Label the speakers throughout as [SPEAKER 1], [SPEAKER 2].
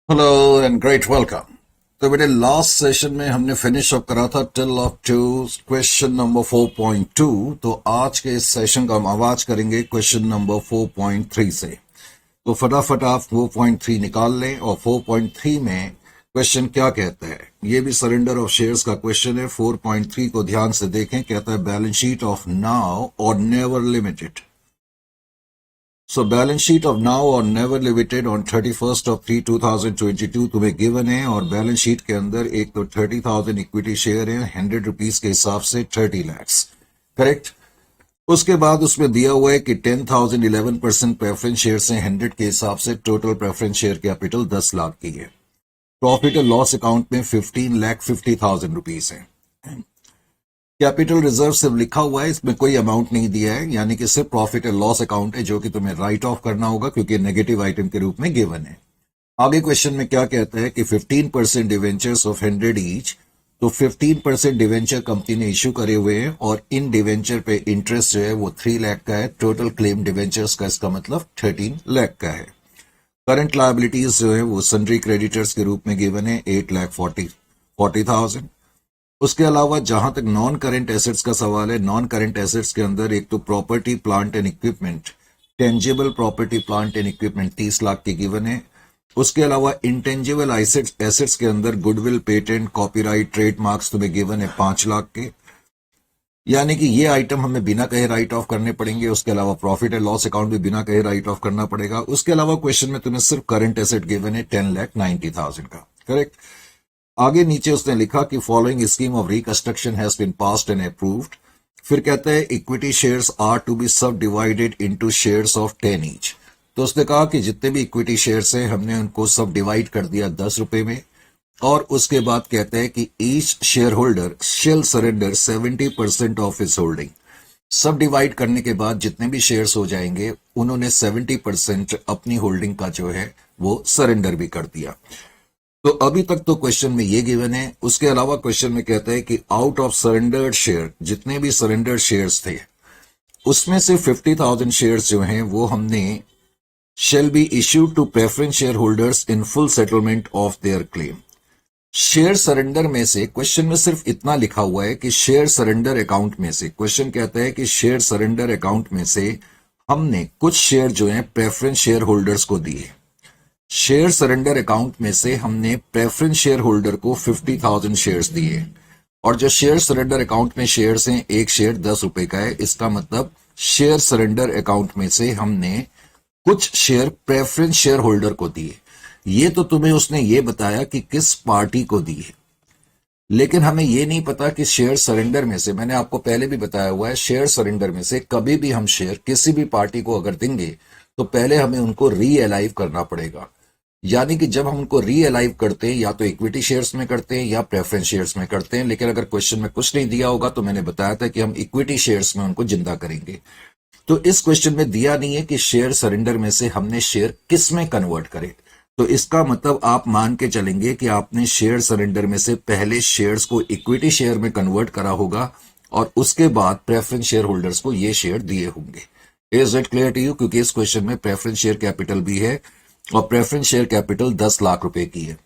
[SPEAKER 1] Hello and great welcome. तो बेटे last session में हमने फिनिश अप करा था till up to question number 4.2। तो आज के इस सेशन का हम आगाज करेंगे क्वेश्चन नंबर 4.3 से। तो फटाफट आप 4.3 निकाल लें और 4.3 में क्वेश्चन क्या कहता है। ये भी सरेंडर ऑफ शेयर्स का क्वेश्चन है। 4.3 को ध्यान से देखें। कहता है बैलेंस शीट ऑफ नाउ और Never Limited. So balance sheet of Now और Never Limited on 31st of 3 2022 तुम्हें गिवन है। और बैलेंस शीट के अंदर एक तो 30,000 इक्विटी शेयर है 100 रुपीज के हिसाब से 30 lakhs, करेक्ट। उसके बाद उसमें दिया हुआ है कि 10,000 11% प्रेफरेंस शेयर से 100 के हिसाब से total preference share capital 10 lakh की है। प्रॉफिट और लॉस अकाउंट में 15,50,000 रुपीज है। कैपिटल रिजर्व सिर्फ लिखा हुआ है, इसमें कोई अमाउंट नहीं दिया है, यानी कि सिर्फ प्रॉफिट एंड लॉस अकाउंट है जो कि तुम्हें राइट ऑफ करना होगा क्योंकि नेगेटिव आइटम के रूप में गिवन है। आगे क्वेश्चन में क्या कहता है कि 15% डिवेंचर्स ऑफ 100 ईच। तो 15% डिवेंचर कंपनी ने इश्यू करे हुए हैं और इन डिवेंचर पे इंटरेस्ट जो है वो 3 लाख का है। टोटल क्लेम डिवेंचर्स का इसका मतलब 13 लाख का है। करंट लायबिलिटीज जो है वो सन्ड्री क्रेडिटर्स के रूप में गिवन है 8,40,000। उसके अलावा जहां तक नॉन करेंट एसेट्स का सवाल है, नॉन करेंट एसेट्स के अंदर एक तो property plant and equipment, tangible property plant and equipment 30 lakh की गिवन है। उसके अलावा इंटेंजिबल एसेट्स के अंदर गुडविल, पेटेंट, कॉपीराइट, ट्रेडमार्क्स तुम्हें गिवन है 5 लाख के, यानी कि ये आइटम हमें बिना कहे राइट ऑफ करने पड़ेंगे। उसके अलावा प्रॉफिट एंड लॉस अकाउंट भी बिना कहे राइट ऑफ करना पड़ेगा। उसके अलावा क्वेश्चन में तुम्हें सिर्फ करंट एसेट गिवन है 10,90,000 का, करेक्ट। आगे नीचे उसने लिखा कि following scheme of reconstruction has been passed and approved. फिर कहता है equity shares are to be subdivided into shares of 10 each. तो उसने कहा कि जितने भी इक्विटी शेयर्स हैं हमने उनको सब डिवाइड कर दिया 10 रुपए में। और उसके बाद कहता है कि each shareholder shall surrender 70% of his holding. Subdivide करने के बाद जितने भी शेयर्स हो जाएंगे उन्होंने 70% अपनी होल्डिंग का जो है वो सरेंडर भी कर दिया। तो अभी तक तो क्वेश्चन में ये गिवन है। उसके अलावा क्वेश्चन में कहता है कि आउट ऑफ सरेंडर्ड शेयर, जितने भी सरेंडर्ड शेयर्स थे उसमें से 50,000 शेयर्स जो हैं वो हमने shall be issued to preference shareholders in full settlement of their claim. Share surrender में से क्वेश्चन में सिर्फ इतना लिखा हुआ है कि शेयर सरेंडर अकाउंट में से, क्वेश्चन कहता है कि शेयर सरेंडर अकाउंट में से हमने कुछ शेयर जो हैं प्रेफरेंस शेयर होल्डर्स को दिए। शेयर सरेंडर अकाउंट में से हमने प्रेफरेंस शेयर होल्डर को 50,000 शेयर्स दिए। और जो शेयर सरेंडर अकाउंट में शेयर्स हैं, एक शेयर 10 रुपए का है। इसका मतलब शेयर सरेंडर अकाउंट में से हमने कुछ शेयर प्रेफरेंस शेयर होल्डर को दिए। ये तो तुम्हें उसने ये बताया कि किस पार्टी को दी है, लेकिन हमें ये नहीं पता कि शेयर सरेंडर में से, मैंने आपको पहले भी बताया हुआ है, शेयर सरेंडर में से कभी भी हम शेयर किसी भी पार्टी को अगर देंगे तो पहले हमें उनको री अलाइव करना पड़ेगा। यानी कि जब हम उनको री अलाइव करते हैं या तो इक्विटी शेयर्स में करते हैं या प्रेफरेंस शेयर्स में करते हैं। लेकिन अगर क्वेश्चन में कुछ नहीं दिया होगा तो मैंने बताया था कि हम इक्विटी शेयर्स में उनको जिंदा करेंगे। तो इस क्वेश्चन में दिया नहीं है कि शेयर सरेंडर में से हमने शेयर किस में कन्वर्ट करे। तो इसका मतलब आप मान के चलेंगे कि आपने शेयर सरेंडर में से पहले शेयर्स को इक्विटी शेयर में कन्वर्ट करा होगा और उसके बाद प्रेफरेंस शेयर होल्डर्स को ये शेयर दिए होंगे। Is it clear to you? क्योंकि इस क्वेश्चन में प्रेफरेंस शेयर कैपिटल भी है और प्रेफरेंस शेयर कैपिटल 10 लाख रुपए की है।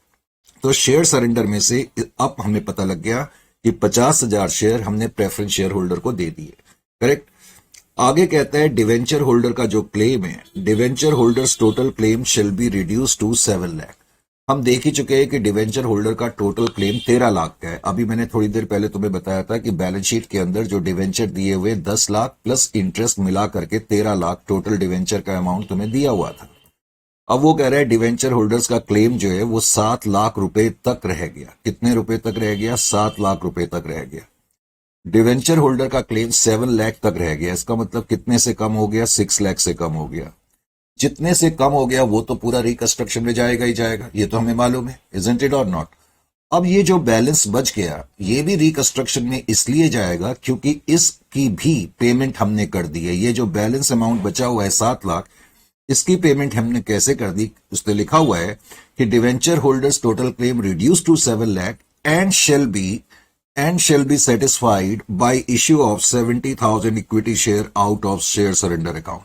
[SPEAKER 1] तो शेयर सरेंडर में से अब हमें पता लग गया कि 50,000 शेयर हमने प्रेफरेंस शेयर होल्डर को दे दिए, करेक्ट। आगे कहता है डिवेंचर होल्डर का जो क्लेम है, debenture holders total claim shall be reduce to 7 lakh. हम देख ही चुके हैं कि डिवेंचर होल्डर का टोटल क्लेम 13 लाख का है। अभी मैंने थोड़ी देर पहले तुम्हें बताया था कि बैलेंस शीट के अंदर जो डिवेंचर दिए हुए 10 लाख प्लस इंटरेस्ट मिला करके 13 लाख टोटल डिवेंचर का अमाउंट तुम्हें दिया हुआ था। अब वो कह रहा है डिवेंचर होल्डर्स का क्लेम जो है वो 7 लाख रुपए तक रह गया। कितने रुपए तक रह गया? 7 लाख रुपए तक रह गया। डिवेंचर होल्डर का क्लेम 7 लाख तक रह गया। इसका मतलब कितने से कम हो गया? 6 लाख से कम हो गया। जितने से कम हो गया वो तो पूरा रिकंस्ट्रक्शन में जाएगा ही जाएगा, ये तो हमें मालूम है, इजंट इट और नॉट। अब ये जो बैलेंस बच गया ये भी रिकंस्ट्रक्शन में इसलिए जाएगा क्योंकि इसकी भी पेमेंट हमने कर दी है। ये जो बैलेंस अमाउंट बचा हुआ है 7 लाख, इसकी पेमेंट हमने कैसे कर दी? उसने लिखा हुआ है कि debenture holders total claim reduce to 7 lakh and shall be satisfied by issue of 70,000 equity share out of share surrender account.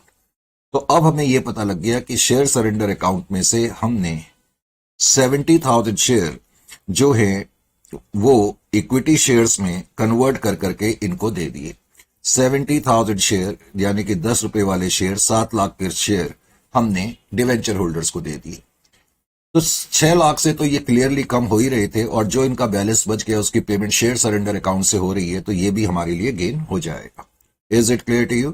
[SPEAKER 1] तो अब हमें यह पता लग गया कि शेयर सरेंडर अकाउंट में से हमने 70,000 शेयर जो है वो इक्विटी शेयर्स में कन्वर्ट कर करके इनको दे दिए। 70,000 शेयर यानी कि 10 रुपए वाले शेयर, 7 लाख के शेयर हमने डिवेंचर होल्डर्स को दे दिए। तो 6 लाख से तो ये क्लियरली कम हो ही रहे थे, और जो इनका बैलेंस बच गया उसकी पेमेंट शेयर सरेंडर अकाउंट से हो रही है, तो ये भी हमारे लिए गेन हो जाएगा। Is it clear to you?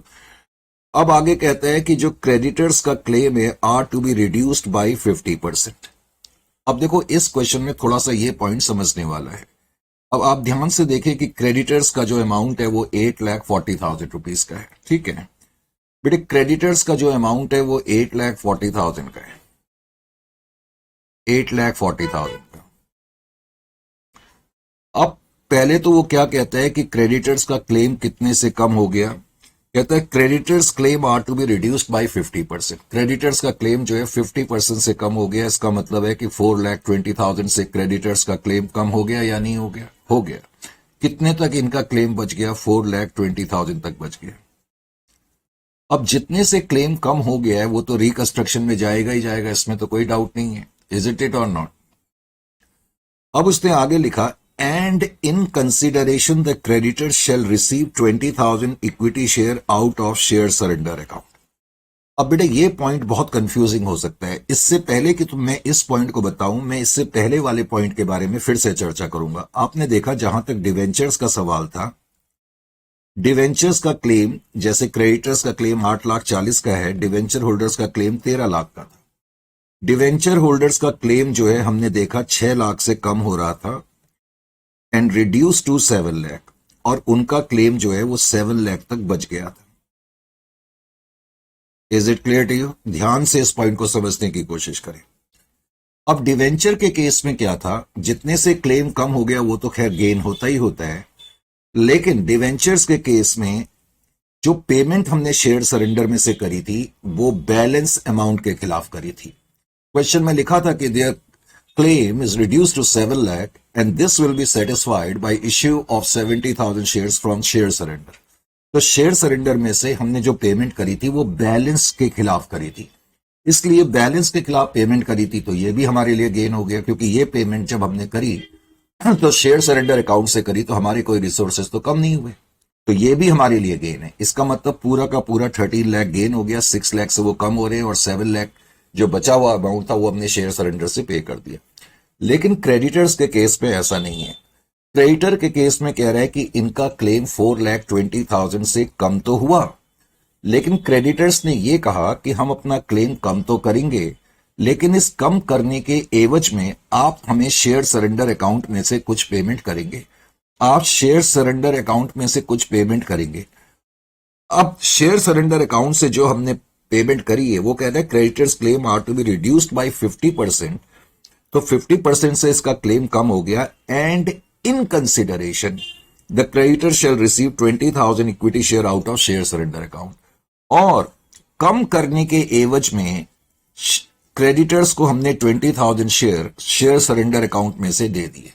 [SPEAKER 1] अब आगे कहते हैं कि जो क्रेडिटर्स का क्लेम है are to be reduced by 50%। अब देखो इस क्वेश्चन में थोड़ा सा ये पॉइंट समझने वाला है। अब आप ध्यान से देखें कि क्रेडिटर्स का जो अमाउंट है वो 8,40,000 रुपीज का है, ठीक है बेटे। क्रेडिटर्स का जो अमाउंट है वो 8,40,000 का है, 8,40,000 का। अब पहले तो वो क्या कहता है कि क्रेडिटर्स का क्लेम कितने से कम हो गया। कहता है creditors claim are to be reduced by 50%। Creditors का क्लेम जो है 50% से कम हो गया। इसका मतलब है कि 4,20,000 से क्रेडिटर्स का क्लेम कम हो गया या नहीं हो गया? हो गया। कितने तक इनका क्लेम बच गया? 4,20,000 तक बच गया। अब जितने से क्लेम कम हो गया है वो तो रिकंस्ट्रक्शन में जाएगा ही जाएगा, इसमें तो कोई डाउट नहीं है। इज इट इट और नॉट? अब उसने आगे लिखा and in consideration the creditor shall receive 20,000 equity share out of share surrender account। अब बेटा ये पॉइंट बहुत कंफ्यूजिंग हो सकता है। इससे पहले कि मैं इस पॉइंट को बताऊं, मैं इससे पहले वाले पॉइंट के बारे में फिर से चर्चा करूंगा। आपने देखा जहां तक डिवेंचर्स का सवाल था, डिवेंचर्स का क्लेम जैसे क्रेडिटर्स का क्लेम 8,40,000 का है, डिवेंचर होल्डर्स का क्लेम 13 लाख का था। डिवेंचर होल्डर्स का क्लेम जो है हमने देखा 6 लाख से कम हो रहा था एंड रिड्यूस टू 7 लाख, और उनका क्लेम जो है वो 7 लाख तक बच गया था। Is it clear to you? ध्यान से इस पॉइंट को समझने की कोशिश करें। अब डिवेंचर के केस में क्या था, जितने से क्लेम कम हो गया वो तो खैर गेन होता ही होता है, लेकिन डिवेंचर्स के केस में जो पेमेंट हमने शेयर सरेंडर में से करी थी वो बैलेंस अमाउंट के खिलाफ करी थी। क्वेश्चन में लिखा था कि there claim is reduced to 7 lakh and this will be satisfied by issue of 70,000 shares from share surrender। तो शेयर सरेंडर में से हमने जो पेमेंट करी थी वो बैलेंस के खिलाफ करी थी, इसलिए बैलेंस के खिलाफ पेमेंट करी थी, तो ये भी हमारे लिए गेन हो गया, क्योंकि ये पेमेंट जब हमने करी तो शेयर सरेंडर अकाउंट से करी, तो हमारे कोई रिसोर्सेज तो कम नहीं हुए, तो ये भी हमारे लिए गेन है। इसका मतलब पूरा का पूरा 13 लाख गेन हो गया। 6 लाख से वो कम हो रहे हैं और 7 लाख जो बचा हुआ अमाउंट था वो हमने शेयर सरेंडर से पे कर दिया। लेकिन क्रेडिटर्स के केस में ऐसा नहीं है। क्रेडिटर के केस में कह रहा है कि इनका क्लेम 4,20,000 से कम तो हुआ, लेकिन क्रेडिटर्स ने यह कहा कि हम अपना क्लेम कम तो करेंगे, लेकिन इस कम करने के एवज में आप हमें शेयर सरेंडर अकाउंट में से कुछ पेमेंट करेंगे। आप शेयर सरेंडर अकाउंट में से कुछ पेमेंट करेंगे। अब शेयर सरेंडर अकाउंट से जो हमने पेमेंट करी है वो कहता है creditors claim are to be reduced by 50%। तो 50% से इसका क्लेम कम हो गया। And in consideration the creditor shall receive 20,000 equity share out of share surrender account. और कम करने के एवज में क्रेडिटर्स को हमने 20,000 शेयर सरेंडर अकाउंट में से दे दिए।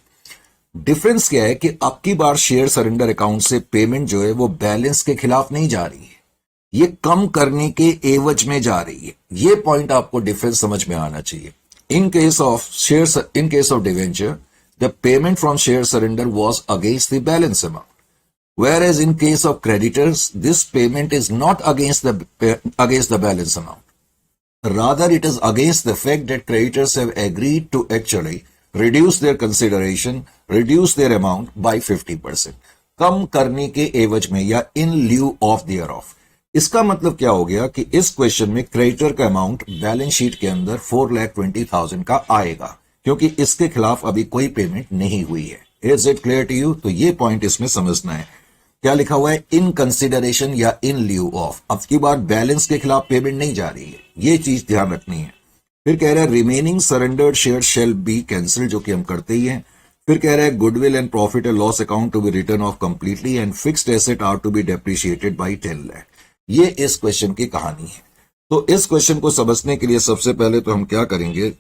[SPEAKER 1] डिफरेंस क्या है कि अब की बार शेयर सरेंडर अकाउंट से पेमेंट जो है वो बैलेंस के खिलाफ नहीं जा रही है, ये कम करने के एवज में जा रही है। ये पॉइंट आपको डिफरेंस समझ में आना चाहिए। In case of debenture, the payment from share surrender was against the balance amount, whereas in case of creditors, this payment is not against the balance amount. Rather, it is against the fact that creditors have agreed to actually reduce their consideration, reduce their amount by 50%. कम करने के एवज में या in lieu of thereof। इसका मतलब क्या हो गया कि इस क्वेश्चन में क्रेडिटर का अमाउंट बैलेंस शीट के अंदर 4,20,000 का आएगा, क्योंकि इसके खिलाफ अभी कोई पेमेंट नहीं हुई है। Is it clear to you? तो ये पॉइंट इसमें समझना है। क्या लिखा हुआ है? इन कंसिडरेशन या इन ल्यू ऑफ। अब की बार बैलेंस के खिलाफ पेमेंट नहीं जा रही है, ये चीज ध्यान रखनी है। फिर कह रहा है remaining surrendered share shall be cancel, जो कि हम करते ही हैं। फिर कह रहा है goodwill and profit and loss account to be written off completely and fixed asset are to be depreciated by 10 lakh. ये इस क्वेश्चन की कहानी है। तो इस क्वेश्चन को समझने के लिए सबसे पहले तो हम क्या करेंगे,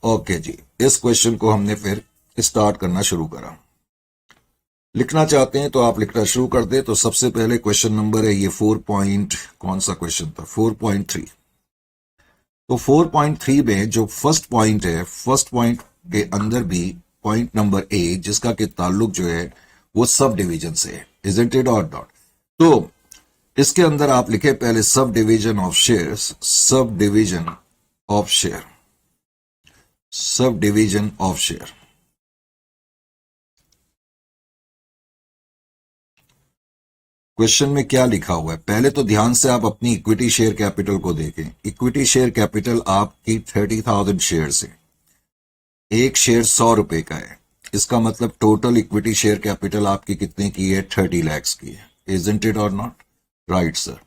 [SPEAKER 1] ओके जी, इस क्वेश्चन को हमने फिर स्टार्ट करना शुरू करा। लिखना चाहते हैं तो आप लिखना शुरू कर दे। तो सबसे पहले क्वेश्चन नंबर है ये 4 पॉइंट, कौन सा क्वेश्चन था? 4.3। तो 4.3 में जो फर्स्ट पॉइंट है, फर्स्ट पॉइंट के अंदर भी पॉइंट नंबर ए जिसका के ताल्लुक जो है वो सब डिवीजन से है, इजंट इट और नॉट? तो इसके अंदर आप लिखे पहले sub division of shares, sub division of share, sub division of share. Question में क्या लिखा हुआ है पहले तो ध्यान से आप अपनी इक्विटी शेयर कैपिटल को देखें। इक्विटी शेयर कैपिटल आपकी 30,000 शेयर है, एक शेयर 100 रुपए का है, इसका मतलब टोटल इक्विटी शेयर कैपिटल आपकी कितने की है? 30 lakhs की है, इजंट इट और नॉट? राइट सर,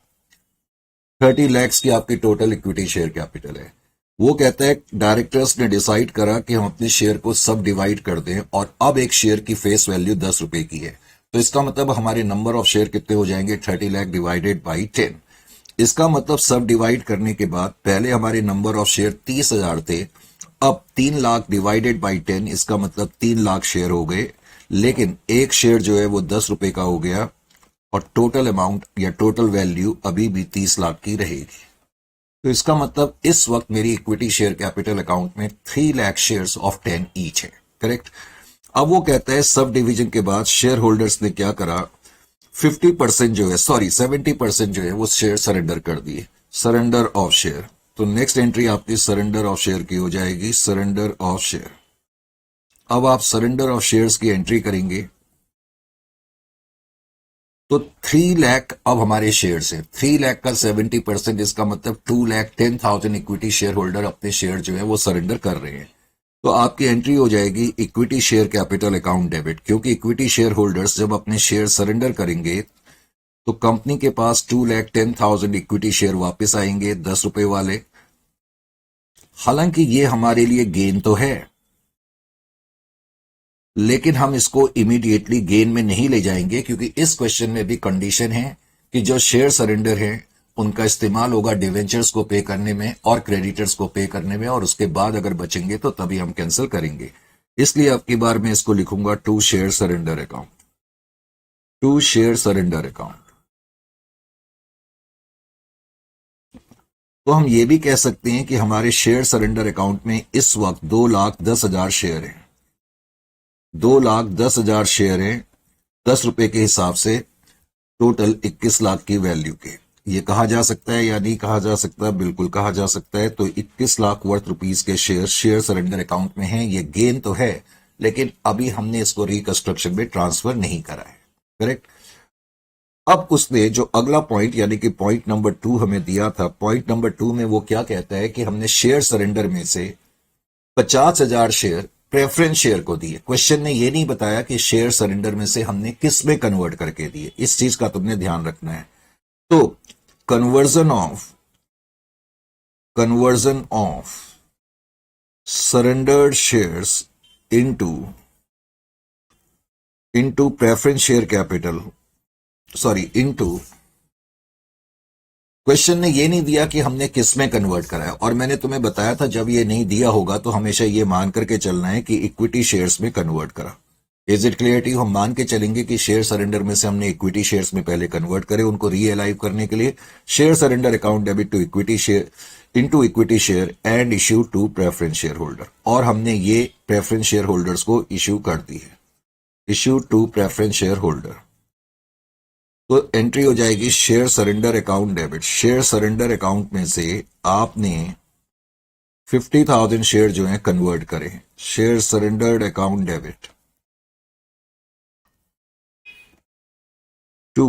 [SPEAKER 1] 30 lakhs की आपकी टोटल इक्विटी शेयर कैपिटल है। वो कहता है डायरेक्टर्स ने डिसाइड करा कि हम अपने शेयर को सब डिवाइड कर दें और अब एक शेयर की फेस वैल्यू 10 रुपए की है, तो इसका मतलब हमारे नंबर ऑफ शेयर कितने हो जाएंगे? 30 लाख डिवाइडेड बाई 10। इसका मतलब सब डिवाइड करने के बाद पहले हमारे नंबर ऑफ शेयर 30,000 थे, अब 3 लाख डिवाइडेड बाई 10, इसका मतलब 3 लाख शेयर हो गए, लेकिन एक शेयर जो है वो 10 रुपए का हो गया और टोटल अमाउंट या टोटल वैल्यू अभी भी 30 लाख की रहेगी। तो इसका मतलब इस वक्त मेरी इक्विटी शेयर कैपिटल अकाउंट में 3 लाख शेयर्स ऑफ 10 ईच है, करेक्ट? अब वो कहता है सब डिवीजन के बाद शेयर होल्डर्स ने क्या करा? 50% जो है, सॉरी 70% जो है वो शेयर सरेंडर कर दिए, सरेंडर ऑफ शेयर। तो नेक्स्ट एंट्री आपकी सरेंडर ऑफ शेयर की हो जाएगी, सरेंडर ऑफ शेयर। अब आप सरेंडर ऑफ शेयर्स की एंट्री करेंगे तो 3 लाख अब हमारे शेयर्स हैं, 3 लाख का 70%, इसका मतलब 2,10,000 इक्विटी शेयर होल्डर अपने शेयर जो है वो सरेंडर कर रहे हैं। तो आपकी एंट्री हो जाएगी equity share capital account debit, क्योंकि इक्विटी शेयर होल्डर्स जब अपने शेयर सरेंडर करेंगे तो कंपनी के पास 2,10,000 इक्विटी शेयर वापस आएंगे 10 रुपए वाले। हालांकि ये हमारे लिए गेन तो है, लेकिन हम इसको इमीडिएटली गेन में नहीं ले जाएंगे, क्योंकि इस क्वेश्चन में भी कंडीशन है कि जो शेयर सरेंडर है उनका इस्तेमाल होगा डिवेंचर्स को पे करने में और क्रेडिटर्स को पे करने में, और उसके बाद अगर बचेंगे तो तभी हम कैंसिल करेंगे। इसलिए अब की बार मैं इसको लिखूंगा to share surrender account, to share surrender account. तो हम ये भी कह सकते हैं कि हमारे शेयर सरेंडर अकाउंट में इस वक्त 2,10,000 शेयर हैं, 2,10,000 शेयर हैं 10 रुपए के हिसाब से, टोटल 21 लाख की वैल्यू के। ये कहा जा सकता है या नहीं कहा जा सकता? बिल्कुल कहा जा सकता है। तो 21 लाख वर्थ रुपीस के शेयर शेयर सरेंडर अकाउंट में हैं। ये गेन तो है, लेकिन अभी हमने इसको रिकंस्ट्रक्शन में ट्रांसफर नहीं करा है, करेक्ट? अब उसने जो अगला पॉइंट यानी कि पॉइंट नंबर 2 हमें दिया था, पॉइंट नंबर 2 में वो क्या कहता है कि हमने शेयर सरेंडर में से 50,000 शेयर प्रेफरेंस शेयर को दिए। क्वेश्चन ने ये नहीं बताया कि शेयर सरेंडर में से हमने किस में कन्वर्ट करके दिए, इस चीज का तुमने ध्यान रखना है। तो conversion of surrendered shares into preference share capital, sorry into, question ने ये नहीं दिया कि हमने किस में कन्वर्ट कराया, और मैंने तुम्हें बताया था जब ये नहीं दिया होगा तो हमेशा ये मान करके चलना है कि इक्विटी शेयर्स में कन्वर्ट करा। Is it clear to you? हम मान के चलेंगे कि शेयर सरेंडर में से हमने इक्विटी शेयर्स में पहले कन्वर्ट करे, उनको रीअलाइव करने के लिए share surrender account debit to equity share into equity share and issue to preference shareholder, और हमने ये प्रेफरेंस शेयर होल्डर्स को इश्यू कर दी है, issue to preference shareholder. तो एंट्री हो जाएगी share surrender account debit. Share surrender account में से आपने 50,000 शेयर जो है कन्वर्ट करें, share surrendered account debit to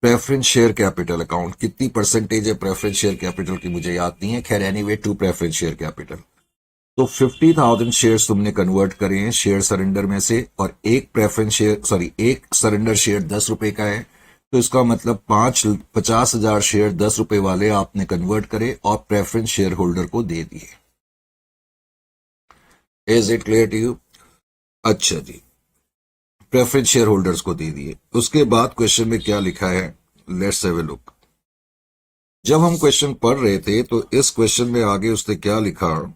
[SPEAKER 1] preference share capital account. कितनी परसेंटेज है प्रेफरेंस शेयर कैपिटल की मुझे याद नहीं है, खैर anyway to preference share capital. तो 50,000 शेयर्स तुमने कन्वर्ट करे हैं शेयर सरेंडर में से, और एक प्रेफरेंस शेयर, सॉरी एक सरेंडर शेयर 10 रुपए का है, तो इसका मतलब 50,000 शेयर 10 रुपए वाले आपने कन्वर्ट करे और प्रेफरेंस शेयर होल्डर को दे दिए। Is it clear to you? अच्छा जी, प्रेफरेंस शेयर होल्डर्स को दे दिए। उसके बाद क्वेश्चन में क्या लिखा है, लेट्स हैव अ लुक। जब हम क्वेश्चन पढ़ रहे थे तो इस क्वेश्चन में आगे उसने क्या लिखा,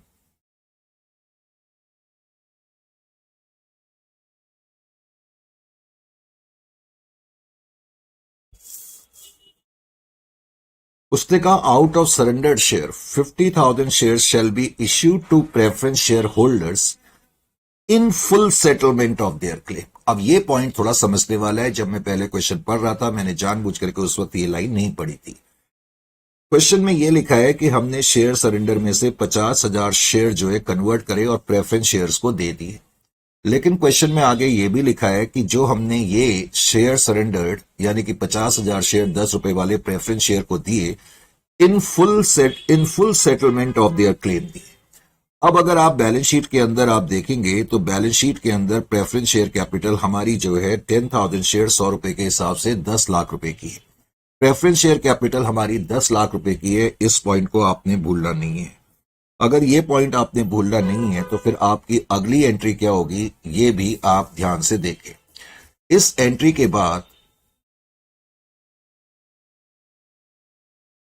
[SPEAKER 1] उसने कहा out of surrendered share 50,000 share shall be issued to preference shareholders in full settlement of their claim. अब ये पॉइंट थोड़ा समझने वाला है। जब मैं पहले क्वेश्चन पढ़ रहा था मैंने जानबूझ करके उस वक्त ये लाइन नहीं पढ़ी थी। क्वेश्चन में ये लिखा है कि हमने शेयर सरेंडर में से 50,000 शेयर जो है कन्वर्ट करे और प्रेफरेंस शेयर्स को दे दिए। लेकिन क्वेश्चन में आगे ये भी लिखा है कि जो हमने ये शेयर सरेंडर्ड यानी कि 50,000 शेयर 10 रुपए वाले प्रेफरेंस शेयर को दिए इन full settlement of their claim दिए। अब अगर आप बैलेंस शीट के अंदर आप देखेंगे तो बैलेंस शीट के अंदर प्रेफरेंस शेयर कैपिटल हमारी जो है 10,000 शेयर 100 रुपए के हिसाब से 10 लाख रुपए की है। प्रेफरेंस शेयर कैपिटल हमारी 10 लाख रुपए की है। इस पॉइंट को आपने भूलना नहीं है। अगर ये पॉइंट आपने भूलना नहीं है तो फिर आपकी अगली एंट्री क्या होगी ये भी आप ध्यान से देखें। इस एंट्री के बाद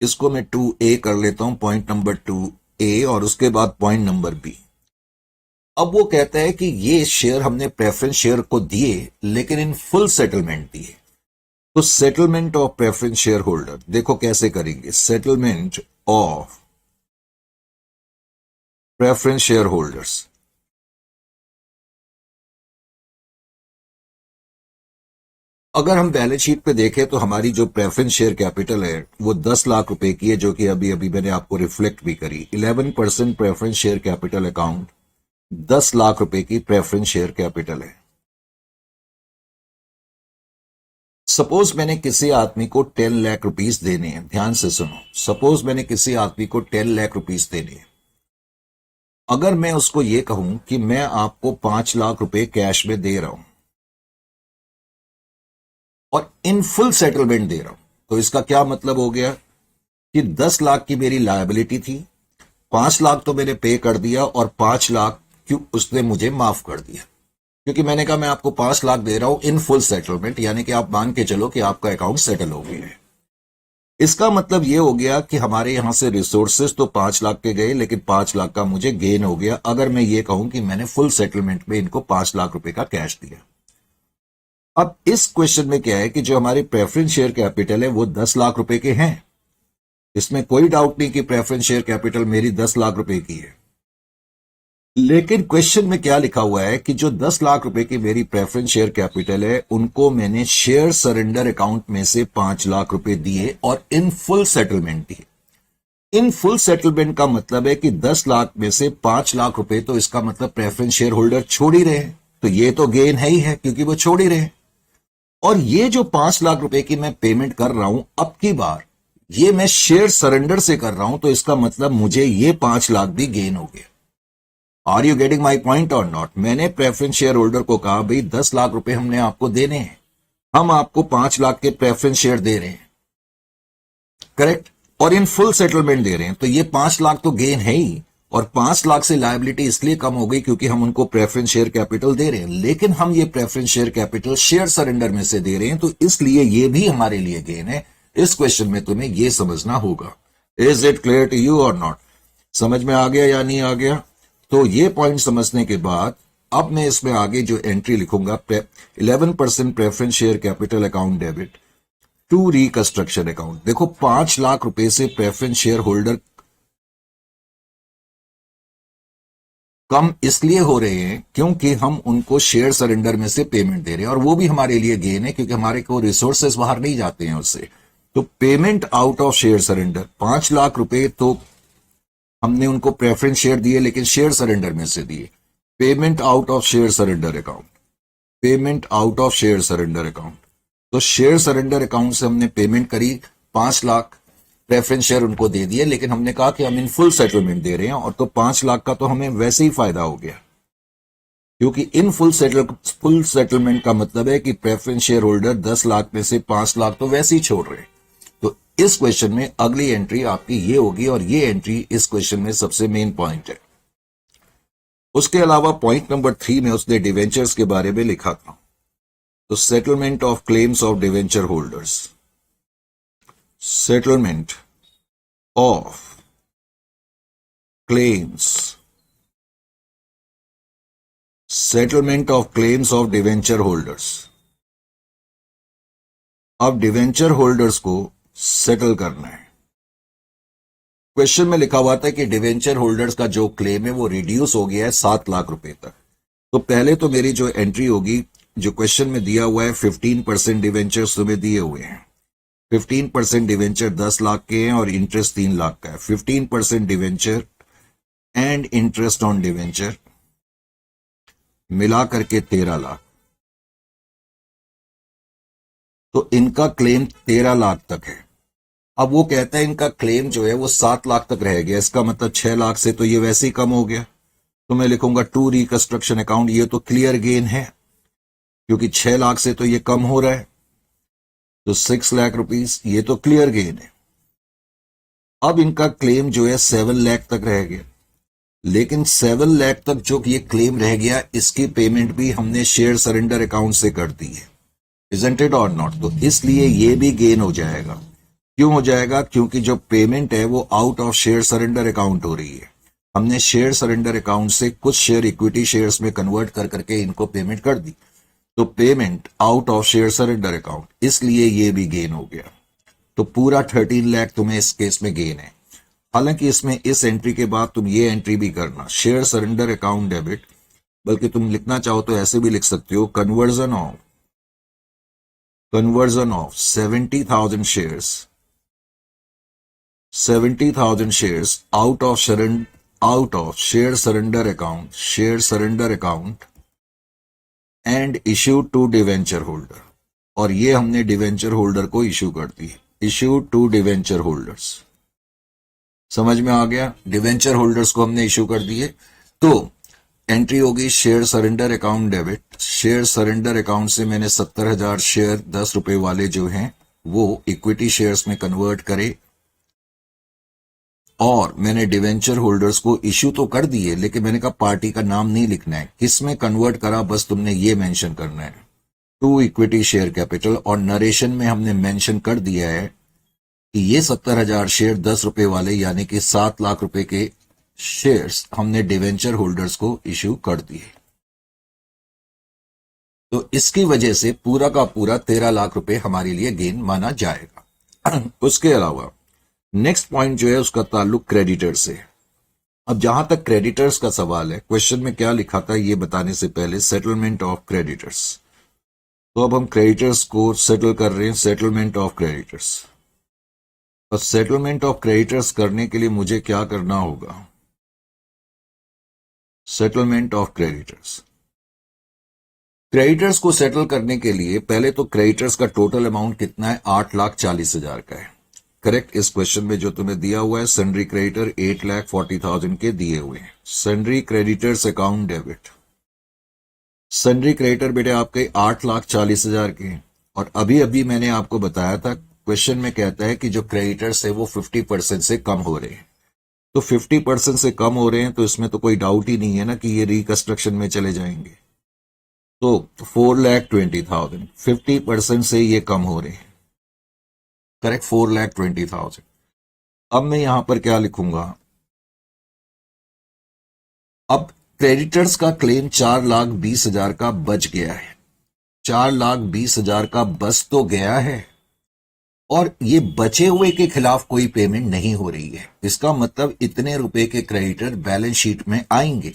[SPEAKER 1] इसको मैं 2A कर लेता हूं, पॉइंट नंबर 2A, और उसके बाद पॉइंट नंबर B। अब वो कहता है कि ये शेयर हमने प्रेफरेंस शेयर को दिए लेकिन इन फुल सेटलमेंट दिए। तो settlement of preference share holder देखो कैसे करेंगे। Settlement of preference share holders, अगर हम बैलेंस शीट पे देखें तो हमारी जो प्रेफरेंस शेयर कैपिटल है वो 10 लाख रुपए की है, जो कि अभी अभी मैंने आपको रिफ्लेक्ट भी करी। 11% preference share capital account 10 lakh रुपए की प्रेफरेंस शेयर कैपिटल है। सपोज मैंने किसी आदमी को 10 लाख रुपीस देने हैं, ध्यान से सुनो। सपोज मैंने किसी आदमी को 10 लाख रुपीस देने हैं। अगर मैं उसको ये कहूं कि मैं आपको 5 लाख रुपए कैश में दे रहा हूं और इन फुल सेटलमेंट दे रहा हूं, तो इसका क्या मतलब हो गया कि 10 लाख की मेरी लायबिलिटी थी, 5 लाख तो मैंने पे कर दिया और 5 लाख क्यों उसने मुझे माफ कर दिया, क्योंकि मैंने कहा मैं आपको 5 लाख दे रहा हूं इन फुल सेटलमेंट, यानी कि आप मान के चलो कि आपका अकाउंट सेटल हो गया है। इसका मतलब यह हो गया कि हमारे यहां से रिसोर्सेज तो 5 लाख के गए लेकिन 5 लाख का मुझे गेन हो गया अगर मैं ये कहूं कि मैंने फुल सेटलमेंट में इनको 5 लाख रुपए का कैश दिया। अब इस क्वेश्चन में क्या है कि जो हमारे प्रेफरेंस शेयर कैपिटल है वो 10 लाख रुपए के हैं। इसमें कोई डाउट नहीं कि प्रेफरेंस शेयर कैपिटल मेरी 10 लाख रुपए की है। लेकिन क्वेश्चन में क्या लिखा हुआ है कि जो 10 लाख रुपए की मेरी प्रेफरेंस शेयर कैपिटल है उनको मैंने शेयर सरेंडर अकाउंट में से 5 लाख रुपए दिए और इन फुल सेटलमेंट दिए। इन फुल सेटलमेंट का मतलब है कि 10 लाख में से 5 लाख रुपए तो इसका मतलब प्रेफरेंस शेयर होल्डर छोड़ ही रहे हैं, तो ये तो गेन है ही है क्योंकि वो छोड़ ही रहे हैं। और ये जो 5 लाख रुपए की मैं पेमेंट कर रहा हूं अब की बार ये मैं शेयर सरेंडर से कर रहा हूं, तो इसका मतलब मुझे ये 5 लाख भी गेन हो गया। Are you getting my point or not? मैंने प्रेफरेंस शेयर होल्डर को कहा भाई 10 लाख रुपए हमने आपको देने हैं, हम आपको 5 लाख के प्रेफरेंस शेयर दे रहे हैं, करेक्ट, और इन फुल सेटलमेंट दे रहे हैं, तो ये 5 लाख तो गेन है ही, और 5 लाख से लायबिलिटी इसलिए कम हो गई क्योंकि हम उनको प्रेफरेंस शेयर कैपिटल दे रहे हैं। लेकिन हम ये preference share capital share surrender में से दे रहे हैं, तो इसलिए ये भी हमारे लिए गेन है। इस क्वेश्चन में तुम्हें ये समझना होगा। Is it clear to you or not? समझ में आ गया या नहीं आ गया? तो ये पॉइंट समझने के बाद अब मैं इसमें आगे जो एंट्री लिखूंगा 11% preference share capital account debit to reconstruction account. देखो 5 लाख रुपए से प्रेफरेंस शेयर होल्डर कम इसलिए हो रहे हैं क्योंकि हम उनको शेयर सरेंडर में से पेमेंट दे रहे हैं, और वो भी हमारे लिए गेन है क्योंकि हमारे को रिसोर्सेस बाहर नहीं जाते हैं उससे। तो payment out of share surrender 5 lakh रुपए तो हमने उनको प्रेफरेंस शेयर दिए लेकिन शेयर सरेंडर में से दिए। Payment out of share surrender account, payment out of share surrender account, तो शेयर सरेंडर अकाउंट से हमने पेमेंट करी 5 लाख, प्रेफरेंस शेयर उनको दे दिए, लेकिन हमने कहा कि हम इन फुल सेटलमेंट दे रहे हैं, और तो 5 लाख का तो हमें वैसे ही फायदा हो गया क्योंकि इन फुल सेटलमेंट का मतलब है कि प्रेफरेंस शेयर होल्डर 10 लाख में से 5 लाख तो वैसे ही छोड़ रहे हैं। तो इस क्वेश्चन में अगली एंट्री आपकी ये होगी, और ये एंट्री इस क्वेश्चन में सबसे मेन पॉइंट है। उसके अलावा पॉइंट नंबर 3 में उसने डिवेंचर्स के बारे में लिखा था। तो settlement of claims of debenture holders, settlement of claims, settlement of claims of debenture holders. अब डिवेंचर होल्डर्स को सेटल करना है, क्वेश्चन में लिखा हुआ था कि डिवेंचर होल्डर्स का जो क्लेम है वो रिड्यूस हो गया है 7 लाख रुपए तक। तो पहले तो मेरी जो एंट्री होगी, जो क्वेश्चन में दिया हुआ है 15% डिवेंचर्स तुम्हें दिए हुए हैं, 15% डिवेंचर 10 लाख के हैं और इंटरेस्ट 3 लाख का है। 15% debenture and interest on debenture मिला करके 13 लाख। तो इनका क्लेम 13 लाख तक है। अब वो कहता है इनका क्लेम जो है वो 7 लाख तक रह गया, इसका मतलब 6 लाख से तो ये वैसे ही कम हो गया। तो मैं लिखूंगा टू रिकंस्ट्रक्शन अकाउंट, ये तो क्लियर गेन है क्योंकि 6 लाख से तो ये कम हो रहा है, तो 6 लाख रुपीज, ये तो क्लियर गेन है। अब इनका क्लेम जो है 7 लाख तक रह गया, लेकिन 7 लाख तक जो ये क्लेम रह गया इसकी पेमेंट भी हमने शेयर सरेंडर अकाउंट से कर दी है, इजंट इट और नॉट? तो इसलिए ये भी गेन हो जाएगा। क्यों हो जाएगा? क्योंकि जो पेमेंट है वो out of share surrender account हो रही है। हमने शेयर सरेंडर अकाउंट से कुछ शेयर इक्विटी शेयर्स में कन्वर्ट कर करके इनको पेमेंट कर दी, तो payment out of share surrender account, इसलिए ये भी गेन हो गया। तो पूरा 13 लाख तुम्हें इस केस में गेन है। हालांकि इसमें इस एंट्री के बाद तुम ये एंट्री भी करना, शेयर सरेंडर अकाउंट डेबिट, बल्कि तुम लिखना चाहो तो ऐसे भी लिख सकते हो, conversion of 70,000 shares out of share surrender account and issued to debenture holder. और ये हमने डिवेंचर होल्डर को इश्यू कर दी, इश्यूड टू डिवेंचर होल्डर्स। समझ में आ गया? डिवेंचर होल्डर्स को हमने इश्यू कर दिए। तो एंट्री होगी share surrender account debit. Share surrender account से मैंने 70,000 शेयर 10 रुपए वाले जो हैं वो इक्विटी शेयर्स में कन्वर्ट करे, और मैंने डिवेंचर होल्डर्स को इश्यू तो कर दिए, लेकिन मैंने कहा पार्टी का नाम नहीं लिखना है, किसमें कन्वर्ट करा बस तुमने ये मेंशन करना है, टू इक्विटी शेयर कैपिटल। और नरेशन में हमने मेंशन कर दिया है कि ये 70,000 शेयर 10 रुपए वाले यानी कि 7 लाख रुपए के शेयर्स हमने डिवेंचर होल्डर्स को इश्यू कर दिए। तो इसकी वजह से पूरा का पूरा 13 लाख रुपए हमारे लिए गेन माना जाएगा। उसके अलावा नेक्स्ट पॉइंट जो है उसका ताल्लुक क्रेडिटर से। अब जहां तक क्रेडिटर्स का सवाल है, क्वेश्चन में क्या लिखा था ये बताने से पहले सेटलमेंट ऑफ क्रेडिटर्स। तो अब हम क्रेडिटर्स को सेटल कर रहे हैं, सेटलमेंट ऑफ क्रेडिटर्स। और सेटलमेंट ऑफ क्रेडिटर्स करने के लिए मुझे क्या करना होगा? सेटलमेंट ऑफ क्रेडिटर्स, क्रेडिटर्स को सेटल करने के लिए पहले तो क्रेडिटर्स का टोटल अमाउंट कितना है? 8,40,000 का है। करेक्ट? इस क्वेश्चन में जो तुम्हें दिया हुआ है सन्ड्री क्रेडिटर 8,40,000 के दिए हुए हैं। Sundry creditors account debit, sundry creditor बेटे आपके 8,40,000 के हैं। और अभी अभी मैंने आपको बताया था, क्वेश्चन में कहता है कि जो क्रेडिटर्स है वो 50% से कम हो रहे हैं। तो 50% से कम हो रहे हैं तो इसमें तो कोई डाउट ही नहीं है ना कि ये रिकंस्ट्रक्शन में चले जाएंगे। तो 4,20,000, 50% से ये कम हो रहे हैं। करेक्ट? 4,20,000। अब मैं यहां पर क्या लिखूंगा? अब क्रेडिटर्स का क्लेम 4,20,000 का बच गया है, 4,20,000 का बच तो गया है, और ये बचे हुए के खिलाफ कोई पेमेंट नहीं हो रही है। इसका मतलब इतने रुपए के क्रेडिटर बैलेंस शीट में आएंगे।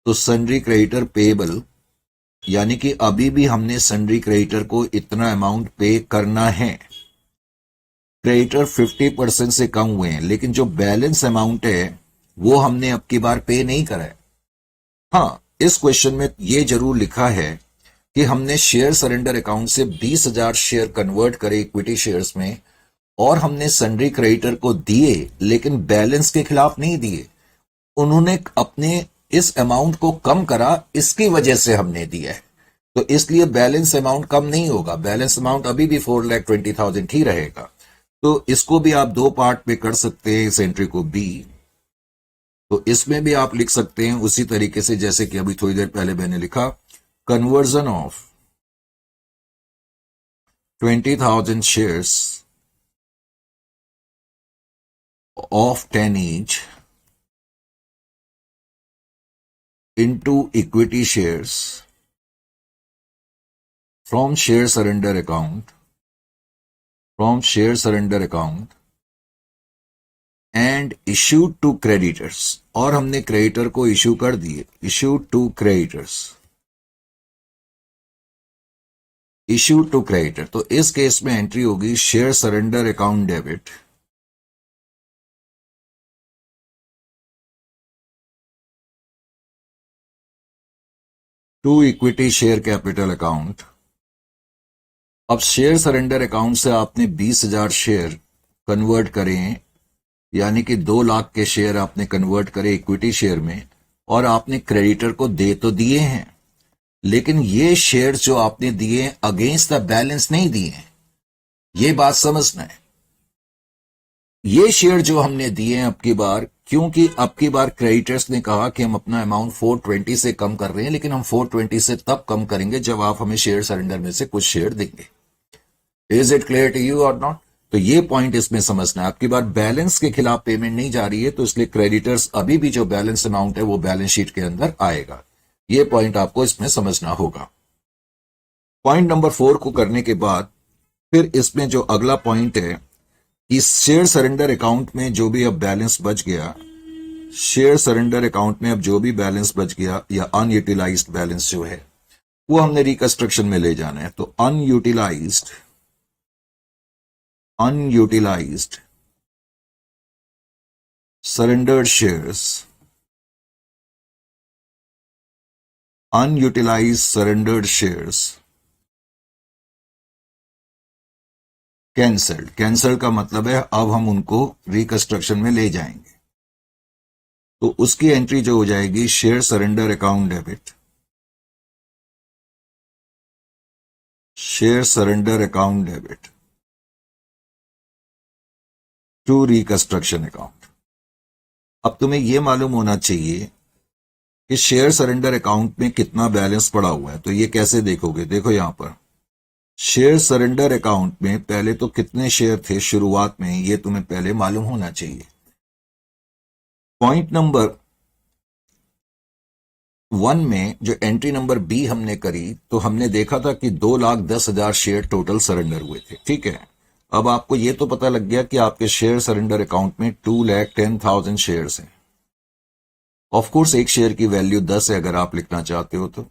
[SPEAKER 1] तो सन्ड्री क्रेडिटर पेबल, यानी कि अभी भी हमने सन्ड्री क्रेडिटर को इतना अमाउंट पे करना है। क्रेडिटर 50% से कम हुए हैं, लेकिन जो बैलेंस अमाउंट है वो हमने अब की बार पे नहीं करा है। हाँ, इस क्वेश्चन में ये जरूर लिखा है कि हमने शेयर सरेंडर अकाउंट से 20,000 शेयर कन्वर्ट करे इक्विटी शेयर्स में, और हमने सन्ड्री क्रेडिटर को दिए, लेकिन बैलेंस के खिलाफ नहीं दिए। उन्होंने अपने इस अमाउंट को कम करा, इसकी वजह से हमने दिया है। तो इसलिए बैलेंस अमाउंट कम नहीं होगा, बैलेंस अमाउंट अभी भी 4,20,000 ही रहेगा। तो इसको भी आप दो पार्ट में कर सकते हैं, इस एंट्री को भी। तो इसमें भी आप लिख सकते हैं उसी तरीके से जैसे कि अभी थोड़ी देर पहले मैंने लिखा, conversion of 20,000 shares of 10 each into equity shares from share surrender account and issued to creditors, और हमने क्रेडिटर को इश्यू कर दिए, issued to creditors, issued to creditor. तो इस केस में एंट्री होगी share surrender account debit, to equity share capital account. अब शेयर सरेंडर अकाउंट से आपने 20,000 शेयर कन्वर्ट करें, यानी कि 2 लाख के शेयर आपने कन्वर्ट करे इक्विटी शेयर में, और आपने क्रेडिटर को दे तो दिए हैं, लेकिन ये शेयर जो आपने दिए अगेंस्ट द बैलेंस नहीं दिए हैं। ये बात समझना है। ये शेयर जो हमने दिए हैं अब की बार, क्योंकि अब की बार क्रेडिटर्स ने कहा कि हम अपना अमाउंट 420 से कम कर रहे हैं, लेकिन हम 420 से तब कम करेंगे जब आप हमें शेयर सरेंडर में से कुछ शेयर देंगे। Is it clear to you or not? तो ये पॉइंट इसमें समझना है। आपकी बार बैलेंस के खिलाफ पेमेंट नहीं जा रही है, तो इसलिए क्रेडिटर्स अभी भी जो बैलेंस अमाउंट है वो बैलेंस शीट के अंदर आएगा। ये पॉइंट आपको इसमें समझना होगा। पॉइंट नंबर 4 को करने के बाद फिर इसमें जो अगला पॉइंट है कि शेयर सरेंडर अकाउंट में जो भी अब बैलेंस बच गया, शेयर सरेंडर अकाउंट में अब जो भी बैलेंस बच गया या अनयूटिलाइज्ड बैलेंस जो है वो हमने रिकंस्ट्रक्शन में ले जाना है। तो unutilised surrendered shares, unutilized surrendered shares cancelled. Cancelled का मतलब है अब हम उनको रिकंस्ट्रक्शन में ले जाएंगे, तो उसकी एंट्री जो हो जाएगी share surrender account debit, share surrender account debit to reconstruction account. अब तुम्हें यह मालूम होना चाहिए कि शेयर सरेंडर अकाउंट में कितना बैलेंस पड़ा हुआ है। तो ये कैसे देखोगे? देखो यहां पर शेयर सरेंडर अकाउंट में पहले तो कितने शेयर थे शुरुआत में, ये तुम्हें पहले मालूम होना चाहिए। पॉइंट नंबर 1 में जो एंट्री नंबर बी हमने करी, तो हमने देखा था कि 2,10,000 शेयर टोटल सरेंडर हुए थे। ठीक है, अब आपको यह तो पता लग गया कि आपके शेयर सरेंडर अकाउंट में 2,10,000 शेयर्स हैं। ऑफ कोर्स एक शेयर की वैल्यू 10 है अगर आप लिखना चाहते हो तो।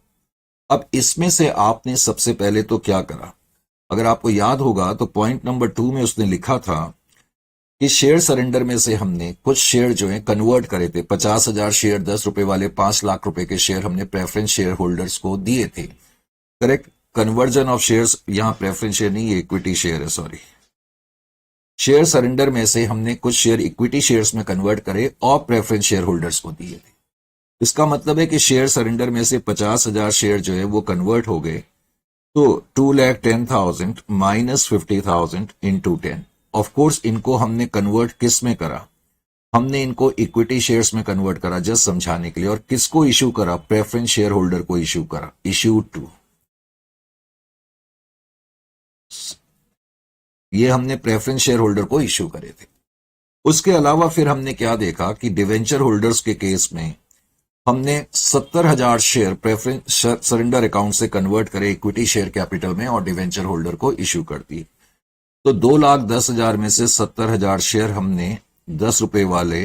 [SPEAKER 1] अब इसमें से आपने सबसे पहले तो क्या करा, अगर आपको याद होगा तो पॉइंट नंबर 2 में उसने लिखा था कि शेयर सरेंडर में से हमने कुछ शेयर जो है कन्वर्ट करे थे। 50,000 शेयर 10 रुपए वाले, 5 लाख रुपए के शेयर हमने प्रेफरेंस शेयर होल्डर्स को दिए थे। करेक्ट, कन्वर्जन ऑफ शेयर्स, यहां प्रेफरेंस शेयर नहीं, ये इक्विटी शेयर है, सॉरी। शेयर सरेंडर में से हमने कुछ शेयर इक्विटी शेयर्स में कन्वर्ट करे और प्रेफरेंस शेयर होल्डर्स को दिए थे। इसका मतलब है कि शेयर सरेंडर में से 50,000 शेयर जो है वो कन्वर्ट हो गए। तो 2,10,000 माइनस 50,000 इंटू 10। ऑफ कोर्स इनको हमने कन्वर्ट किस में करा? हमने इनको इक्विटी शेयर्स में कन्वर्ट करा, जस्ट समझाने के लिए। और किसको इश्यू करा? प्रेफरेंस शेयर होल्डर को इश्यू करा, इश्यूड टू। ये हमने प्रेफरेंस शेयर होल्डर को इश्यू करे थे। उसके अलावा फिर हमने क्या देखा कि डिवेंचर होल्डर्स के केस में हमने 70,000 शेयर प्रेफरेंस सरेंडर अकाउंट से कन्वर्ट करे इक्विटी शेयर कैपिटल में और डिवेंचर होल्डर को इश्यू कर दिए। तो 2,10,000 में से 70,000 शेयर हमने 10 रुपए वाले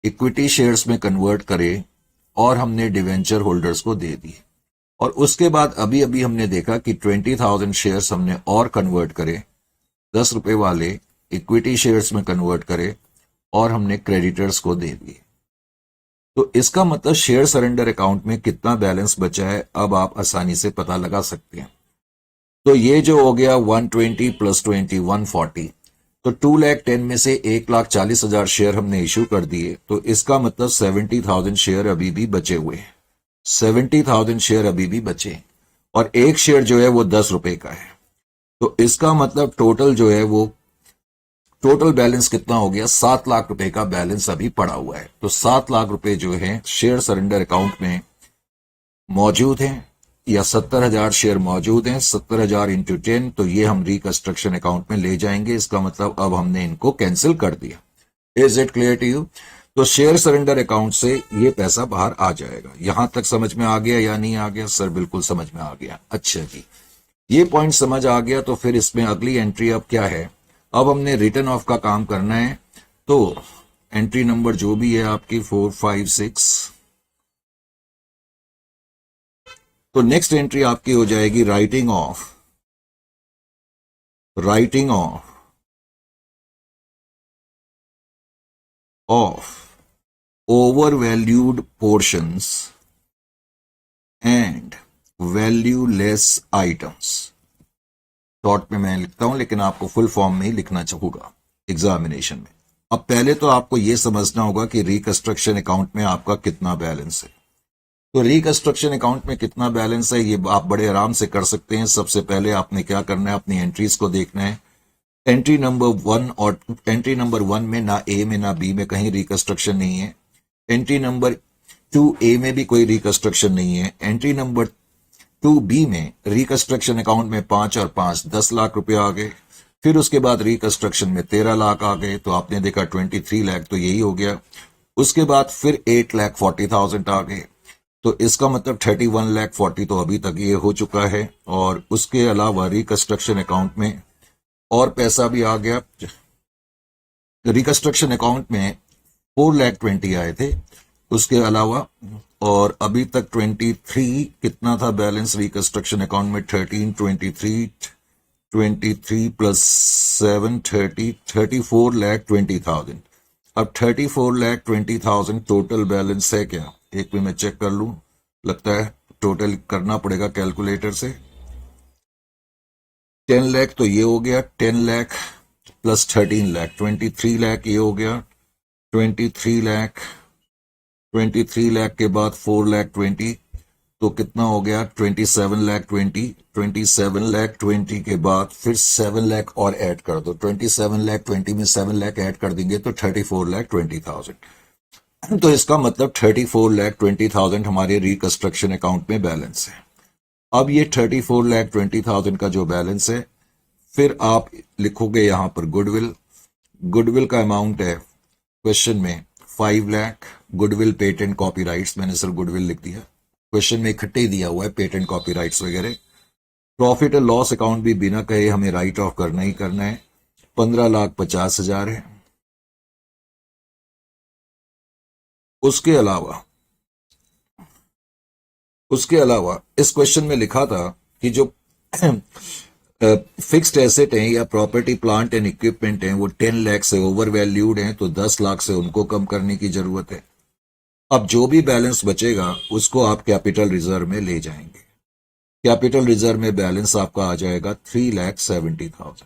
[SPEAKER 1] इक्विटी शेयर्स में कन्वर्ट करे और हमने डिवेंचर होल्डर्स को दे दिए। और उसके बाद अभी अभी हमने देखा कि 20,000 शेयर्स हमने और कन्वर्ट करे, 10 रुपए वाले इक्विटी शेयर्स में कन्वर्ट करे और हमने क्रेडिटर्स को दे दिए। तो इसका मतलब शेयर सरेंडर अकाउंट में कितना बैलेंस बचा है अब आप आसानी से पता लगा सकते हैं। तो ये जो हो गया 120 प्लस 20 140, तो 2,10,000 में से 1,40,000 शेयर हमने इश्यू कर दिए। तो इसका मतलब 70,000 शेयर अभी भी बचे हुए हैं, 70,000 शेयर अभी भी बचे, और एक शेयर जो है वो 10 रुपए का है। तो इसका मतलब टोटल जो है वो टोटल बैलेंस कितना हो गया? 7 लाख रुपए का बैलेंस अभी पड़ा हुआ है। तो 7 लाख रुपए जो है शेयर सरेंडर अकाउंट में मौजूद हैं, या 70,000 शेयर मौजूद हैं। 70,000 इंटू 10, तो ये हम रिकंस्ट्रक्शन अकाउंट में ले जाएंगे। इसका मतलब अब हमने इनको कैंसिल कर दिया। Is it clear to you? तो शेयर सरेंडर अकाउंट से ये पैसा बाहर आ जाएगा। यहां तक समझ में आ गया या नहीं आ गया? सर बिल्कुल समझ में आ गया। अच्छा जी, ये पॉइंट समझ आ गया। तो फिर इसमें अगली एंट्री अब क्या है? अब हमने रिटर्न ऑफ का काम करना है। तो एंट्री नंबर जो भी है आपकी 4, 5, 6, तो नेक्स्ट एंट्री आपकी हो जाएगी writing of over valued portions and valueless items. Short में मैं लिखता हूं, लेकिन आपको फुल फॉर्म में ही लिखना होगा एग्जामिनेशन में। अब पहले तो आपको यह समझना होगा कि रिकंस्ट्रक्शन अकाउंट में आपका कितना बैलेंस है। तो रिकंस्ट्रक्शन अकाउंट में कितना बैलेंस है ये आप बड़े आराम से कर सकते हैं। सबसे पहले आपने क्या करना है, अपनी एंट्रीज को देखना है। एंट्री नंबर 1 और एंट्री नंबर 1 में ना ए में ना बी में कहीं रिकंस्ट्रक्शन नहीं है। एंट्री नंबर 2 ए में भी कोई रिकंस्ट्रक्शन नहीं है। एंट्री नंबर 2 बी में रिकंस्ट्रक्शन अकाउंट में 5 और 5 10 लाख रुपए आ गए। फिर उसके बाद रिकंस्ट्रक्शन में 13 लाख आ गए, तो आपने देखा 23 लाख, तो यही हो गया। उसके बाद फिर 8,40,000 आ गए, तो इसका मतलब 31,40,000 तो अभी तक ये हो चुका है। और उसके अलावा रिकंस्ट्रक्शन अकाउंट में और पैसा भी आ गया। रिकंस्ट्रक्शन अकाउंट में 4,20,000 आए थे उसके अलावा, और अभी तक 23 कितना था बैलेंस रिकंस्ट्रक्शन अकाउंट में, 23 प्लस 7 30 34,20,000। अब 34,20,000 टोटल बैलेंस है क्या, एक भी मैं चेक कर लूं। लगता है टोटल करना पड़ेगा कैलकुलेटर से। 10 लाख तो ये हो गया, 10 लाख प्लस 13 लाख 23 लाख ये हो गया। 23 लाख के बाद 4,20,000 तो कितना हो गया, 27,20,000। 27,20,000 के बाद फिर 7 लाख और ऐड कर दो। 27,20,000 में 7 लाख ऐड कर देंगे तो 34,20,000। तो इसका मतलब 34,20,000 हमारे रिकंस्ट्रक्शन अकाउंट में बैलेंस है। अब ये 34,20,000 का जो बैलेंस है, फिर आप लिखोगे यहां पर गुडविल का अमाउंट है क्वेश्चन में 5 लाख। गुडविल पेटेंट कॉपीराइट्स, मैंने सिर्फ गुडविल लिख दिया, क्वेश्चन में इकट्ठे ही दिया हुआ है पेटेंट कॉपीराइट्स वगैरह। प्रॉफिट एंड लॉस अकाउंट भी बिना कहे हमें राइट ऑफ करना ही करना है, 15,50,000 है। उसके अलावा इस क्वेश्चन में लिखा था कि जो फिक्स्ड एसेट हैं या प्रॉपर्टी प्लांट एंड इक्विपमेंट हैं वो 10 लाख से ओवर वैल्यूड हैं, तो 10 लाख से उनको कम करने की जरूरत है। अब जो भी बैलेंस बचेगा उसको आप कैपिटल रिजर्व में ले जाएंगे। कैपिटल रिजर्व में बैलेंस आपका आ जाएगा 3,70,000।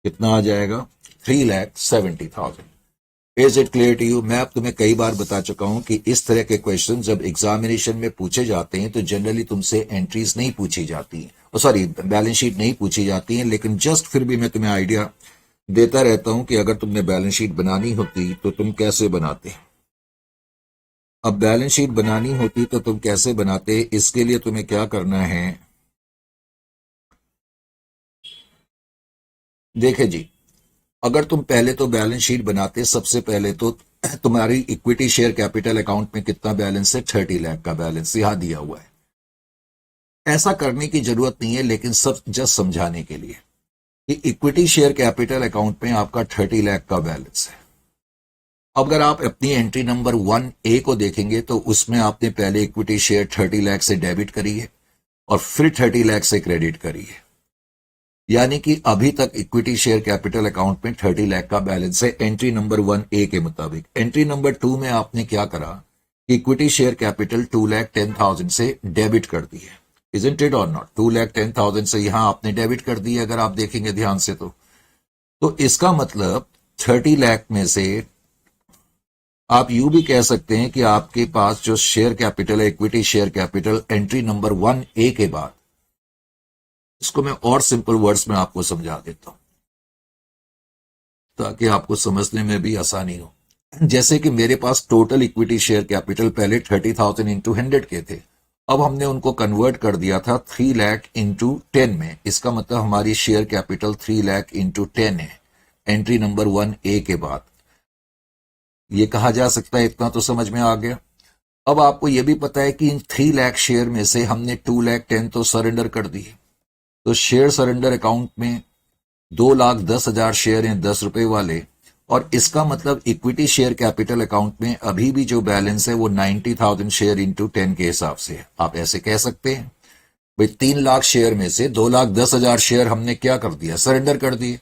[SPEAKER 1] कितना आ जाएगा, 3,70,000। Is it clear to you? मैं अब तुम्हें कई बार बता चुका हूं कि इस तरह के क्वेश्चन जब एग्जामिनेशन में पूछे जाते हैं तो जनरली तुमसे एंट्रीज नहीं पूछी जाती हैं, सॉरी बैलेंस शीट नहीं पूछी जाती है, लेकिन जस्ट फिर भी मैं तुम्हें आइडिया देता रहता हूं कि अगर तुमने बैलेंस शीट बनानी होती तो तुम कैसे बनाते। अब बैलेंस शीट बनानी होती तो तुम कैसे बनाते, इसके लिए तुम्हें क्या करना है, देखे जी। अगर तुम पहले तो बैलेंस शीट बनाते, सबसे पहले तो तुम्हारी इक्विटी शेयर कैपिटल अकाउंट में कितना बैलेंस है, 30 लाख का बैलेंस यहां दिया हुआ है। ऐसा करने की जरूरत नहीं है, लेकिन सब जस्ट समझाने के लिए कि इक्विटी शेयर कैपिटल अकाउंट में आपका 30 लाख का बैलेंस है। अगर आप अपनी एंट्री नंबर 1A को देखेंगे तो उसमें आपने पहले इक्विटी शेयर 30 लाख से डेबिट करी है और फिर 30 लाख से क्रेडिट करी है, यानी कि अभी तक इक्विटी शेयर कैपिटल अकाउंट में 30 लाख का बैलेंस है एंट्री नंबर 1A के मुताबिक। एंट्री नंबर 2 में आपने क्या करा, इक्विटी शेयर कैपिटल 2,10,000 से डेबिट कर दी है, इजंट इट और नॉट। 2,10,000 से यहां आपने डेबिट कर दी है, अगर आप देखेंगे ध्यान से तो इसका मतलब 30 लाख में से आप यूं भी कह सकते हैं कि आपके पास जो शेयर कैपिटल है, equity share capital entry number 1A के बाद, इसको मैं और सिंपल वर्ड्स में आपको समझा देता हूं ताकि आपको समझने में भी आसानी हो। जैसे कि मेरे पास टोटल इक्विटी शेयर कैपिटल पहले 30,000 इंटू 100 के थे, अब हमने उनको कन्वर्ट कर दिया था 3 लाख इंटू 10 में। इसका मतलब हमारी शेयर कैपिटल 3 लाख इंटू 10 है एंट्री नंबर 1A के बाद। ये कहा जा सकता है, इतना तो समझ में आ गया। अब आपको यह भी पता है कि इन 3 लाख शेयर में से हमने 2,10,000 तो सरेंडर कर दी, तो शेयर सरेंडर अकाउंट में 2,10,000 शेयर हैं 10 रुपए वाले, और इसका मतलब इक्विटी शेयर कैपिटल अकाउंट में अभी भी जो बैलेंस है वो 90,000 शेयर इंटू 10 के हिसाब से है। आप ऐसे कह सकते हैं भाई 3 लाख शेयर में से 2,10,000 शेयर हमने क्या कर दिया, सरेंडर कर दिए।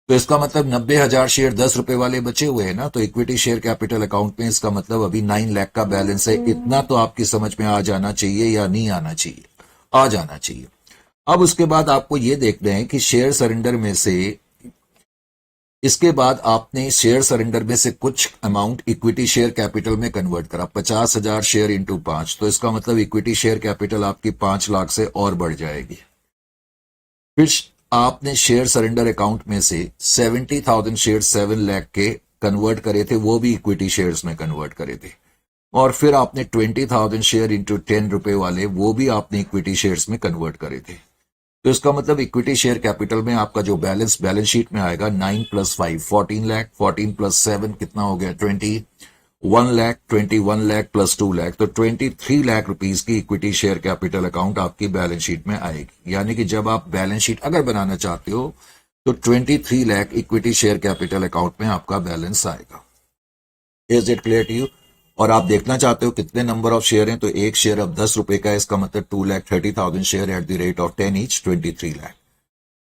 [SPEAKER 1] तो इसका मतलब 90,000 शेयर 10 रुपए वाले बचे हुए हैं ना, तो इक्विटी शेयर कैपिटल अकाउंट में इसका मतलब अभी 9 लाख का बैलेंस है। इतना तो आपकी समझ में आ जाना चाहिए या नहीं आना चाहिए? आ जाना चाहिए। अब उसके बाद आपको ये देखना है कि शेयर सरेंडर में से, इसके बाद आपने शेयर सरेंडर में से कुछ अमाउंट इक्विटी शेयर कैपिटल में कन्वर्ट करा, 50,000 शेयर इंटू 5, तो इसका मतलब इक्विटी शेयर कैपिटल आपकी 5 लाख से और बढ़ जाएगी। फिर आपने शेयर सरेंडर अकाउंट में से 70,000 शेयर 7 लाख के कन्वर्ट करे थे, वो भी इक्विटी शेयर्स में कन्वर्ट करे थे। और फिर आपने 20,000 शेयर इंटू 10 रुपए वाले, वो भी आपने इक्विटी शेयर्स में कन्वर्ट करे थे। तो इसका मतलब इक्विटी शेयर कैपिटल में आपका जो बैलेंस शीट में आएगा 9 + 5 14 लाख, 14 + 7 कितना हो गया 21 लाख, 21 लाख + 2 लाख, तो 23 लाख रुपीस की इक्विटी शेयर कैपिटल अकाउंट आपकी बैलेंस शीट में आएगी। यानी कि जब आप बैलेंस शीट अगर बनाना चाहते हो तो 23 lakh equity share capital account में आपका बैलेंस आएगा। Is it clear to you? और आप देखना चाहते हो कितने नंबर ऑफ शेयर हैं, तो एक शेयर अब 10 रुपए का है, इसका मतलब 2,30,000 share at the rate of 10 each, 23 lakh.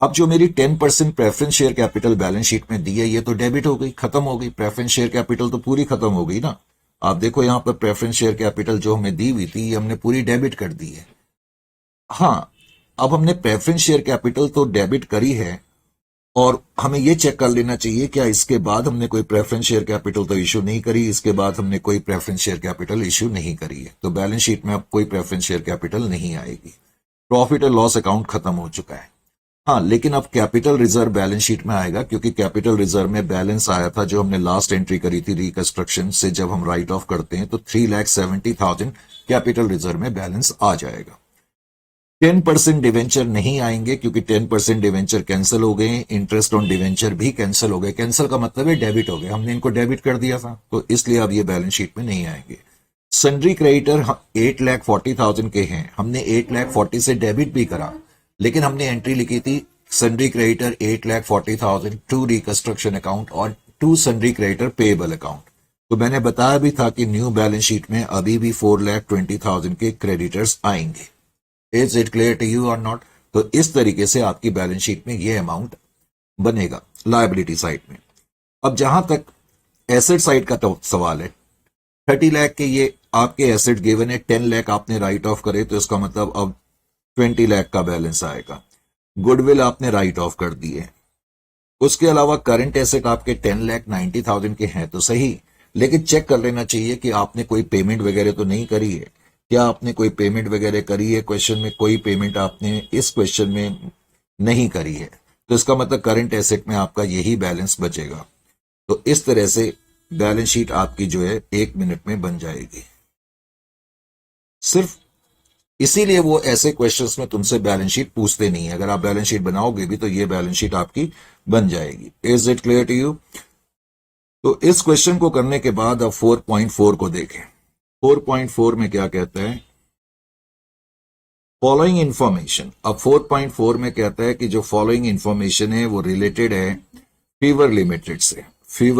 [SPEAKER 1] अब जो मेरी 10% preference share capital balance sheet में दी है, ये तो डेबिट हो गई, खत्म हो गई। प्रेफरेंस शेयर कैपिटल तो पूरी खत्म हो गई ना। आप देखो यहां पर प्रेफरेंस शेयर कैपिटल जो हमें दी हुई थी, ये हमने पूरी डेबिट कर दी है। हाँ, अब हमने प्रेफरेंस शेयर कैपिटल तो डेबिट करी है, और हमें यह चेक कर लेना चाहिए क्या इसके बाद हमने कोई प्रेफरेंस शेयर कैपिटल तो इश्यू नहीं करी, इसके बाद हमने कोई प्रेफरेंस शेयर कैपिटल इश्यू नहीं करी है, तो बैलेंस शीट में अब कोई प्रेफरेंस शेयर कैपिटल नहीं आएगी। प्रॉफिट एंड लॉस अकाउंट खत्म हो चुका है। हाँ, लेकिन अब कैपिटल रिजर्व बैलेंस शीट में आएगा, क्योंकि कैपिटल रिजर्व में बैलेंस आया था जो हमने लास्ट एंट्री करी थी रिकंस्ट्रक्शन से, जब हम राइट ऑफ करते हैं तो 3,70,000 कैपिटल रिजर्व में बैलेंस आ जाएगा। 10% डिवेंचर नहीं आएंगे, क्योंकि 10% डिवेंचर कैंसिल हो गए, इंटरेस्ट ऑन डिवेंचर भी कैंसिल हो गए। कैंसिल का मतलब है डेबिट हो गए, हमने इनको डेबिट कर दिया था, तो इसलिए अब ये बैलेंस शीट में नहीं आएंगे। सन्ड्री क्रेडिटर 8,40,000 के हैं, हमने 8,40,000 से डेबिट भी करा, लेकिन हमने एंट्री लिखी थी sundry creditor 8,40,000 to reconstruction account और to sundry creditor payable account. तो मैंने बताया भी था कि न्यू बैलेंस शीट में अभी भी 4,20,000 के क्रेडिटर्स आएंगे। Is it clear to you or not? तो इस तरीके से आपकी बैलेंस शीट में ये अमाउंट बनेगा लायबिलिटी साइड में। अब जहां तक एसेट साइड का तो सवाल है, 30 लाख के ये आपके एसेट गिवन है, 10 लाख आपने राइट ऑफ करे, तो इसका मतलब अब 20 लाख का बैलेंस आएगा। गुडविल आपने राइट ऑफ कर दिए। उसके अलावा करंट एसेट आपके 10,90,000 के हैं तो सही, लेकिन चेक कर लेना चाहिए कि आपने कोई पेमेंट वगैरह तो नहीं करी है। क्या आपने कोई पेमेंट वगैरह करी है? क्वेश्चन में कोई पेमेंट आपने इस क्वेश्चन में नहीं करी है, तो इसका मतलब करंट एसेट में आपका यही बैलेंस बचेगा। तो इस तरह से बैलेंस शीट आपकी जो है 1 मिनट में बन जाएगी। सिर्फ इसीलिए वो ऐसे क्वेश्चंस में तुमसे बैलेंस शीट पूछते नहीं है। अगर आप बैलेंस शीट बनाओगे भी तो ये बैलेंस शीट आपकी बन जाएगी। Is it clear to you? तो इस क्वेश्चन को करने के बाद अब 4.4 को देखें। 4.4 में क्या कहता है? Following information. अब 4.4 में कहता है कि जो फॉलोइंग इंफॉर्मेशन है वो रिलेटेड है फीवर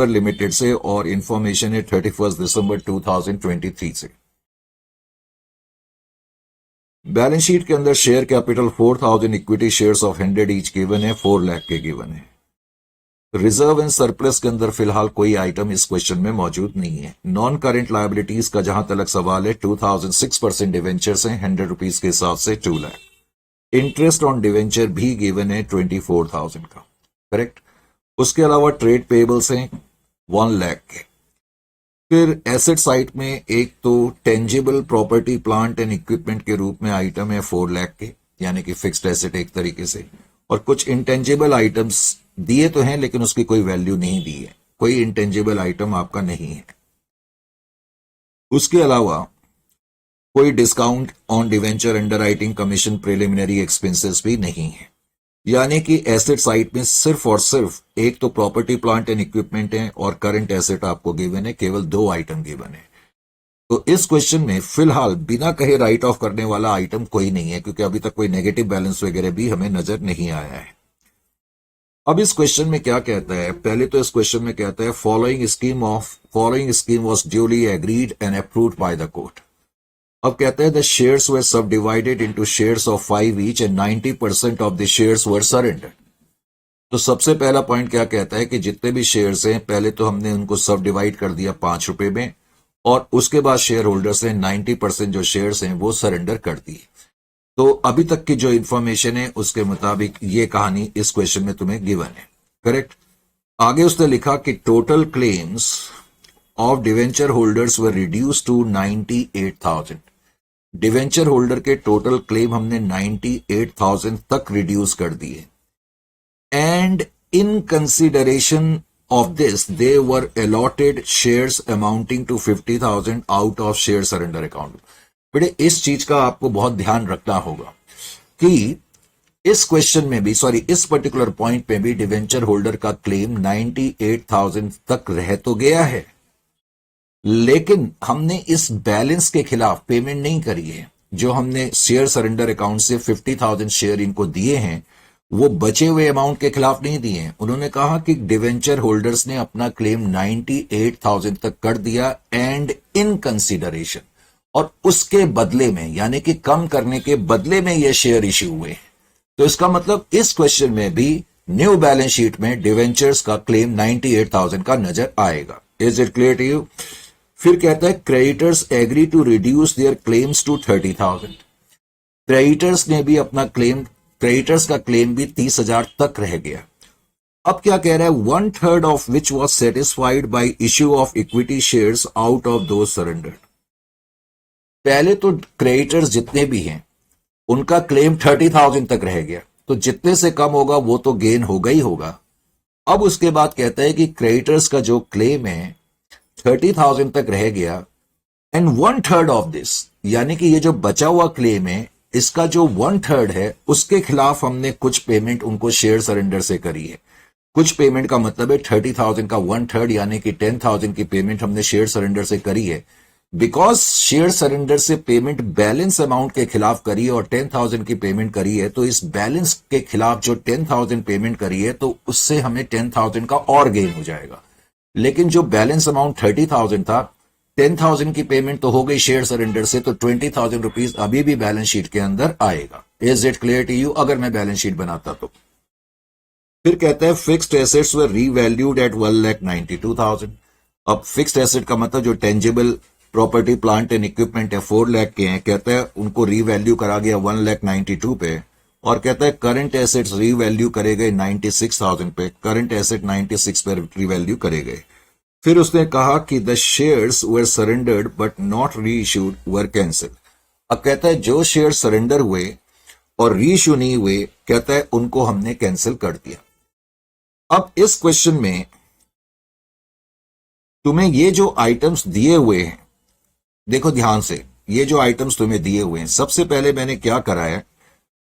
[SPEAKER 1] लिमिटेड से, और इंफॉर्मेशन है 31 दिसंबर 2023 से। बैलेंस शीट के अंदर share capital 4,000 equity shares of 100 each given है, 4 लाख के गिवन है। रिजर्व एंड सरप्लस के अंदर फिलहाल कोई आइटम इस क्वेश्चन में मौजूद नहीं है। नॉन करेंट लायबिलिटीज का जहां तक सवाल है, 2006% डिवेंचर्स हैं 100 रुपीज के हिसाब से 2 लाख। इंटरेस्ट ऑन डिवेंचर भी गिवन है 24,000 का, करेक्ट। उसके अलावा ट्रेड पेबल्स हैं 1 लाख के। फिर एसेट साइड में एक तो tangible property plant and equipment के रूप में आइटम है 4 लाख के, यानी कि फिक्स्ड एसेट एक तरीके से, और कुछ इंटेंजिबल आइटम्स दिए तो हैं लेकिन उसकी कोई वैल्यू नहीं दी है, कोई इंटेंजिबल आइटम आपका नहीं है। उसके अलावा कोई discount on debenture underwriting commission preliminary expenses भी नहीं है। यानी कि एसेट साइड में सिर्फ और सिर्फ एक तो प्रॉपर्टी प्लांट एंड इक्विपमेंट है और करंट एसेट आपको गिवन है, केवल 2 आइटम गिवन है। तो इस क्वेश्चन में फिलहाल बिना कहे राइट ऑफ करने वाला आइटम कोई नहीं है, क्योंकि अभी तक कोई नेगेटिव बैलेंस वगैरह भी हमें नजर नहीं आया है। अब इस क्वेश्चन में क्या कहता है, पहले तो इस क्वेश्चन में कहता है following scheme was duly agreed and approved by the court. अब कहता है द शेयर्स वर सब divided into shares of 5 each and 90% of the shares were surrendered. तो सबसे पहला पॉइंट क्या कहता है कि जितने भी शेयर्स हैं पहले तो हमने उनको सब डिवाइड कर दिया 5 रुपए में, और उसके बाद शेयर होल्डर्स ने 90% जो शेयर्स हैं वो सरेंडर कर दिए। तो अभी तक की जो इंफॉर्मेशन है उसके मुताबिक ये कहानी इस क्वेश्चन में तुम्हें गिवन है, करेक्ट। आगे उसने लिखा कि total claims of debenture holders were reduce to 98,000। Debenture holder के टोटल क्लेम हमने 98,000 तक रिड्यूस कर दिए। And in consideration of this they were allotted shares amounting to 50,000 out of share surrender account। बेटे इस चीज का आपको बहुत ध्यान रखना होगा कि इस क्वेश्चन में भी, सॉरी इस पर्टिकुलर पॉइंट पे भी डिवेंचर होल्डर का क्लेम 98,000 तक रह तो गया है, लेकिन हमने इस बैलेंस के खिलाफ पेमेंट नहीं करी है। जो हमने शेयर सरेंडर अकाउंट से 50,000 शेयर इनको दिए हैं वो बचे हुए अमाउंट के खिलाफ नहीं दिए हैं। उन्होंने कहा कि डिवेंचर होल्डर्स ने अपना क्लेम 98,000 तक कर दिया एंड इन कंसीडरेशन, और उसके बदले में यानी कि कम करने के बदले में ये शेयर इश्यू हुए। तो इसका मतलब इस क्वेश्चन में भी न्यू बैलेंस शीट में डिवेंचर्स का क्लेम 98,000 का नजर आएगा। Is it clear to you? फिर कहता है creditors agree to reduce their claims to 30,000। Creditors ने भी अपना क्लेम, क्रेडिटर्स का क्लेम भी 30,000 तक रह गया। अब क्या कह रहा है, 1/3 of which was satisfied by issue of equity shares out of those surrendered. पहले तो क्रेडिटर्स जितने भी हैं उनका क्लेम 30,000 तक रह गया, तो जितने से कम होगा वो तो गेन होगा ही होगा। अब उसके बाद कहता है कि क्रेडिटर्स का जो क्लेम है 30,000 तक रह गया, एंड 1/3 ऑफ दिस, यानी कि ये जो बचा हुआ क्लेम है इसका जो 1/3 है उसके खिलाफ हमने कुछ पेमेंट उनको शेयर सरेंडर से करी है। कुछ पेमेंट का मतलब है 30,000 का 1/3 यानी कि 10,000 की पेमेंट हमने शेयर सरेंडर से करी है। बिकॉज शेयर सरेंडर से पेमेंट बैलेंस अमाउंट के खिलाफ करी है और 10,000 की पेमेंट करी है, तो इस बैलेंस के खिलाफ जो 10,000 पेमेंट करी है तो उससे हमें 10,000 का और गेन हो जाएगा। लेकिन जो बैलेंस अमाउंट 30,000 था, 10,000 की पेमेंट तो हो गई शेयर सरेंडर से, तो 20,000 रुपीज अभी भी बैलेंस शीट के अंदर आएगा। Is it clear to you? अगर मैं बैलेंस शीट बनाता तो। फिर कहता है fixed assets were revalued at 1,92,000। अब फिक्स्ड एसेट का मतलब जो tangible property plant and equipment है 4 लाख के हैं, कहता है उनको रीवैल्यू करा गया 1,92,000 पे, और कहता है करंट एसेट्स रीवैल्यू करे गए 96,000 पे, करंट एसेट 96 पे रीवैल्यू करे गए। फिर उसने कहा कि the shares were surrendered but not री इश्यूड वर कैंसिल। अब कहता है जो शेयर सरेंडर हुए और री इश्यू नहीं हुए, कहता है उनको हमने कैंसिल कर दिया। अब इस क्वेश्चन में तुम्हें ये जो आइटम्स दिए हुए हैं, देखो ध्यान से, ये जो आइटम्स तुम्हें दिए हुए हैं, सबसे पहले मैंने क्या करा है,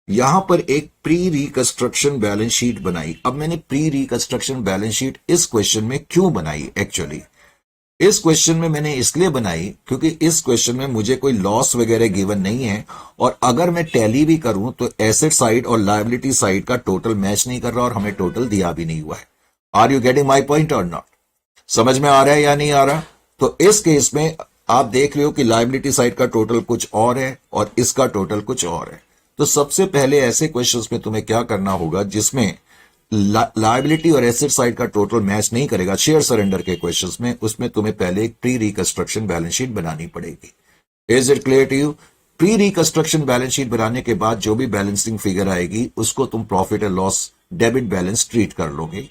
[SPEAKER 1] यहां पर एक प्री रिकंस्ट्रक्शन बैलेंस शीट बनाई। अब मैंने प्री रिकंस्ट्रक्शन बैलेंस शीट इस क्वेश्चन में क्यों बनाई? एक्चुअली इस क्वेश्चन में मैंने इसलिए बनाई क्योंकि इस क्वेश्चन में मुझे कोई लॉस वगैरह गिवन नहीं है, और अगर मैं टैली भी करूं तो एसेट साइड और लायबिलिटी साइड का टोटल मैच नहीं कर रहा और हमें टोटल दिया भी नहीं हुआ है। Are you getting my point or not? समझ में आ रहा है या नहीं आ रहा? तो इस केस में आप देख रहे हो कि लायबिलिटी साइड का टोटल कुछ और है और इसका टोटल कुछ और है। तो सबसे पहले ऐसे क्वेश्चंस में तुम्हें क्या करना होगा जिसमें लायबिलिटी और एसेट साइड का टोटल मैच नहीं करेगा, शेयर सरेंडर के क्वेश्चंस में, उसमें तुम्हें पहले एक प्री रिकंस्ट्रक्शन बैलेंस शीट बनानी पड़ेगी। Is it clear to you? Pre reconstruction balance sheet बनाने के बाद जो भी बैलेंसिंग फिगर आएगी उसको तुम profit and loss debit balance treat कर लोगे।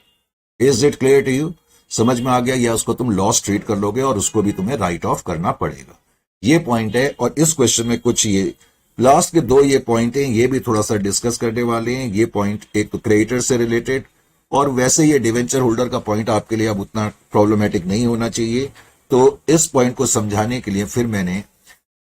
[SPEAKER 1] Is it clear to you? समझ में आ गया? या उसको तुम लॉस ट्रीट कर लोगे और उसको भी तुम्हें राइट ऑफ करना पड़ेगा। ये पॉइंट है, और इस क्वेश्चन में कुछ ये लास्ट के 2 ये पॉइंट हैं, ये भी थोड़ा सा डिस्कस करने वाले हैं। ये पॉइंट एक तो क्रेडिटर से रिलेटेड, और वैसे ये डिवेंचर होल्डर का पॉइंट आपके लिए अब उतना प्रॉब्लमेटिक नहीं होना चाहिए। तो इस पॉइंट को समझाने के लिए फिर मैंने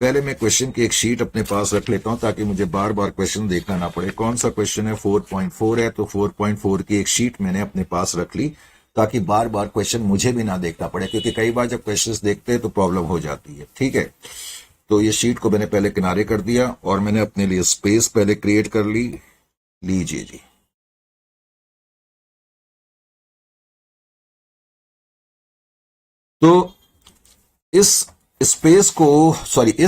[SPEAKER 1] पहले मैं क्वेश्चन की एक शीट अपने पास रख लेता हूं ताकि मुझे बार बार क्वेश्चन देखना ना पड़े। कौन सा क्वेश्चन है? 4.4 है, तो 4.4 की एक शीट मैंने अपने पास रख ली ताकि बार बार क्वेश्चन मुझे भी ना देखना पड़े, क्योंकि कई बार जब क्वेश्चंस देखते हैं तो प्रॉब्लम हो जाती है। ठीक है, तो ये शीट को मैंने पहले किनारे कर दिया और मैंने अपने लिए स्पेस पहले क्रिएट कर ली। लीजिए जी, तो इस इस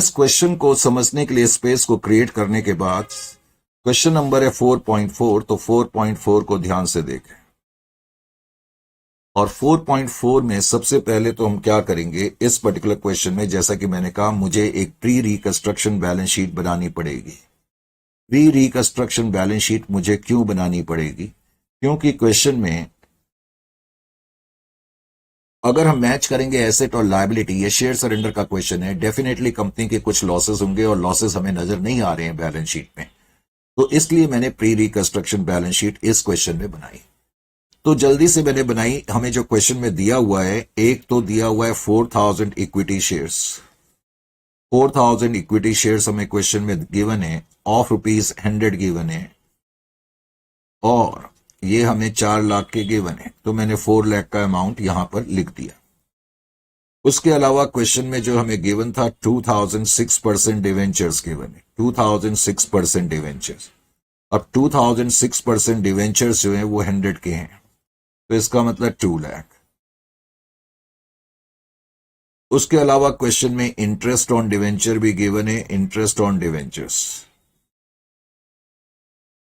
[SPEAKER 1] क्वेश्चन को समझने के लिए, स्पेस को क्रिएट करने के बाद, क्वेश्चन नंबर है 4.4, तो 4.4 को ध्यान से देखें। और 4.4 में सबसे पहले तो हम क्या करेंगे इस पर्टिकुलर क्वेश्चन में, जैसा कि मैंने कहा, मुझे एक प्री रिकंस्ट्रक्शन बैलेंस शीट बनानी पड़ेगी। प्री रिकंस्ट्रक्शन बैलेंस शीट मुझे क्यों बनानी पड़ेगी? क्योंकि क्वेश्चन में अगर हम मैच करेंगे एसेट और लायबिलिटी, ये शेयर सरेंडर का क्वेश्चन है, डेफिनेटली कंपनी के कुछ लॉसेस होंगे और लॉसेस हमें नजर नहीं आ रहे हैं बैलेंस शीट में। तो इसलिए मैंने प्री रिकंस्ट्रक्शन बैलेंस शीट इस क्वेश्चन में बनाई। तो जल्दी से मैंने बनाई। हमें जो क्वेश्चन में दिया हुआ है, एक तो दिया हुआ है 4000 इक्विटी शेयर्स। 4000 इक्विटी शेयर्स हमें क्वेश्चन में गिवन है, ऑफ ₹100 गिवन है, और ये हमें 4 लाख के गिवन है। तो मैंने 4 लाख का अमाउंट यहां पर लिख दिया। उसके अलावा क्वेश्चन में जो हमें गिवन था 2006% डिवेंचर्स गिवन है, 2006% डिवेंचर्स। अब 2006% डिवेंचर्स जो है वो 100 के हैं, तो इसका मतलब 2 लाख। उसके अलावा क्वेश्चन में इंटरेस्ट ऑन डिवेंचर भी गिवन है, interest on debentures,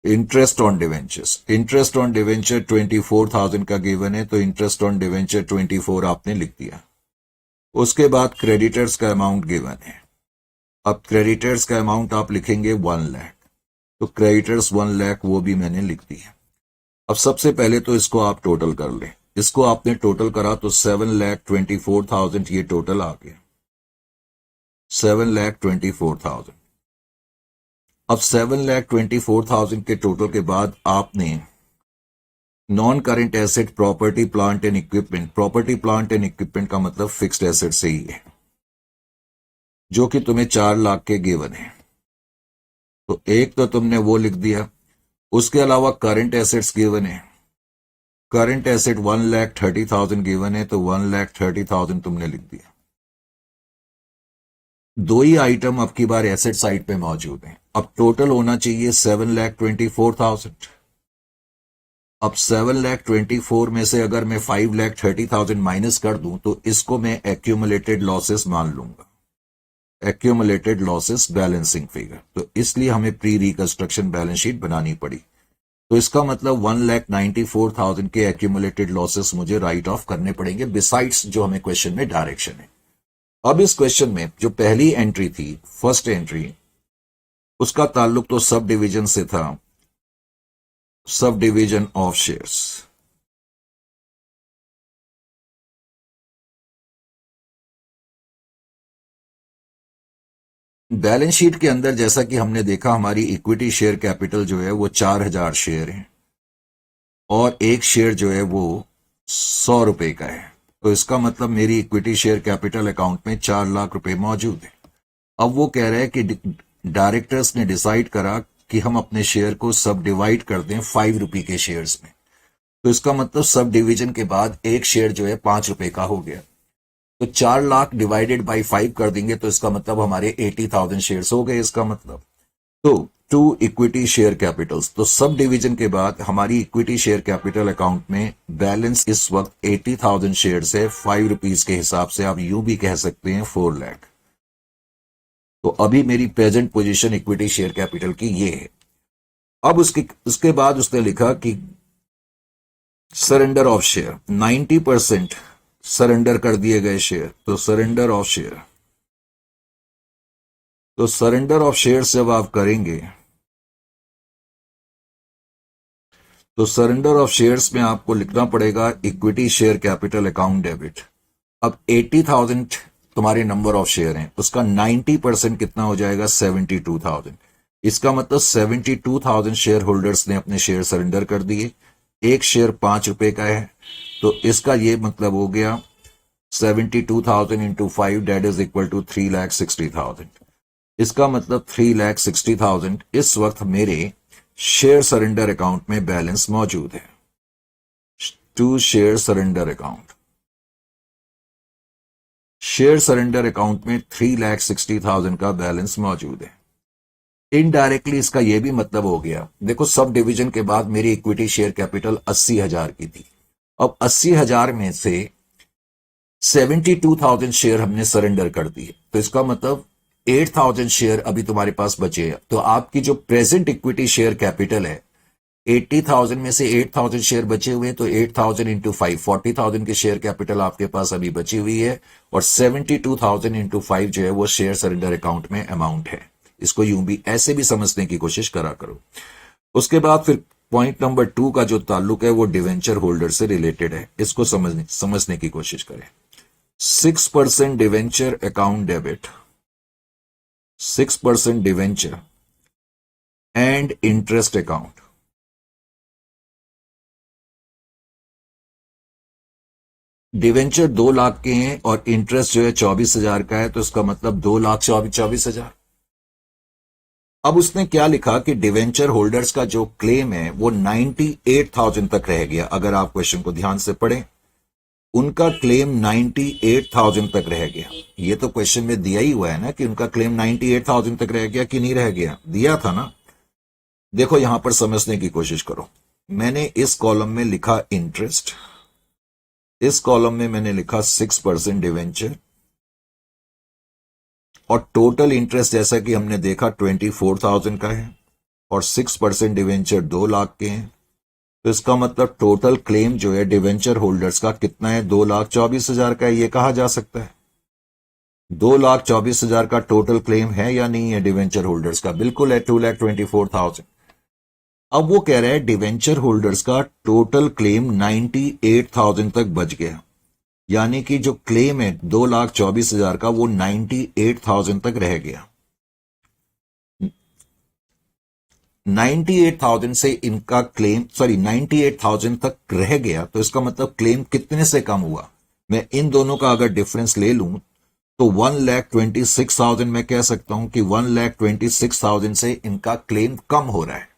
[SPEAKER 1] interest on debentures, interest on debenture 24,000 का गिवन है, तो इंटरेस्ट ऑन डिवेंचर 24 आपने लिख दिया। उसके बाद क्रेडिटर्स का अमाउंट गिवन है। अब क्रेडिटर्स का अमाउंट आप लिखेंगे 1 लाख, तो क्रेडिटर्स 1 लाख वो भी मैंने लिख दिया। अब सबसे पहले तो इसको आप टोटल कर लें। इसको आपने टोटल करा तो 7,24,000 ये टोटल आ गया, 7,24,000। अब 7,24,000 के टोटल के बाद आपने non current asset, property plant and equipment, property plant and equipment का मतलब फिक्स्ड एसेट से ही है, जो कि तुम्हें 4 लाख के गिवन है, तो एक तो तुमने वो लिख दिया। उसके अलावा करंट एसेट्स गिवन है, करंट एसेट 1,30,000 गिवन है, तो 1,30,000 तुमने लिख दिया। दो ही आइटम अब की बार एसेट साइड पे मौजूद हैं। अब टोटल होना चाहिए 7,24,000। अब 7,24,000 में से अगर मैं 5,30,000 माइनस कर दूं तो इसको मैं एक्यूमुलेटेड लॉसेस मान लूंगा, एक्यूमुलेटेड लॉसेस बैलेंसिंग फिगर। तो इसलिए हमें प्री रिकंस्ट्रक्शन बैलेंस शीट बनानी पड़ी। तो इसका मतलब 1,94,000 के एक्यूमुलेटेड लॉसेस मुझे राइट ऑफ करने पड़ेंगे, बिसाइड्स जो हमें क्वेश्चन में डायरेक्शन है। अब इस क्वेश्चन में जो पहली एंट्री थी, फर्स्ट एंट्री, उसका ताल्लुक तो सब डिवीजन से था, sub division of shares. Balance sheet के अंदर जैसा कि हमने देखा, हमारी इक्विटी शेयर कैपिटल जो है वो 4,000 शेयर है, और एक शेयर जो है वो 100 रुपए का है। तो इसका मतलब मेरी इक्विटी शेयर कैपिटल अकाउंट में 4 लाख रुपए मौजूद है। अब वो कह रहा है कि डायरेक्टर्स ने डिसाइड करा कि हम अपने शेयर को सब डिवाइड कर दें 5 रुपए के शेयर्स में। तो इसका मतलब सब डिवीजन के बाद एक शेयर जो है 5 रुपए का हो गया। तो 4 लाख डिवाइडेड बाई 5 कर देंगे तो इसका मतलब हमारे 80,000 शेयर्स हो गए इसका मतलब। तो 2 इक्विटी शेयर कैपिटल्स, तो सब डिवीजन के बाद हमारी इक्विटी शेयर कैपिटल अकाउंट में बैलेंस इस वक्त 80,000 शेयर्स है। 5 रुपीज के हिसाब से आप यूं भी कह सकते हैं 4 लाख। तो अभी मेरी present position equity share capital की ये है। अब उसके बाद उसने लिखा कि सरेंडर ऑफ शेयर, 90% सरेंडर कर दिए गए शेयर, तो सरेंडर ऑफ शेयर, तो सरेंडर ऑफ शेयर जब आप करेंगे तो सरेंडर ऑफ शेयर्स में आपको लिखना पड़ेगा equity share capital account debit. अब 80,000 तुम्हारे नंबर ऑफ शेयर हैं, उसका 90% कितना हो जाएगा, 72,000। इसका मतलब 72,000 शेयर होल्डर्स ने अपने शेयर सरेंडर कर दिए। एक शेयर 5 रुपए का है, तो इसका ये मतलब हो गया 72,000 into 5 that is equal to 3,60,000। इसका मतलब 3,60,000 इस वक्त मेरे शेयर सरेंडर अकाउंट में बैलेंस मौजूद है। To share surrender account, share surrender account में 3,60,000 का बैलेंस मौजूद है। इनडायरेक्टली इसका यह भी मतलब हो गया, देखो सब डिवीजन के बाद मेरी इक्विटी शेयर कैपिटल 80,000 की थी। अब 80,000 में से 72,000 शेयर हमने सरेंडर कर दिए, तो इसका मतलब 8,000 शेयर अभी तुम्हारे पास बचे हैं। तो आपकी जो प्रेजेंट इक्विटी शेयर कैपिटल है, 80,000 में से 8,000 शेयर बचे हुए हैं, तो 8,000 इंटू 5, 40,000 की शेयर कैपिटल आपके पास अभी बची हुई है, और 72,000 इंटू 5 जो है वो शेयर सरेंडर अकाउंट में अमाउंट है। इसको यूं भी ऐसे भी समझने की कोशिश करा करो। उसके बाद फिर पॉइंट नंबर 2 का जो ताल्लुक है वो डिवेंचर होल्डर से रिलेटेड है, इसको समझने की कोशिश करें। 6% debenture account debit, 6% debenture and interest account. Debenture 2 lakh के हैं और इंटरेस्ट जो है 24,000 का है, तो इसका मतलब 2,24,000। अब उसने क्या लिखा कि डिवेंचर होल्डर्स का जो क्लेम है वो 98,000 तक रह गया। अगर आप क्वेश्चन को ध्यान से पढ़ें, उनका क्लेम 98,000 तक रह गया। ये तो क्वेश्चन में दिया ही हुआ है ना कि उनका क्लेम 98,000 तक रह गया कि नहीं रह गया, दिया था ना। देखो यहां पर समझने की कोशिश करो। मैंने इस कॉलम में लिखा इंटरेस्ट, इस कॉलम में मैंने लिखा 6% डिवेंचर, और टोटल इंटरेस्ट जैसा कि हमने देखा 24,000 का है, और 6% डिवेंचर 2 लाख के हैं। तो इसका मतलब टोटल क्लेम जो है डिवेंचर होल्डर्स का कितना है, 2,24,000 का है। ये कहा जा सकता है 2,24,000 का टोटल क्लेम है या नहीं है डिवेंचर होल्डर्स का? बिल्कुल है, 2,24,000। अब वो कह रहा है डिवेंचर होल्डर्स का टोटल क्लेम 98,000 तक बच गया, यानी कि जो क्लेम है 2,24,000 का वो 98,000 तक रह गया। 98,000 से इनका क्लेम 98,000 तक रह गया, तो इसका मतलब क्लेम कितने से कम हुआ? मैं इन दोनों का अगर डिफरेंस ले लूं तो 1,26,000 मैं कह सकता हूं कि 1,26,000 से इनका क्लेम कम हो रहा है।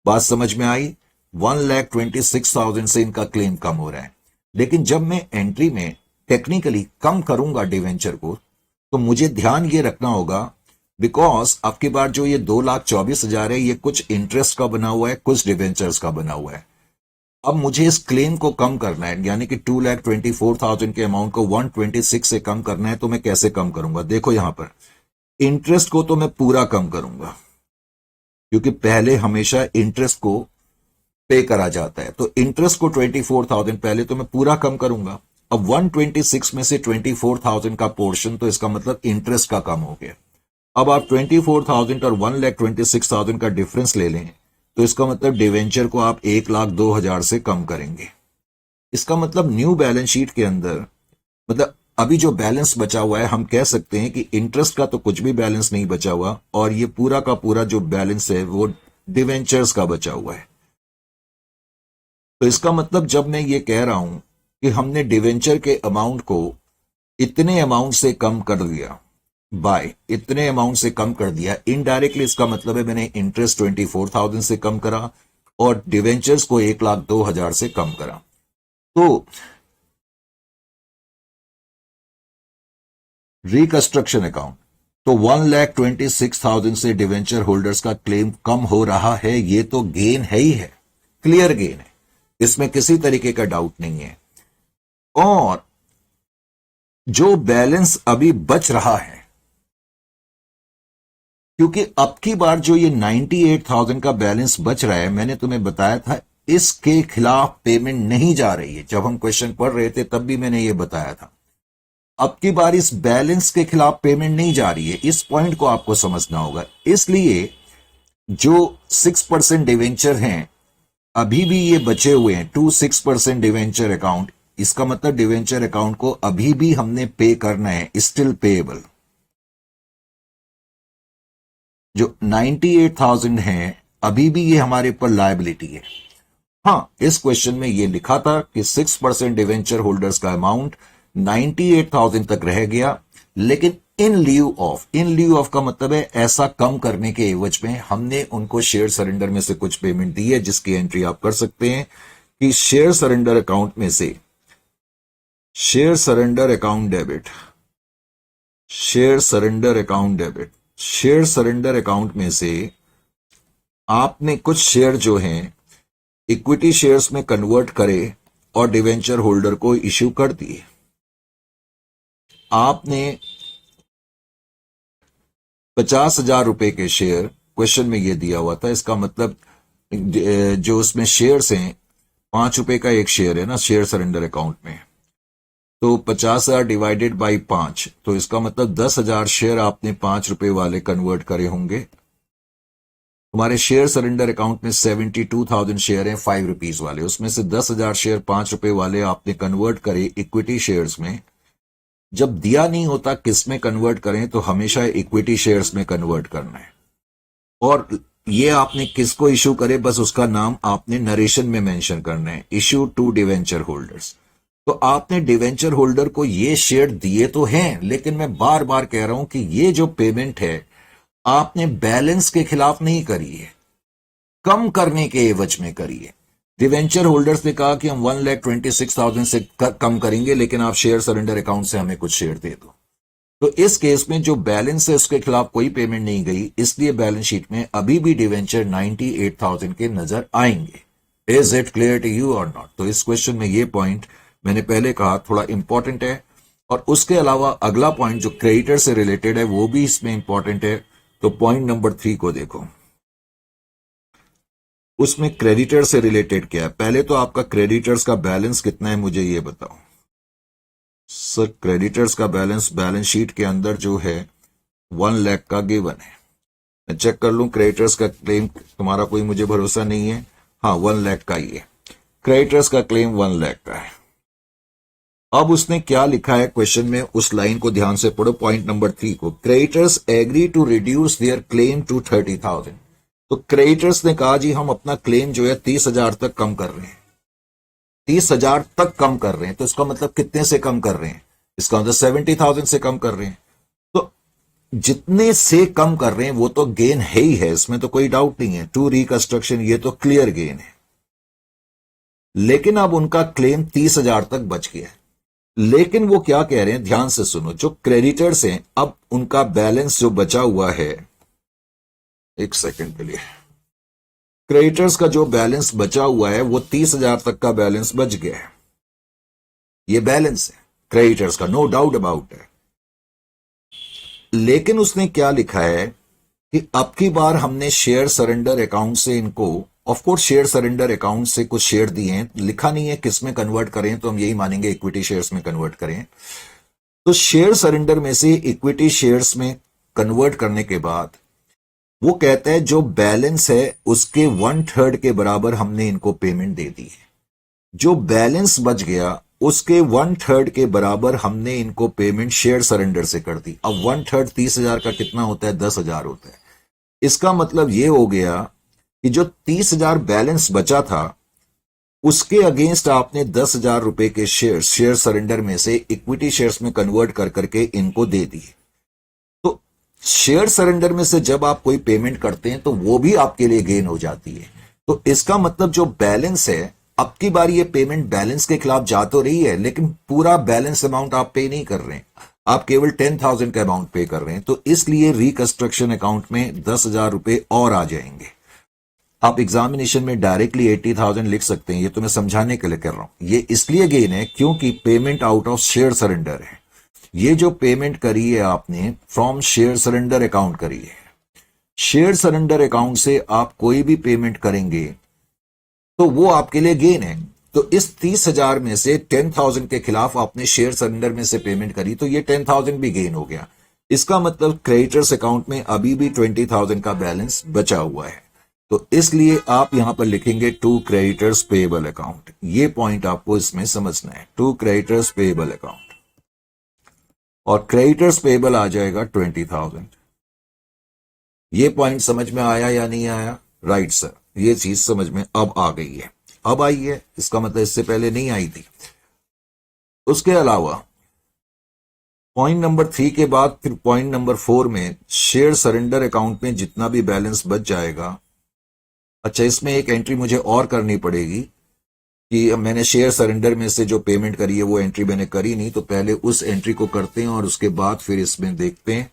[SPEAKER 1] बात समझ में आई? 1,26,000 से इनका क्लेम कम हो रहा है। लेकिन जब मैं एंट्री में टेक्निकली कम करूंगा डिवेंचर को, तो मुझे ध्यान ये रखना होगा, बिकॉज आपकी बार जो ये 2,24,000 है ये कुछ इंटरेस्ट का बना हुआ है, कुछ डिवेंचर्स का बना हुआ है। अब मुझे इस क्लेम को कम करना है, यानी कि 2,24,000 के अमाउंट को 126 से कम करना है। तो मैं कैसे कम करूंगा? देखो यहां पर इंटरेस्ट को तो मैं पूरा कम करूंगा, क्योंकि पहले हमेशा इंटरेस्ट को पे करा जाता है। तो इंटरेस्ट को 24,000 पहले तो मैं पूरा कम करूंगा। अब 126 में से 24,000 का पोर्शन, तो इसका मतलब इंटरेस्ट का कम हो गया। अब आप 24,000 और 1,26,000 का डिफरेंस ले लें, तो इसका मतलब डिवेंचर को आप 1,02,000 से कम करेंगे। इसका मतलब न्यू बैलेंस शीट के अंदर, मतलब अभी जो बैलेंस बचा हुआ है, हम कह सकते हैं कि इंटरेस्ट का तो कुछ भी बैलेंस नहीं बचा हुआ, और ये पूरा का पूरा जो बैलेंस है वो डिवेंचर्स का बचा हुआ है। तो इसका मतलब जब मैं ये कह रहा हूं कि हमने डिवेंचर के अमाउंट को इतने अमाउंट से कम कर दिया, बाय इतने अमाउंट से कम कर दिया, इनडायरेक्टली इसका मतलब है मैंने इंटरेस्ट 24,000 से कम करा और डिवेंचर्स को 1,02,000 से कम करा। तो रिकंस्ट्रक्शन अकाउंट, तो 1,26,000 से डिवेंचर होल्डर्स का क्लेम कम हो रहा है, ये तो गेन है ही है, क्लियर गेन है, इसमें किसी तरीके का डाउट नहीं है। और जो बैलेंस अभी बच रहा है, क्योंकि अब की बार जो ये 98,000 का बैलेंस बच रहा है, मैंने तुम्हें बताया था इसके खिलाफ पेमेंट नहीं जा रही है। जब हम क्वेश्चन पढ़ रहे थे तब भी मैंने ये बताया था। अब की बार इस बैलेंस के खिलाफ पेमेंट नहीं जा रही है, इस पॉइंट को आपको समझना होगा। इसलिए जो 6% डिवेंचर हैं अभी भी ये बचे हुए हैं, 6% डिवेंचर अकाउंट, इसका मतलब डिवेंचर अकाउंट को अभी भी हमने पे करना है, स्टिल पेएबल। जो 98,000 है अभी भी ये हमारे ऊपर लायबिलिटी है। हां, इस क्वेश्चन में ये लिखा था कि 6% डिवेंचर होल्डर्स का अमाउंट 98,000 तक रह गया, लेकिन इन ल्यू ऑफ का मतलब है ऐसा कम करने के एवज में हमने उनको शेयर सरेंडर में से कुछ पेमेंट दी है, जिसकी एंट्री आप कर सकते हैं कि शेयर सरेंडर अकाउंट में से share surrender account debit, share surrender account debit, share surrender account में से आपने कुछ शेयर जो हैं इक्विटी शेयर्स में कन्वर्ट करे और डिवेंचर होल्डर को इश्यू कर दिए। आपने 50,000 रुपए के शेयर, क्वेश्चन में ये दिया हुआ था, इसका मतलब जो उसमें शेयर्स हैं, 5 रुपए का एक शेयर है ना शेयर सरेंडर अकाउंट में, तो 50,000 डिवाइडेड बाई 5, तो इसका मतलब 10,000 शेयर आपने 5 रुपए वाले कन्वर्ट करे होंगे। हमारे शेयर सरेंडर अकाउंट में 72,000 शेयर हैं 5 रुपीज वाले, उसमें से 10,000 शेयर 5 रुपए वाले आपने कन्वर्ट करे इक्विटी शेयर्स में। जब दिया नहीं होता किस में कन्वर्ट करें, तो हमेशा इक्विटी शेयर्स में कन्वर्ट करना है। और ये आपने किसको इशू करे, बस उसका नाम आपने नरेशन में मेंशन करना है, इशू टू डिवेंचर होल्डर्स। तो आपने डिवेंचर होल्डर को ये शेयर दिए तो हैं, लेकिन मैं बार बार कह रहा हूं कि ये जो पेमेंट है आपने बैलेंस के खिलाफ नहीं करी है, कम करने के एवज में करी है। डिवेंचर होल्डर्स ने कहा कि हम 1,26,000 से कम करेंगे, लेकिन आप शेयर सरेंडर अकाउंट से हमें कुछ शेयर दे दो। तो इस केस में जो बैलेंस है उसके खिलाफ कोई पेमेंट नहीं गई, इसलिए बैलेंस शीट में अभी भी डिवेंचर 98,000 के नजर आएंगे। Is it clear to you or not? तो इस क्वेश्चन में ये पॉइंट मैंने पहले कहा थोड़ा इंपॉर्टेंट है, और उसके अलावा अगला पॉइंट जो क्रेडिटर से रिलेटेड है वो भी इसमें इंपॉर्टेंट है। तो पॉइंट नंबर 3 को देखो, उसमें क्रेडिटर से रिलेटेड क्या है। पहले तो आपका क्रेडिटर्स का बैलेंस कितना है मुझे ये बताओ सर। क्रेडिटर्स का बैलेंस शीट के अंदर जो है 1 लाख का गिवन है। मैं चेक कर लूं क्रेडिटर्स का क्लेम, तुम्हारा कोई मुझे भरोसा नहीं है। हाँ 1 लाख का ही है, क्रेडिटर्स का क्लेम 1 लाख का है। अब उसने क्या लिखा है क्वेश्चन में, उस लाइन को ध्यान से पढ़ो, पॉइंट नंबर 3 को। Creditors agree to reduce their claim to 30,000। तो क्रेडिटर्स ने कहा जी हम अपना क्लेम जो है 30,000 तक कम कर रहे हैं, 30,000 तक कम कर रहे हैं। तो इसका मतलब कितने से कम कर रहे हैं, इसका मतलब 70,000 से कम कर रहे हैं। तो जितने से कम कर रहे हैं वो तो गेन है ही है, इसमें तो कोई डाउट नहीं है। टू रिकंस्ट्रक्शन ये तो क्लियर गेन है, लेकिन अब उनका क्लेम 30,000 तक बच गया है। लेकिन वो क्या कह रहे हैं, ध्यान से सुनो, जो क्रेडिटर्स हैं अब उनका बैलेंस जो बचा हुआ है, एक सेकंड के लिए, क्रेडिटर्स का जो बैलेंस बचा हुआ है वो 30,000 तक का बैलेंस बच गया है। ये बैलेंस है क्रेडिटर्स का, नो डाउट अबाउट है। लेकिन उसने क्या लिखा है कि अब की बार हमने शेयर सरेंडर अकाउंट से इनको, of course share surrender account से कुछ शेयर दिए हैं, लिखा नहीं है किस में कन्वर्ट करें, तो हम यही मानेंगे इक्विटी शेयर्स में कन्वर्ट करें। तो शेयर सरेंडर में से इक्विटी शेयर्स में कन्वर्ट करने के बाद वो कहता है जो बैलेंस है उसके 1/3 के बराबर हमने इनको पेमेंट दे दी है। जो बैलेंस बच गया उसके 1/3 के बराबर हमने इनको पेमेंट शेयर सरेंडर से कर दी। अब 1/3 30,000 का कितना होता है, 10,000 होता है। इसका मतलब ये हो गया कि जो 30,000 बैलेंस बचा था उसके अगेंस्ट आपने 10,000 रुपए के शेयर सरेंडर में से इक्विटी शेयर्स में कन्वर्ट कर करके इनको दे दी। तो शेयर सरेंडर में से जब आप कोई पेमेंट करते हैं तो वो भी आपके लिए गेन हो जाती है। तो इसका मतलब जो बैलेंस है, अब की बार ये पेमेंट बैलेंस के खिलाफ जा तो रही है, लेकिन पूरा बैलेंस अमाउंट आप पे नहीं कर रहे हैं, आप केवल 10,000 का अमाउंट पे कर रहे हैं। तो इसलिए रिकंस्ट्रक्शन अकाउंट में 10,000 रुपए और आ जाएंगे। आप एग्जामिनेशन में डायरेक्टली 80,000 लिख सकते हैं, ये तो मैं समझाने के लिए कर रहा हूं। ये इसलिए गेन है क्योंकि payment out of share surrender है। ये जो पेमेंट करी है आपने फ्रॉम शेयर सरेंडर अकाउंट करी है। शेयर सरेंडर अकाउंट से आप कोई भी पेमेंट करेंगे तो वो आपके लिए गेन है। तो इस 30,000 में से 10,000 के खिलाफ आपने शेयर सरेंडर में से पेमेंट करी, तो ये 10,000 भी गेन हो गया। इसका मतलब क्रेडिटर्स अकाउंट में अभी भी 20,000 का बैलेंस बचा हुआ है। तो इसलिए आप यहां पर लिखेंगे टू क्रेडिटर्स पेएबल अकाउंट। ये पॉइंट आपको इसमें समझना है, टू क्रेडिटर्स पेएबल अकाउंट, और क्रेडिटर्स पेएबल आ जाएगा 20,000। ये पॉइंट समझ में आया या नहीं आया? राइट सर, ये चीज समझ में अब आ गई है, अब आई है, इसका मतलब इससे पहले नहीं आई थी। उसके अलावा पॉइंट नंबर 3 के बाद फिर पॉइंट नंबर 4 में शेयर सरेंडर अकाउंट में जितना भी बैलेंस बच जाएगा, अच्छा इसमें एक एंट्री मुझे और करनी पड़ेगी कि मैंने शेयर सरेंडर में से जो पेमेंट करी है वो एंट्री मैंने करी नहीं, तो पहले उस एंट्री को करते हैं और उसके बाद फिर इसमें देखते हैं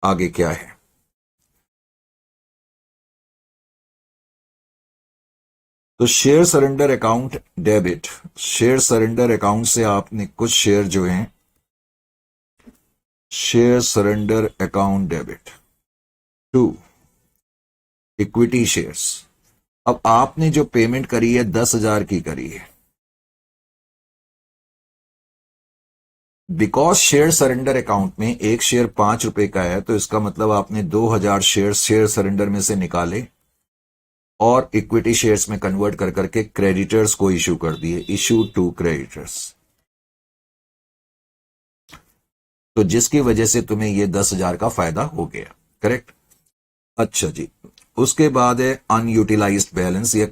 [SPEAKER 1] आगे क्या है। तो share surrender account debit, share surrender account से आपने कुछ शेयर जो हैं share surrender account debit. 2, equity shares. अब आपने जो पेमेंट करी है 10,000 की करी है। बिकॉज शेयर सरेंडर अकाउंट में एक शेयर 5 रुपए का है, तो इसका मतलब आपने 2,000 शेयर सरेंडर में से निकाले और इक्विटी शेयर्स में कन्वर्ट कर करके क्रेडिटर्स को इश्यू कर दिए, इश्यू टू क्रेडिटर्स। तो जिसकी वजह से तुम्हें ये 10,000 का फायदा हो गया। करेक्ट। अच्छा जी, उसके बाद है अनयूटिलाइज्ड बैलेंस या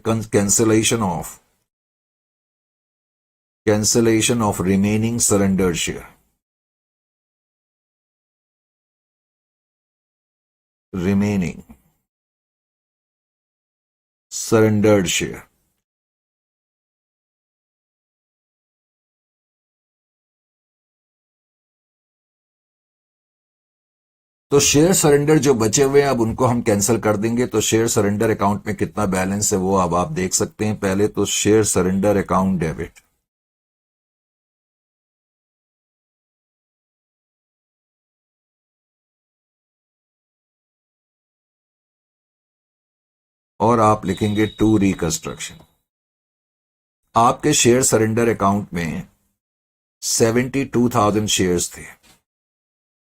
[SPEAKER 1] cancellation of remaining surrendered share. Remaining surrendered share. तो शेयर सरेंडर जो बचे हुए हैं अब उनको हम कैंसिल कर देंगे। तो शेयर सरेंडर अकाउंट में कितना बैलेंस है वो अब आप देख सकते हैं। पहले तो शेयर सरेंडर अकाउंट डेबिट, और आप लिखेंगे टू रिकंस्ट्रक्शन। आपके शेयर सरेंडर अकाउंट में 72,000 शेयर्स थे।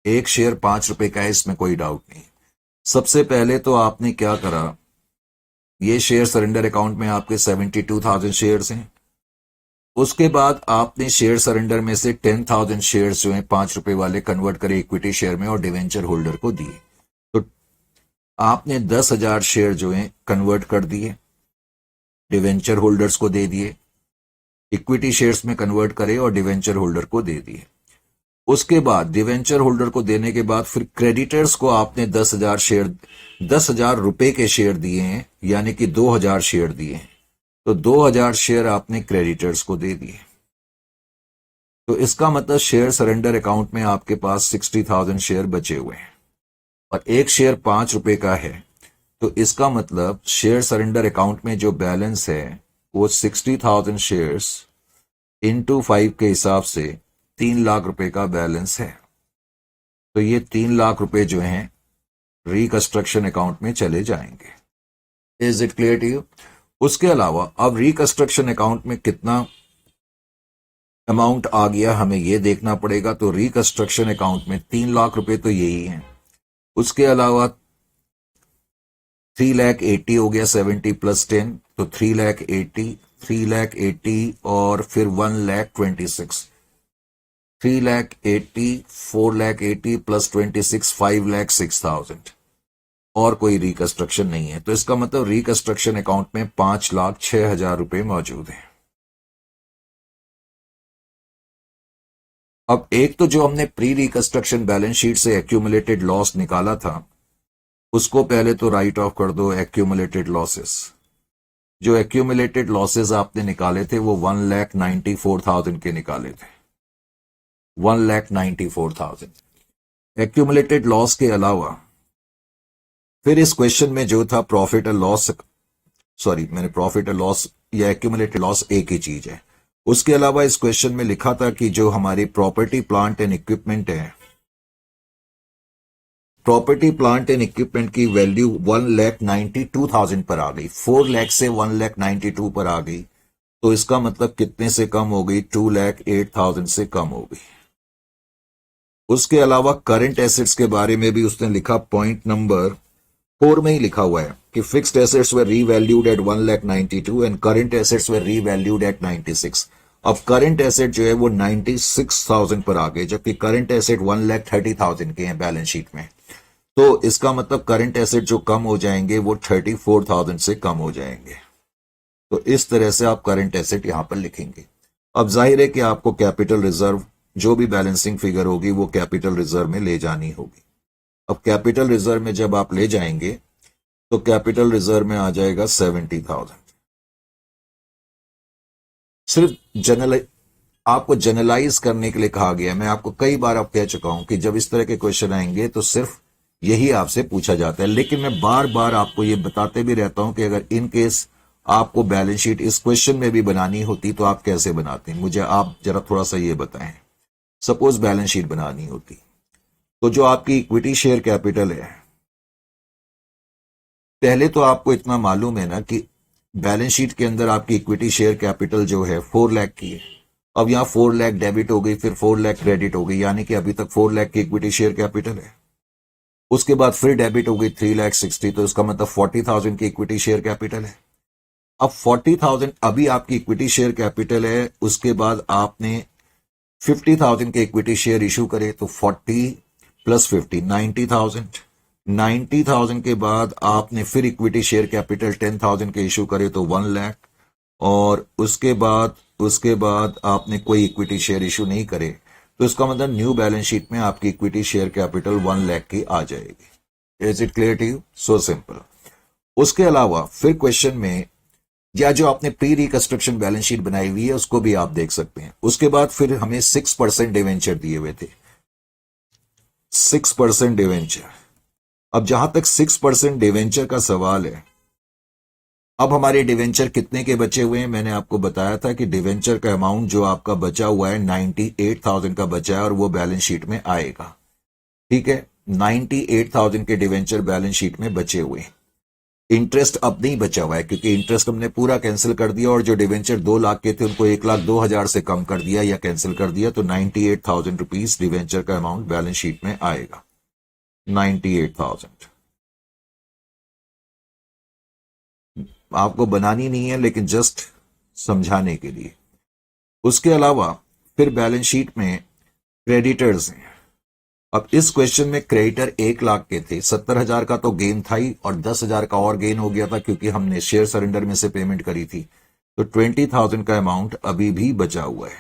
[SPEAKER 1] एक शेयर 5 रुपए का है, इसमें कोई डाउट नहीं। सबसे पहले तो आपने क्या करा, ये शेयर सरेंडर अकाउंट में आपके 72,000 शेयर्स हैं। उसके बाद आपने शेयर सरेंडर में से 10,000 शेयर्स जो हैं 5 रुपए वाले कन्वर्ट करे इक्विटी शेयर में और डिवेंचर होल्डर को दिए। तो आपने 10,000 शेयर जो हैं कन्वर्ट कर दिए, डिवेंचर होल्डर्स को दे दिए, इक्विटी शेयर्स में कन्वर्ट करे और डिवेंचर होल्डर को दे दिए। उसके बाद डिवेंचर होल्डर को देने के बाद फिर क्रेडिटर्स को आपने 10,000 रुपए के शेयर दिए हैं, यानी कि 2,000 शेयर दिए हैं। तो 2,000 शेयर आपने क्रेडिटर्स को दे दिए। तो इसका मतलब शेयर सरेंडर अकाउंट में आपके पास 60,000 शेयर बचे हुए हैं और एक शेयर 5 रुपए का है। तो इसका मतलब शेयर सरेंडर अकाउंट में जो बैलेंस है वो 60,000 शेयर्स इंटू 5 के हिसाब से 3 लाख रुपए का बैलेंस है। तो ये 3 लाख रुपए जो हैं रिकंस्ट्रक्शन अकाउंट में चले जाएंगे। Is it clear to you? उसके अलावा अब रिकंस्ट्रक्शन अकाउंट में कितना अमाउंट आ गया हमें ये देखना पड़ेगा। तो रिकंस्ट्रक्शन अकाउंट में 3 लाख रुपए तो यही हैं। उसके अलावा 3,80,000 हो गया, 70 + 10 तो 3,80,000 और फिर 1,26,000, 3,80,000, 4,80,000 + 26 5,06,000 और कोई रिकंस्ट्रक्शन नहीं है। तो इसका मतलब रिकंस्ट्रक्शन अकाउंट में 5,06,000 रुपए मौजूद हैं। अब एक तो जो हमने प्री रिकंस्ट्रक्शन बैलेंस शीट से एक्यूमुलेटेड लॉस निकाला था उसको पहले तो राइट ऑफ कर दो। एक्यूमुलेटेड लॉसेस, जो एक्यूमुलेटेड लॉसेस आपने निकाले थे वो 1,94,000 के निकाले थे। 1,94,000 एक्यूमुलेटेड लॉस के अलावा फिर इस क्वेश्चन में जो था प्रॉफिट और लॉस, प्रॉफिट और लॉस या एक्यूमुलेटेड लॉस एक ही चीज है। उसके अलावा इस क्वेश्चन में लिखा था कि जो हमारी प्रॉपर्टी प्लांट एंड इक्विपमेंट है, प्रॉपर्टी प्लांट एंड इक्विपमेंट की वैल्यू 1,92,000 पर आ गई। 4 लाख से 1,92,000 पर आ गई। तो इसका मतलब कितने से कम हो गई? 2,08,000 से कम हो गई। उसके अलावा करंट एसेट्स के बारे में भी उसने लिखा, पॉइंट नंबर 4 में ही लिखा हुआ है कि fixed assets were revalued at 1,92,000 and current assets were revalued at 96। अब करंट एसेट जो है वो 96,000 पर आ गए, जबकि करंट एसेट 1,30,000 के हैं बैलेंस शीट में। तो इसका मतलब करंट एसेट जो कम हो जाएंगे वो 34,000 से कम हो जाएंगे। तो इस तरह से आप करंट एसेट यहां पर लिखेंगे। अब जाहिर है कि आपको कैपिटल रिजर्व, जो भी बैलेंसिंग फिगर होगी वो कैपिटल रिजर्व में ले जानी होगी। अब कैपिटल रिजर्व में जब आप ले जाएंगे तो कैपिटल रिजर्व में आ जाएगा 70,000। सिर्फ आपको जनरलाइज करने के लिए कहा गया। मैं आपको कई बार अब कह चुका हूं कि जब इस तरह के क्वेश्चन आएंगे तो सिर्फ यही आपसे पूछा जाता है, लेकिन मैं बार बार आपको ये बताते भी रहता हूं कि अगर इन केस आपको बैलेंस शीट इस क्वेश्चन में भी बनानी होती तो आप कैसे बनाते हैं, मुझे आप जरा थोड़ा सा ये बताएं। सपोज बैलेंस शीट बनानी होती तो जो आपकी इक्विटी शेयर कैपिटल है, पहले तो आपको इतना मालूम है ना कि बैलेंस शीट के अंदर आपकी इक्विटी शेयर कैपिटल जो है 4 लाख की है। अब यहां 4 लाख डेबिट हो गई, फिर 4 लाख क्रेडिट हो गई, यानी कि अभी तक 4 लाख की इक्विटी शेयर कैपिटल है। उसके बाद फिर डेबिट हो गई 3 लाख 60, तो इसका मतलब 40,000 की इक्विटी शेयर कैपिटल है। अब 40,000 अभी आपकी इक्विटी शेयर कैपिटल है, उसके बाद आपने 50,000 के इक्विटी शेयर इशू करे तो 40 प्लस 50 90,000। 90,000 के बाद आपने फिर इक्विटी शेयर कैपिटल 10,000 के इशू करे तो 1 लाख, और उसके बाद आपने कोई इक्विटी शेयर इशू नहीं करे, तो इसका मतलब न्यू बैलेंस शीट में आपकी इक्विटी शेयर कैपिटल 1 लाख की आ जाएगी। Is it clear to you? So simple. उसके अलावा फिर क्वेश्चन में या जो आपने प्री रिकंस्ट्रक्शन बैलेंस शीट बनाई हुई है उसको भी आप देख सकते हैं। उसके बाद फिर हमें 6% डिवेंचर दिए हुए थे, 6% डिवेंचर। अब जहां तक 6% डिवेंचर का सवाल है, अब हमारे डिवेंचर कितने के बचे हुए हैं? मैंने आपको बताया था कि डिवेंचर का अमाउंट जो आपका बचा हुआ है 98,000 का बचा है और वो बैलेंस शीट में आएगा। ठीक है, 98,000 के डिवेंचर बैलेंस शीट में बचे हुए हैं। इंटरेस्ट अब नहीं बचा हुआ है क्योंकि इंटरेस्ट हमने पूरा कैंसिल कर दिया, और जो डिवेंचर 2 लाख के थे उनको 1,02,000 से कम कर दिया या कैंसिल कर दिया, तो 98,000 रुपीज डिवेंचर का अमाउंट बैलेंस शीट में आएगा। 98,000 आपको बनानी नहीं है, लेकिन जस्ट समझाने के लिए। उसके अलावा फिर बैलेंस शीट में क्रेडिटर्स हैं। अब इस क्वेश्चन में क्रेडिटर 1 लाख के थे, 70,000 का तो गेन था ही, और 10,000 का और गेन हो गया था क्योंकि हमने शेयर सरेंडर में से पेमेंट करी थी, तो 20,000 का अमाउंट अभी भी बचा हुआ है।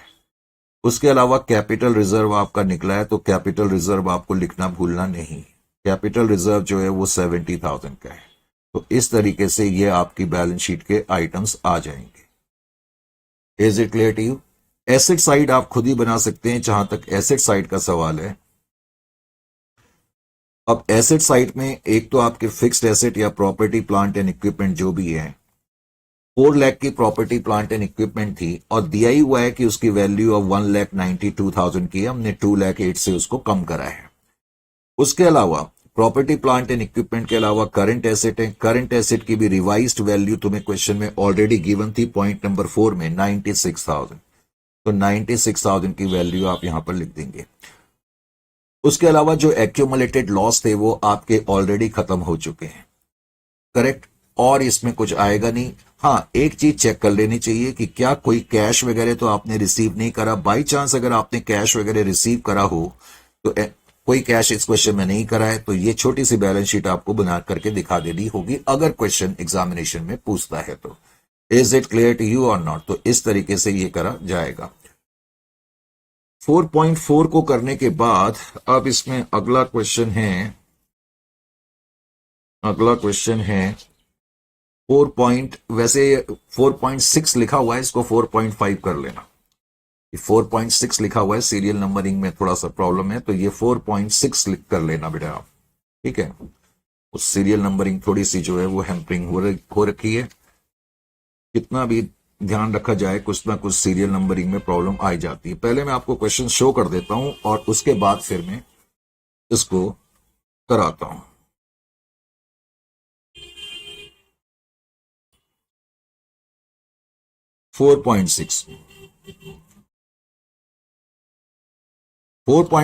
[SPEAKER 1] उसके अलावा कैपिटल रिजर्व आपका निकला है, तो कैपिटल रिजर्व आपको लिखना भूलना नहीं। कैपिटल रिजर्व जो है वो 70,000 का है। तो इस तरीके से ये आपकी बैलेंस शीट के आइटम्स आ जाएंगे। Is it clear to you? Asset side आप खुद ही बना सकते हैं जहां तक एसेट साइड का सवाल है। अब एसेट साइड में एक तो आपके फिक्स्ड एसेट या प्रॉपर्टी प्लांट एंड इक्विपमेंट जो भी है, 4 लाख की प्रॉपर्टी प्लांट एंड इक्विपमेंट थी और दिया ही हुआ है कि उसकी वैल्यू ऑफ 1,92,000 की है, हमने 2,08,000 से उसको कम करा है। उसके अलावा प्रॉपर्टी प्लांट एंड इक्विपमेंट के अलावा करंट एसेट है, करंट एसेट की भी रिवाइज्ड वैल्यू तुम्हें क्वेश्चन में ऑलरेडी गिवन थी पॉइंट नंबर 4 में 96,000, तो 96,000 की वैल्यू आप यहां पर लिख देंगे। उसके अलावा जो एक्यूमुलेटेड लॉस थे वो आपके ऑलरेडी खत्म हो चुके हैं, करेक्ट, और इसमें कुछ आएगा नहीं। हाँ, एक चीज चेक कर लेनी चाहिए कि क्या कोई कैश वगैरह तो आपने रिसीव नहीं करा। बाई चांस अगर आपने कैश वगैरह रिसीव करा हो, तो कोई कैश इस क्वेश्चन में नहीं करा है, तो ये छोटी सी बैलेंस शीट आपको बना करके दिखा देनी होगी अगर क्वेश्चन एग्जामिनेशन में पूछता है तो। Is it clear to you or not? तो इस तरीके से ये करा जाएगा। 4.4 को करने के बाद अब इसमें अगला क्वेश्चन है 4.6 लिखा हुआ है, इसको 4.5 कर लेना। 4.6 लिखा हुआ है, सीरियल नंबरिंग में थोड़ा सा प्रॉब्लम है, तो ये 4.6 लिख कर लेना बेटा आप, ठीक है। उस सीरियल नंबरिंग थोड़ी सी जो है वो हैम्परिंग हो रखी है, कितना भी ध्यान रखा जाए कुछ ना कुछ सीरियल नंबरिंग में प्रॉब्लम आ जाती है। पहले मैं आपको क्वेश्चन शो कर देता हूं और उसके बाद फिर मैं इसको कराता हूं। फोर पॉइंट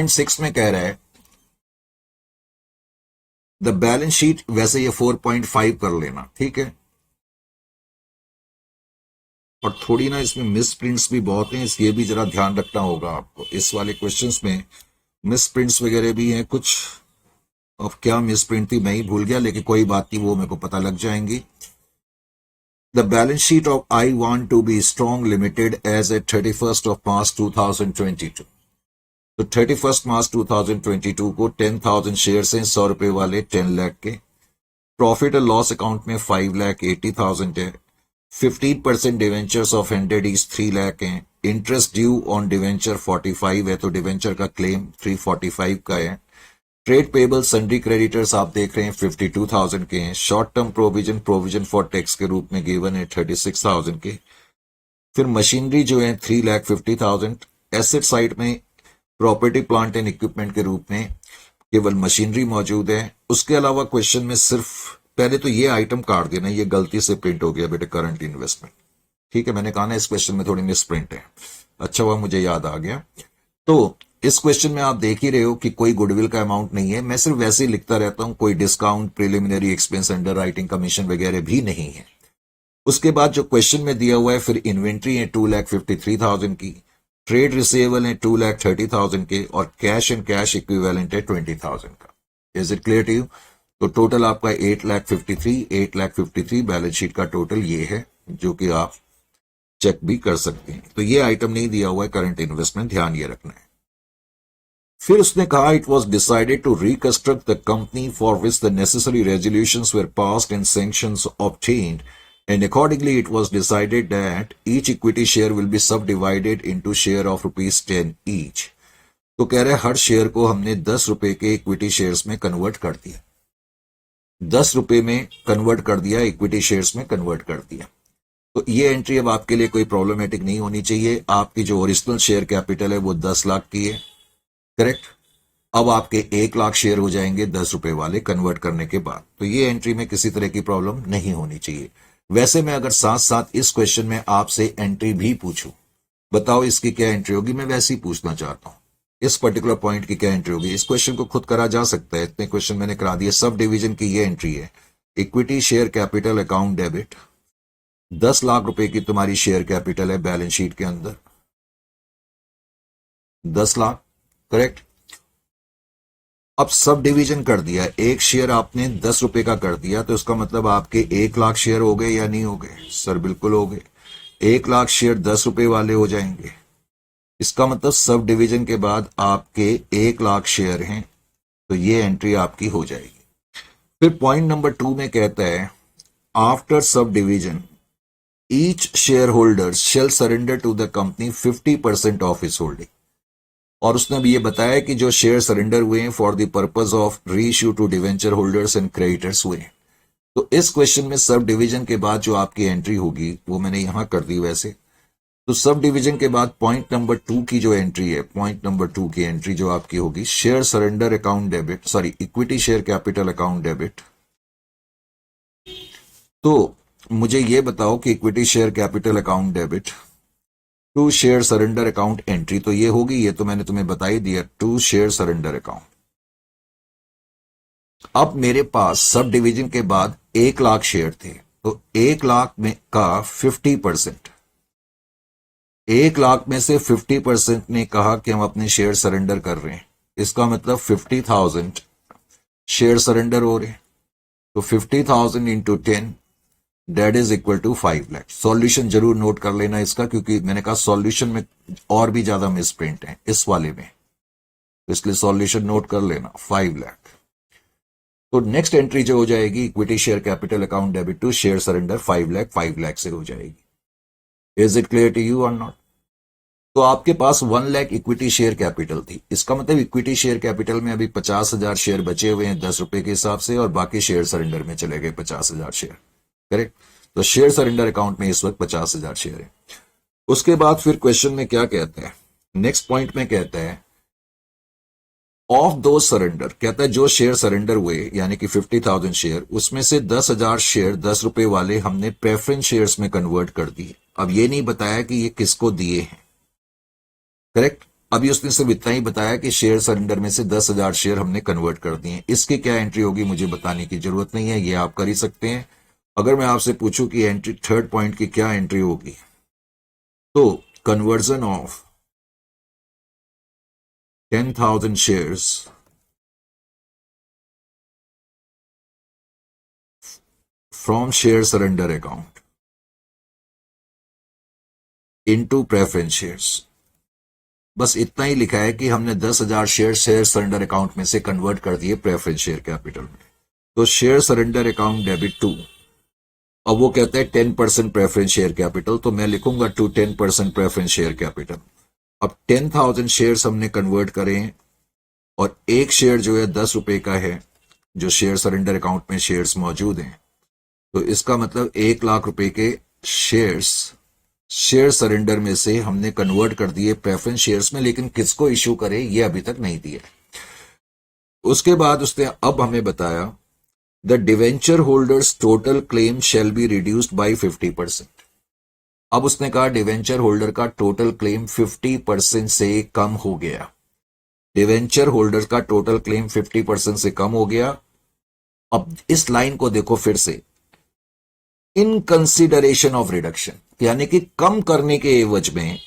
[SPEAKER 1] सिक्स में कह रहा है द बैलेंस शीट, वैसे ये 4.5 कर लेना, ठीक है। और थोड़ी ना इसमें मिस प्रिंट्स भी बहुत हैं, ये भी जरा ध्यान रखना होगा आपको। इस वाले क्वेश्चंस में मिस प्रिंट्स वगैरह भी हैं कुछ। अब क्या मिस प्रिंट थी मैं ही भूल गया, लेकिन कोई बात नहीं, वो मेरे को पता लग जाएंगी। The balance sheet of I want to be strong limited as a 31st of March 2022। तो 31st March 2022 को 10,000 शेयर्स हैं, 100 रुपए वाले 10 लाख के। प्रॉफिट एंड लॉस अकाउंट में 5,80,000 है। 15% डिवेंचर्स ऑफ 100 इज 3 लाख है। इंटरेस्ट ड्यू ऑन डिवेंचर 45 है, तो डिवेंचर का क्लेम 345 का है। ट्रेड पेबल सन्ड्री क्रेडिटर्स आप देख रहे हैं 52,000 के हैं। Short term provision for tax के रूप में गिवन है 36,000 के। फिर मशीनरी जो है 3,50,000। एसेट साइड में प्रॉपर्टी प्लांट एंड इक्विपमेंट के रूप में केवल मशीनरी मौजूद है। उसके अलावा क्वेश्चन में सिर्फ पहले तो ये आइटम काट देना, ये गलती से प्रिंट हो गया बेटे, करंट इन्वेस्टमेंट। ठीक है, मैंने कहा ना इस क्वेश्चन में थोड़ी मिस प्रिंट है। अच्छा हुआ मुझे याद आ गया। तो इस क्वेश्चन में आप देख ही रहे हो कि कोई गुडविल का अमाउंट नहीं है, मैं सिर्फ वैसे ही लिखता रहता हूं, कोई discount, preliminary expense, under writing commission वगैरह भी नहीं है। उसके बाद जो क्वेश्चन में दिया हुआ है, फिर इन्वेंट्री है 2,53,000 की, ट्रेड रिसीवेबल है 2,30,000 के, और कैश एंड कैश इक्विवेलेंट है 20,000 का। Is it clear to you? तो टोटल आपका 8,53 बैलेंस शीट का टोटल ये है, जो कि आप चेक भी कर सकते हैं। तो ये आइटम नहीं दिया हुआ है करंट इन्वेस्टमेंट, ध्यान ये रखना है। फिर उसने कहा it was decided to reconstruct the company for which the necessary resolutions were passed and sanctions obtained, and accordingly it was decided that each equity share will be subdivided into share of ₹10 each। तो कह रहे हर share को हमने 10 रुपए के equity shares में convert कर दिया, 10 रुपए में कन्वर्ट कर दिया, इक्विटी शेयर्स में कन्वर्ट कर दिया। तो ये एंट्री अब आपके लिए कोई प्रॉब्लमेटिक नहीं होनी चाहिए। आपकी जो ओरिजिनल शेयर कैपिटल है वो 10 लाख की है, करेक्ट। अब आपके 1 लाख शेयर हो जाएंगे 10 रुपए वाले कन्वर्ट करने के बाद। तो ये एंट्री में किसी तरह की प्रॉब्लम नहीं होनी चाहिए। वैसे मैं अगर साथ साथ इस क्वेश्चन में आपसे एंट्री भी पूछूं, बताओ इसकी क्या एंट्री होगी, मैं वैसे ही पूछना चाहता हूं इस पर्टिकुलर पॉइंट की क्या एंट्री होगी। इस क्वेश्चन को खुद करा जा सकता है, इतने क्वेश्चन मैंने करा दिए। सब डिवीजन की ये एंट्री है, equity share capital account debit, 10 lakh रुपए की तुम्हारी शेयर कैपिटल है बैलेंस शीट के अंदर, 10 लाख, करेक्ट। अब सब डिवीजन कर दिया, एक शेयर आपने 10 रुपए का कर दिया, तो इसका मतलब आपके 1 लाख शेयर हो गए या नहीं हो गए? सर बिल्कुल हो गए। 1 लाख शेयर 10 रुपए वाले हो जाएंगे, इसका मतलब सब डिवीजन के बाद आपके 1 लाख शेयर हैं, तो ये एंट्री आपकी हो जाएगी। फिर पॉइंट नंबर 2 में कहता है after subdivision each shareholder shall surrender to the company 50% of his holding. और उसने भी ये बताया कि जो शेयर सरेंडर हुए हैं for the purpose of reissue to debenture holders and creditors हुए हैं। तो इस क्वेश्चन में सब डिवीजन के बाद जो आपकी एंट्री होगी वो मैंने यहां कर दी वैसे। तो सब डिवीजन के बाद पॉइंट नंबर 2 की जो एंट्री है, पॉइंट नंबर 2 की एंट्री जो आपकी होगी, share surrender account debit, sorry equity share capital account debit. तो मुझे ये बताओ कि equity share capital account debit to share surrender account entry तो ये होगी, ये तो मैंने तुम्हें बता ही दिया, टू शेयर सरेंडर अकाउंट। अब मेरे पास सब डिवीजन के बाद 1 लाख शेयर थे, तो 1 लाख में का 50%, 1 लाख में से 50% ने कहा कि हम अपने शेयर सरेंडर कर रहे हैं, इसका मतलब 50,000 शेयर सरेंडर हो रहे हैं। तो 50,000 into 10 that is equal to 5 lakh. Solution जरूर नोट कर लेना इसका, क्योंकि मैंने कहा सॉल्यूशन में और भी ज्यादा मिसप्रिंट है इस वाले में, तो इसलिए सॉल्यूशन नोट कर लेना 5 लाख। तो नेक्स्ट एंट्री जो हो जाएगी equity share capital account debit to share surrender 5 lakh से हो जाएगी। Is it clear to you or not? तो आपके पास 1 लाख इक्विटी शेयर कैपिटल थी, इसका मतलब इक्विटी शेयर कैपिटल में अभी 50,000 शेयर बचे हुए हैं 10 रुपए के हिसाब से, और बाकी शेयर सरेंडर में चले गए 50,000 शेयर, करेक्ट। तो शेयर सरेंडर अकाउंट में इस वक्त 50,000 शेयर है। उसके बाद फिर क्वेश्चन में क्या कहता है, नेक्स्ट पॉइंट में कहता है ऑफ दो सरेंडर, कहता है जो शेयर सरेंडर हुए यानी कि 50,000 शेयर, उसमें से 10,000 शेयर 10 रुपए वाले हमने प्रेफरेंस शेयर्स में कन्वर्ट कर दिए। अब ये नहीं बताया कि ये किसको दिए हैं, करेक्ट। अभी उसने सिर्फ इतना ही बताया कि शेयर सरेंडर में से 10,000 शेयर हमने कन्वर्ट कर दिए। इसकी क्या एंट्री होगी मुझे बताने की जरूरत नहीं है, ये आप कर ही सकते हैं। अगर मैं आपसे पूछूं कि एंट्री थर्ड पॉइंट की क्या एंट्री होगी, तो conversion of 10,000 shares from share surrender account into preference shares। बस इतना ही लिखा है कि हमने 10,000 शेयर सरेंडर अकाउंट में से कन्वर्ट कर दिए प्रेफरेंस शेयर कैपिटल में। तो share surrender account debit to, अब वो कहता है 10% प्रेफरेंस शेयर कैपिटल, तो मैं लिखूंगा टू 10% प्रेफरेंस शेयर कैपिटल। अब 10,000 शेयर्स हमने कन्वर्ट करें, और एक शेयर जो है 10 रुपए का है, जो शेयर सरेंडर अकाउंट में शेयर्स मौजूद हैं, तो इसका मतलब 1 लाख रुपए के शेयर्स शेयर सरेंडर में से हमने कन्वर्ट कर दिए प्रेफरेंस शेयर्स में, लेकिन किसको इश्यू करे ये अभी तक नहीं दिया। उसके बाद उसने अब हमें बताया the debenture holders total claim shall B reduced by 50%। अब उसने कहा डिवेंचर होल्डर का टोटल क्लेम 50% से कम हो गया। डिवेंचर होल्डर का टोटल क्लेम 50% से कम हो गया। अब इस लाइन को देखो फिर से, इन कंसिडरेशन ऑफ रिडक्शन, यानी कि कम करने के एवज में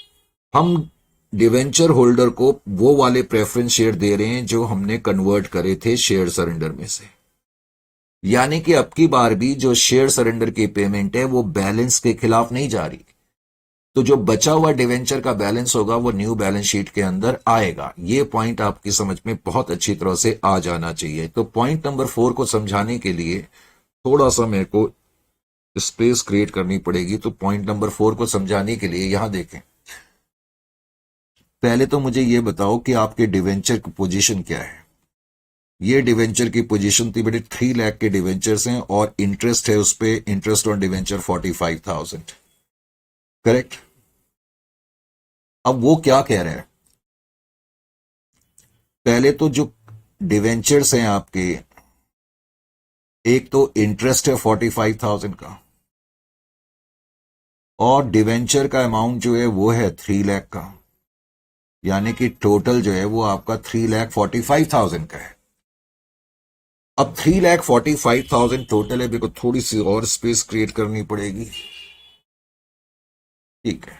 [SPEAKER 1] हम डिवेंचर होल्डर को वो वाले प्रेफरेंस शेयर दे रहे हैं जो हमने कन्वर्ट करे थे शेयर सरेंडर में से। यानी कि अब की बार भी जो शेयर सरेंडर की पेमेंट है वो बैलेंस के खिलाफ नहीं जा रही। तो जो बचा हुआ डिवेंचर का बैलेंस होगा वो न्यू बैलेंस शीट के अंदर आएगा। ये पॉइंट आपकी समझ में बहुत अच्छी तरह से आ जाना चाहिए। तो पॉइंट नंबर 4 को समझाने के लिए थोड़ा सा मेरे को स्पेस क्रिएट करनी पड़ेगी। तो पॉइंट नंबर 4 को समझाने के लिए यहां देखें, पहले तो मुझे ये बताओ कि आपके डिवेंचर की पोजीशन क्या है। ये डिवेंचर की पोजीशन थी बेटे 3 लाख के डिवेंचर्स हैं और इंटरेस्ट है उस पे, इंटरेस्ट ऑन डिवेंचर 45,000, करेक्ट। अब वो क्या कह रहा है, पहले तो जो डिवेंचर्स हैं आपके, एक तो इंटरेस्ट है 45,000 का और डिवेंचर का अमाउंट जो है वो है 3 लाख का, यानी कि टोटल जो है वो आपका 3,45,000 का है। अब 3,45,000 टोटल है, मेरे को थोड़ी सी और स्पेस क्रिएट करनी पड़ेगी, ठीक है।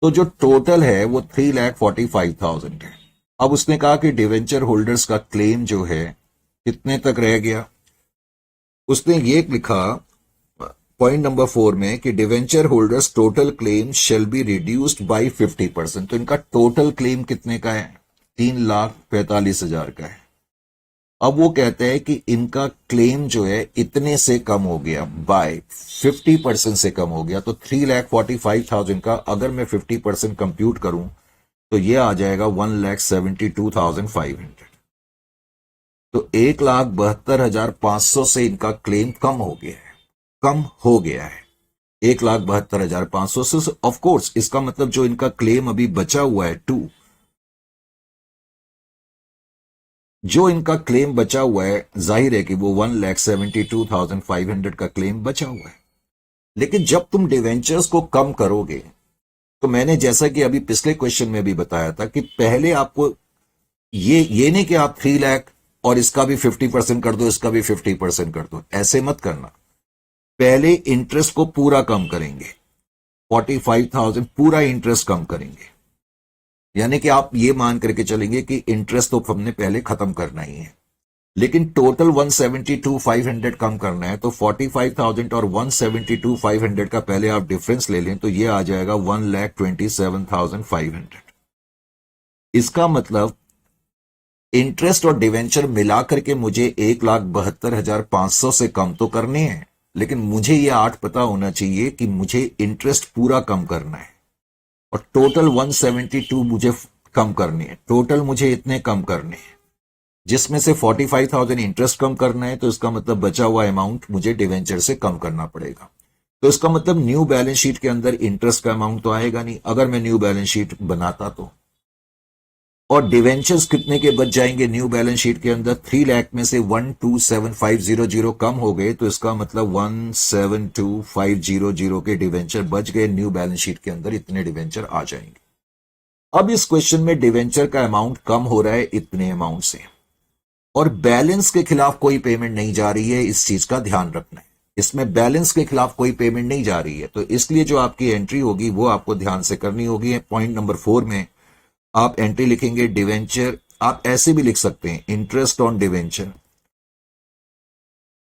[SPEAKER 1] तो जो टोटल है वो 3,45,000 है। अब उसने कहा कि डिवेंचर होल्डर्स का क्लेम जो है कितने तक रह गया। उसने ये लिखा पॉइंट नंबर 4 में कि debenture holders total claim shall B reduced by 50%। तो इनका टोटल क्लेम कितने का है, 3,45,000 का है। अब वो कहते हैं कि इनका क्लेम जो है इतने से कम हो गया, बाय 50% से कम हो गया। तो 3,45,000 का अगर मैं 50% कंप्यूट करूं तो ये आ जाएगा 1,72,500। तो 1,72,500 से इनका क्लेम कम हो गया है, कम हो गया है 1,72,500 से। ऑफ कोर्स इसका मतलब जो इनका क्लेम अभी बचा हुआ है जो इनका क्लेम बचा हुआ है, जाहिर है कि वो 1,72,500 का क्लेम बचा हुआ है। लेकिन जब तुम डिवेंचर्स को कम करोगे तो मैंने जैसा कि अभी पिछले क्वेश्चन में भी बताया था कि पहले आपको ये नहीं कि आप 3 लाख और इसका भी 50% कर दो, इसका भी 50% कर दो, ऐसे मत करना। पहले इंटरेस्ट को पूरा कम करेंगे, 45,000 पूरा इंटरेस्ट कम करेंगे। यानी कि आप ये मान करके चलेंगे कि इंटरेस्ट तो हमने पहले खत्म करना ही है, लेकिन टोटल 172,500 कम करना है। तो 45,000 और 172,500 का पहले आप डिफरेंस ले लें तो ये आ जाएगा 1,27,500। इसका मतलब इंटरेस्ट और डिवेंचर मिलाकर के मुझे 1,72,500 से कम तो करने हैं, लेकिन मुझे ये 8 पता होना चाहिए कि मुझे इंटरेस्ट पूरा कम करना है और टोटल 172 मुझे कम करने हैं। टोटल मुझे इतने कम करने हैं, जिसमें से 45,000 इंटरेस्ट कम करना है। तो इसका मतलब बचा हुआ अमाउंट मुझे डिवेंचर से कम करना पड़ेगा। तो इसका मतलब न्यू बैलेंस शीट के अंदर इंटरेस्ट का अमाउंट तो आएगा नहीं अगर मैं न्यू बैलेंस शीट बनाता तो। और डिवेंचर्स कितने के बच जाएंगे न्यू बैलेंस शीट के अंदर, 3 लाख में से 1,27,500 कम हो गए। तो इसका मतलब 1,72,500 के डिवेंचर बच गए न्यू बैलेंस शीट के अंदर, इतने डिवेंचर आ जाएंगे। अब इस क्वेश्चन में डिवेंचर का अमाउंट कम हो रहा है इतने अमाउंट से और बैलेंस के खिलाफ कोई पेमेंट नहीं जा रही है, इस चीज का ध्यान रखना है। इसमें बैलेंस के खिलाफ कोई पेमेंट नहीं जा रही है, तो इसलिए जो आपकी एंट्री होगी वो आपको ध्यान से करनी होगी। पॉइंट नंबर 4 में आप एंट्री लिखेंगे डिवेंचर, आप ऐसे भी लिख सकते हैं interest on debenture.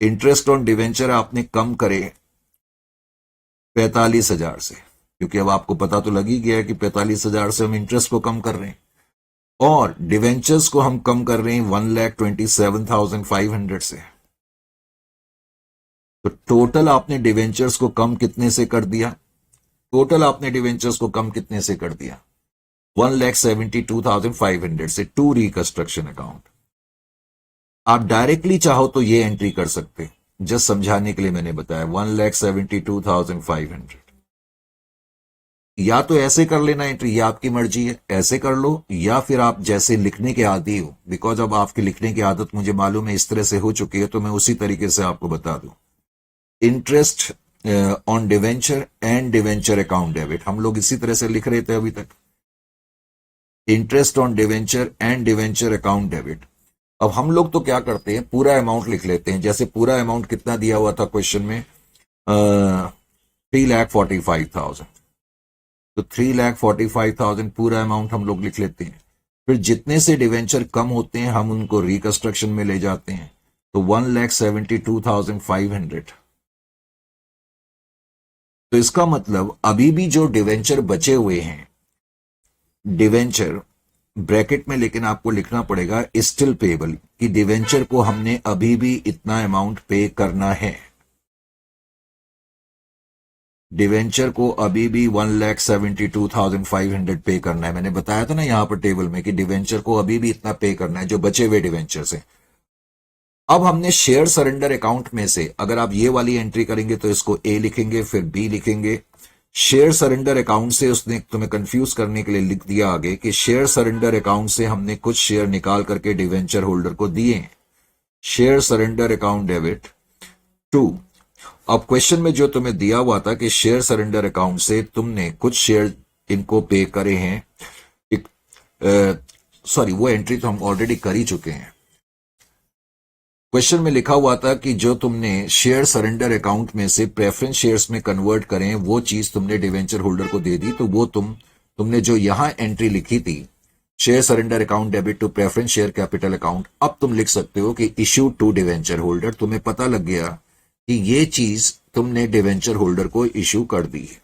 [SPEAKER 1] Interest on debenture आपने कम करे 45,000 से, क्योंकि अब आपको पता तो लग ही गया है कि 45,000 से हम इंटरेस्ट को कम कर रहे हैं और डिवेंचर्स को हम कम कर रहे हैं 1,27,500 से। तो टोटल आपने डिवेंचर्स को कम कितने से कर दिया, टोटल आपने डिवेंचर्स को कम कितने से कर दिया, 1,72,500 से, टू रिकंस्ट्रक्शन अकाउंट। आप डायरेक्टली चाहो तो ये एंट्री कर सकते, जस्ट समझाने के लिए मैंने बताया 1,72,500। या तो ऐसे कर लेना एंट्री, ये आपकी मर्जी है, ऐसे कर लो, या फिर आप जैसे लिखने के आदी हो, बिकॉज अब आपकी लिखने की आदत मुझे मालूम है इस तरह से हो चुकी है, तो मैं उसी तरीके से आपको बता दूं। Interest on debenture and debenture account debit, हम लोग इसी तरह से लिख रहे थे अभी तक, interest on debenture and debenture account debit. अब हम लोग तो क्या करते हैं, पूरा अमाउंट लिख लेते हैं। जैसे पूरा अमाउंट कितना दिया हुआ था क्वेश्चन में, 3,45,000, तो 3,45,000 पूरा अमाउंट हम लोग लिख लेते हैं। फिर जितने से डिवेंचर कम होते हैं हम उनको रिकंस्ट्रक्शन में ले जाते हैं, तो 1,72,500। तो इसका मतलब अभी भी जो डिवेंचर बचे हुए हैं, डिवेंचर ब्रैकेट में, लेकिन आपको लिखना पड़ेगा स्टिल पेबल, कि डिवेंचर को हमने अभी भी इतना अमाउंट पे करना है। डिवेंचर को अभी भी 1,72,500 पे करना है। मैंने बताया था ना यहां पर टेबल में कि डिवेंचर को अभी भी इतना पे करना है जो बचे हुए डिवेंचर से। अब हमने शेयर सरेंडर अकाउंट में से, अगर आप ये वाली एंट्री करेंगे तो इसको ए लिखेंगे, फिर बी लिखेंगे। शेयर सरेंडर अकाउंट से उसने तुम्हें कंफ्यूज करने के लिए लिख दिया आगे कि शेयर सरेंडर अकाउंट से हमने कुछ शेयर निकाल करके डिवेंचर होल्डर को दिए। Share surrender account debit to. अब क्वेश्चन में जो तुम्हें दिया हुआ था कि शेयर सरेंडर अकाउंट से तुमने कुछ शेयर इनको पे करे हैं, सॉरी वो एंट्री तो हम ऑलरेडी कर ही चुके हैं। क्वेश्चन में लिखा हुआ था कि जो तुमने शेयर सरेंडर अकाउंट में से प्रेफरेंस शेयर्स में कन्वर्ट करें वो चीज तुमने डिवेंचर होल्डर को दे दी, तो वो तुमने जो यहां एंट्री लिखी थी, share surrender account debit to preference share capital account, अब तुम लिख सकते हो कि इश्यू टू डिवेंचर होल्डर। तुम्हें पता लग गया कि ये चीज तुमने डिवेंचर होल्डर को इश्यू कर दी है।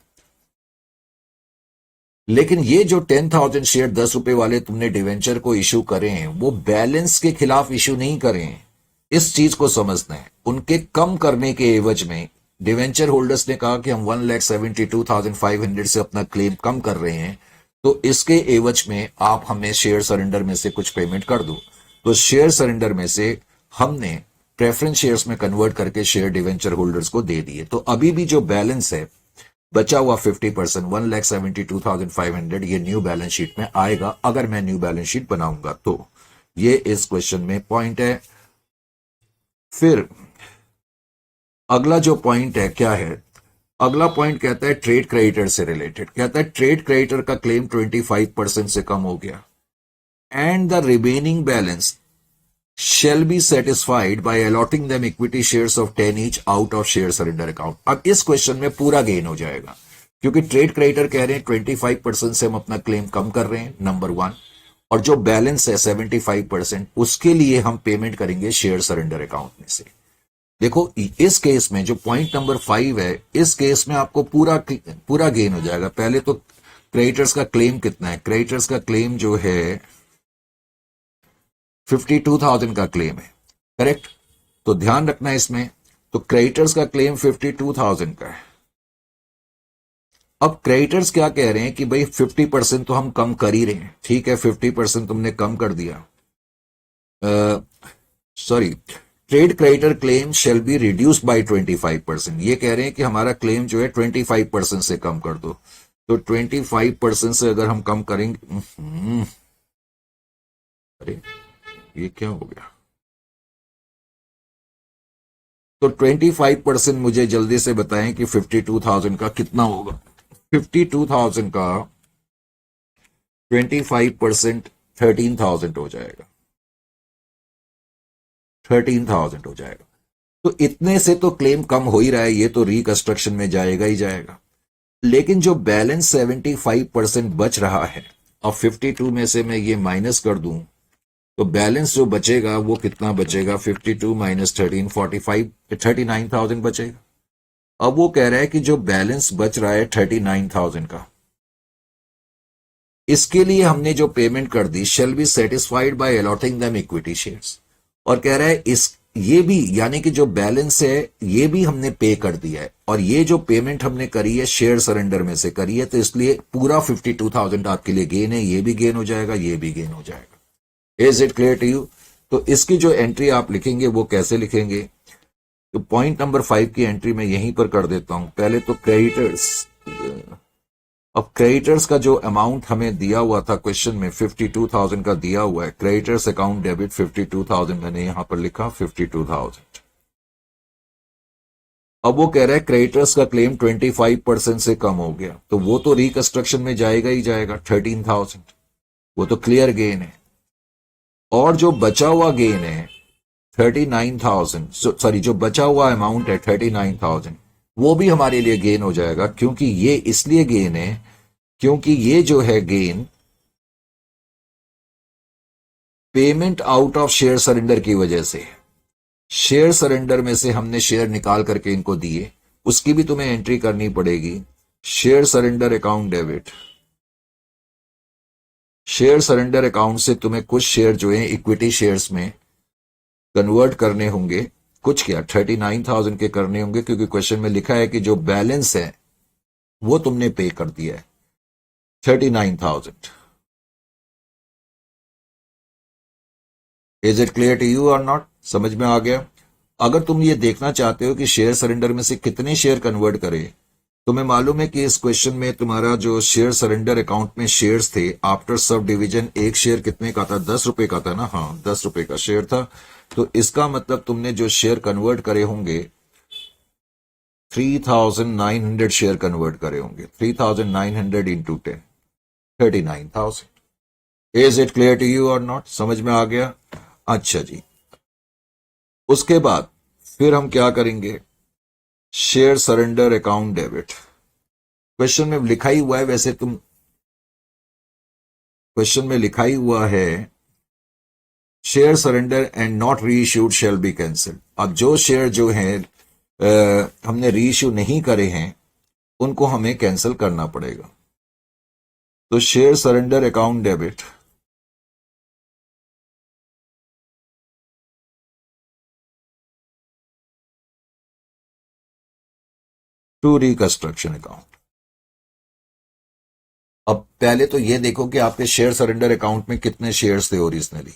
[SPEAKER 1] लेकिन ये जो 10,000 शेयर 10 रुपए वाले तुमने डिवेंचर को इश्यू करे हैं, वो बैलेंस के खिलाफ इश्यू नहीं करे हैं। इस चीज को समझना है। उनके कम करने के एवज में डिवेंचर होल्डर्स ने कहा कि हम 1,72,500 से अपना क्लेम कम कर रहे हैं, तो इसके एवज में आप हमें शेयर सरेंडर में से कुछ पेमेंट कर दो। तो शेयर सरेंडर में से हमने प्रेफरेंस शेयर्स में कन्वर्ट करके शेयर डिवेंचर होल्डर्स को दे दिए। तो अभी भी जो बैलेंस है बचा हुआ 50%, 1,72,500, ये न्यू बैलेंस शीट में आएगा अगर मैं न्यू बैलेंस शीट बनाऊंगा तो। ये इस क्वेश्चन में पॉइंट है। फिर अगला जो पॉइंट है क्या है, अगला पॉइंट कहता है ट्रेड क्रेडिटर से रिलेटेड। कहता है ट्रेड क्रेडिटर का क्लेम 25% से कम हो गया and the remaining balance shall be satisfied by allotting them equity shares of 10 each out of share surrender account। अब इस क्वेश्चन में पूरा गेन हो जाएगा, क्योंकि ट्रेड क्रेडिटर कह रहे हैं 25% से हम अपना क्लेम कम कर रहे हैं, नंबर 1, और जो बैलेंस है 75% उसके लिए हम पेमेंट करेंगे शेयर सरेंडर अकाउंट में से। देखो इस केस में जो पॉइंट नंबर 5 है, इस केस में आपको पूरा गेन हो जाएगा। पहले तो क्रेडिटर्स का क्लेम कितना है, क्रेडिटर्स का क्लेम जो है 52,000 का क्लेम है, करेक्ट। तो ध्यान रखना इसमें, तो क्रेडिटर्स का क्लेम 52,000 का है। अब क्रेडिटर्स क्या कह रहे हैं कि भाई 50% तो हम कम कर ही रहे हैं, ठीक है 50% तुमने कम कर दिया, sorry, trade creditor claim shall B reduced bye 25%। ये कह रहे हैं कि हमारा क्लेम जो है 25% से कम कर दो। तो 25% से अगर हम कम करेंगे, अरे ये क्या हो गया, तो 25% मुझे जल्दी से बताएं कि 52,000 का कितना होगा। 52,000 का 25% 13,000 हो जाएगा, 13,000 हो जाएगा। तो इतने से तो क्लेम कम हो ही रहा है, ये तो रिकंस्ट्रक्शन में जाएगा ही जाएगा। लेकिन जो बैलेंस 75% बच रहा है, अब 52 में से मैं ये माइनस कर दूं तो बैलेंस जो बचेगा वो कितना बचेगा, 52 माइनस 13, 45, 39,000 बचेगा। अब वो कह रहा है कि जो बैलेंस बच रहा है 39,000 का, इसके लिए हमने जो पेमेंट कर दी shall be satisfied by allotting them equity shares. और कह रहा है ये भी, यानी कि जो बैलेंस है ये भी हमने पे कर दिया है, और ये जो पेमेंट हमने करी है शेयर सरेंडर में से करी है, तो इसलिए पूरा 52,000 आपके लिए गेन है। ये भी गेन हो जाएगा, ये भी गेन हो जाएगा। Is it clear to you? तो इसकी जो एंट्री आप लिखेंगे वो कैसे लिखेंगे, तो पॉइंट नंबर 5 की एंट्री मैं यहीं पर कर देता हूं। पहले तो क्रेडिटर्स, अब क्रेडिटर्स का जो अमाउंट हमें दिया हुआ था क्वेश्चन में 52,000 का दिया हुआ है, क्रेडिटर्स अकाउंट डेबिट 52,000 मैंने यहां पर लिखा 52,000। अब वो कह रहा है क्रेडिटर्स का क्लेम 25% से कम हो गया, तो वो तो रिकंस्ट्रक्शन में जाएगा ही जाएगा 13,000, वो तो क्लियर गेन है। और जो बचा हुआ गेन है 39,000, सॉरी जो बचा हुआ अमाउंट है 39,000, वो भी हमारे लिए गेन हो जाएगा, क्योंकि ये इसलिए गेन है क्योंकि ये जो है gain payment out of share surrender की वजह से है। शेयर सरेंडर में से हमने शेयर निकाल करके इनको दिए, उसकी भी तुम्हें एंट्री करनी पड़ेगी। Share surrender account debit, share surrender account से तुम्हें कुछ शेयर जो है इक्विटी शेयर्स में कन्वर्ट करने होंगे, कुछ क्या 39,000 के करने होंगे, क्योंकि क्वेश्चन में लिखा है कि जो बैलेंस है वो तुमने पे कर दिया है 39,000। Is it clear to you or not? समझ में आ गया? अगर तुम ये देखना चाहते हो कि शेयर सरेंडर में से कितने शेयर कन्वर्ट करे, तुम्हें मालूम है कि इस क्वेश्चन में तुम्हारा जो शेयर सरेंडर अकाउंट में शेयर्स थे आफ्टर सब डिवीजन, एक शेयर कितने का था? 10 रुपए का था ना? हाँ, 10 रुपए का शेयर था। तो इसका मतलब तुमने जो शेयर कन्वर्ट करे होंगे 3,900 शेयर कन्वर्ट करे होंगे। 3,900 into 10, 39,000। Is it clear to you or not? समझ में आ गया? अच्छा जी, उसके बाद फिर हम क्या करेंगे? Share surrender account debit. Question में लिखा ही हुआ है, वैसे तुम क्वेश्चन में लिखा ही हुआ है शेयर सरेंडर एंड नॉट री इश्यूड शेल बी कैंसिल। अब जो शेयर जो है हमने री इश्यू नहीं करे हैं उनको हमें कैंसिल करना पड़ेगा। तो share surrender account debit to reconstruction account. अब पहले तो ये देखो कि आपके शेयर सरेंडर अकाउंट में कितने शेयर्स थे ओरिजिनली।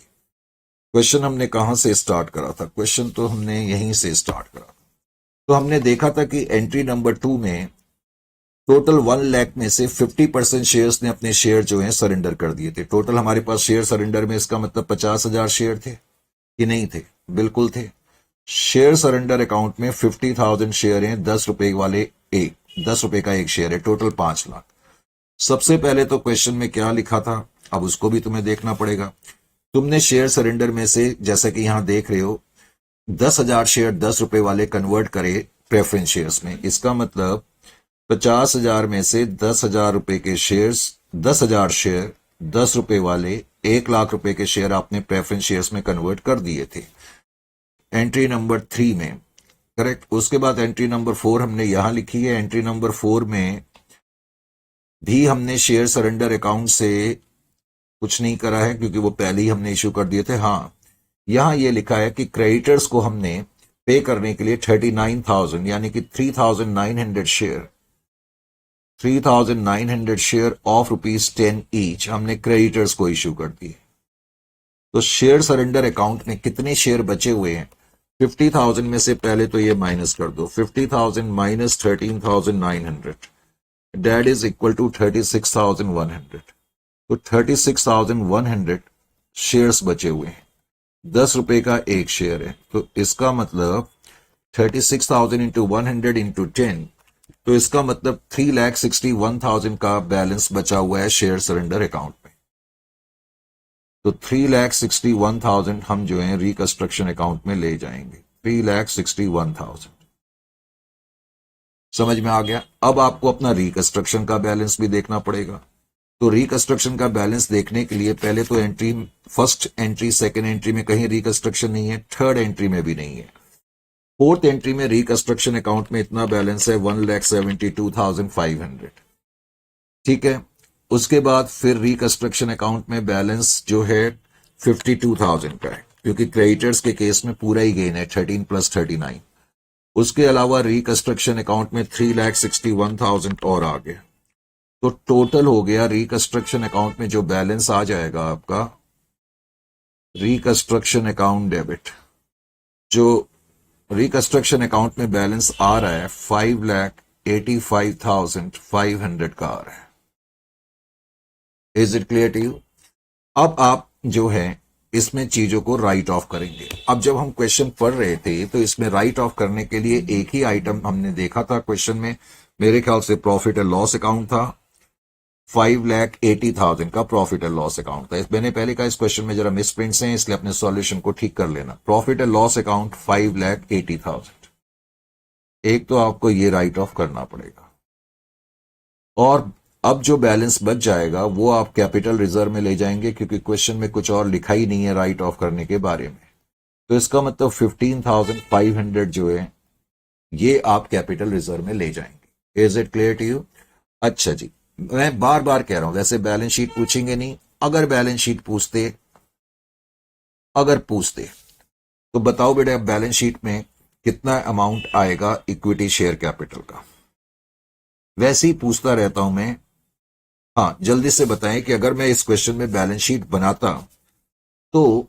[SPEAKER 1] क्वेश्चन हमने कहां से स्टार्ट करा था? क्वेश्चन तो हमने यहीं से स्टार्ट करा था। तो हमने देखा था कि एंट्री नंबर 2 में टोटल 1 लाख में से 50% शेयर्स ने अपने शेयर जो हैं सरेंडर कर दिए थे। टोटल हमारे पास शेयर सरेंडर में इसका मतलब 50,000 शेयर थे कि नहीं थे? बिल्कुल थे। शेयर सरेंडर अकाउंट में 50,000 शेयर हैं, 10 रुपए वाले, 10 रुपए का एक शेयर है, टोटल 5 लाख। सबसे पहले तो क्वेश्चन में क्या लिखा था, अब उसको भी तुम्हें देखना पड़ेगा। तुमने शेयर सरेंडर में से, जैसा कि यहां देख रहे हो, 10,000 शेयर 10 रुपए वाले कन्वर्ट करे प्रेफरेंस शेयर्स में। इसका मतलब 50,000 में से 10,000 रुपए के शेयर्स, 10,000 शेयर 10 रुपए वाले 1 लाख रुपए के शेयर आपने प्रेफरेंस शेयर्स में कन्वर्ट कर दिए थे एंट्री नंबर 3 में, करेक्ट। उसके बाद एंट्री नंबर 4 हमने यहां लिखी है। एंट्री नंबर 4 में भी हमने शेयर सरेंडर अकाउंट से कुछ नहीं करा है, क्योंकि वो पहले ही हमने इश्यू कर दिए थे। हाँ, यहां ये लिखा है कि क्रेडिटर्स को हमने पे करने के लिए 39,000 यानी कि 3,900 शेयर, 3,900 शेयर ऑफ ₹10 ईच हमने क्रेडिटर्स को इश्यू कर दिए। तो शेयर सरेंडर अकाउंट में कितने शेयर बचे हुए हैं? 50,000 में से पहले तो ये माइनस कर दो, 50,000 minus 13,900, that is equal to 36,100। तो 36,100 शेयर्स बचे हुए हैं, 10 रुपए का एक शेयर है। तो इसका मतलब 36,000 इंटू 100 इंटू 10, तो इसका मतलब 3,61,000 का बैलेंस बचा हुआ है शेयर सरेंडर अकाउंट में। तो 3,61,000 हम जो है रिकंस्ट्रक्शन अकाउंट में ले जाएंगे, 3,61,000। समझ में आ गया? अब आपको अपना रिकंस्ट्रक्शन का बैलेंस भी देखना पड़ेगा। तो रिकंस्ट्रक्शन का बैलेंस देखने के लिए पहले तो entry, first entry, second entry में कहीं रिकंस्ट्रक्शन नहीं है, थर्ड एंट्री में भी नहीं है, फोर्थ एंट्री में रिकंस्ट्रक्शन अकाउंट में इतना बैलेंस है 1,72,500। ठीक है। उसके बाद फिर रिकंस्ट्रक्शन अकाउंट में बैलेंस जो है 52,000 का है, क्योंकि क्रेडिटर्स के केस में पूरा ही गेन है 13 प्लस 39। उसके अलावा रिकंस्ट्रक्शन अकाउंट में 3,61,000 और आ गया। तो टोटल हो गया रिकंस्ट्रक्शन अकाउंट में जो बैलेंस आ जाएगा आपका, रिकंस्ट्रक्शन अकाउंट डेबिट, जो रिकंस्ट्रक्शन अकाउंट में बैलेंस आ रहा है 5,85,500 का आ रहा है। Is it clear to you? अब आप जो है इसमें चीजों को राइट ऑफ करेंगे। अब जब हम क्वेश्चन पढ़ रहे थे तो इसमें राइट ऑफ करने के लिए एक ही आइटम हमने देखा था क्वेश्चन में, मेरे ख्याल से प्रॉफिट एंड लॉस अकाउंट था। 5,80,000 का प्रॉफिट एंड लॉस अकाउंट था। मैंने पहले कहा इस क्वेश्चन में जरा मिसप्रिंट्स हैं, इसलिए अपने सॉल्यूशन को ठीक कर लेना। प्रॉफिट एंड लॉस अकाउंट 5,80,000, एक तो आपको ये राइट ऑफ करना पड़ेगा। और अब जो बैलेंस बच जाएगा वो आप कैपिटल रिजर्व में ले जाएंगे, क्योंकि क्वेश्चन में कुछ और लिखा ही नहीं है राइट ऑफ करने के बारे में। तो इसका मतलब 15,500 जो है ये आप कैपिटल रिजर्व में ले जाएंगे। Is it clear to you? अच्छा जी, मैं बार बार कह रहा हूं, वैसे बैलेंस शीट पूछेंगे नहीं, अगर बैलेंस शीट पूछते तो बताओ बेटा बैलेंस शीट में कितना अमाउंट आएगा इक्विटी शेयर कैपिटल का। वैसे ही पूछता रहता हूं मैं। हाँ, जल्दी से बताएं कि अगर मैं इस क्वेश्चन में बैलेंस शीट बनाता, तो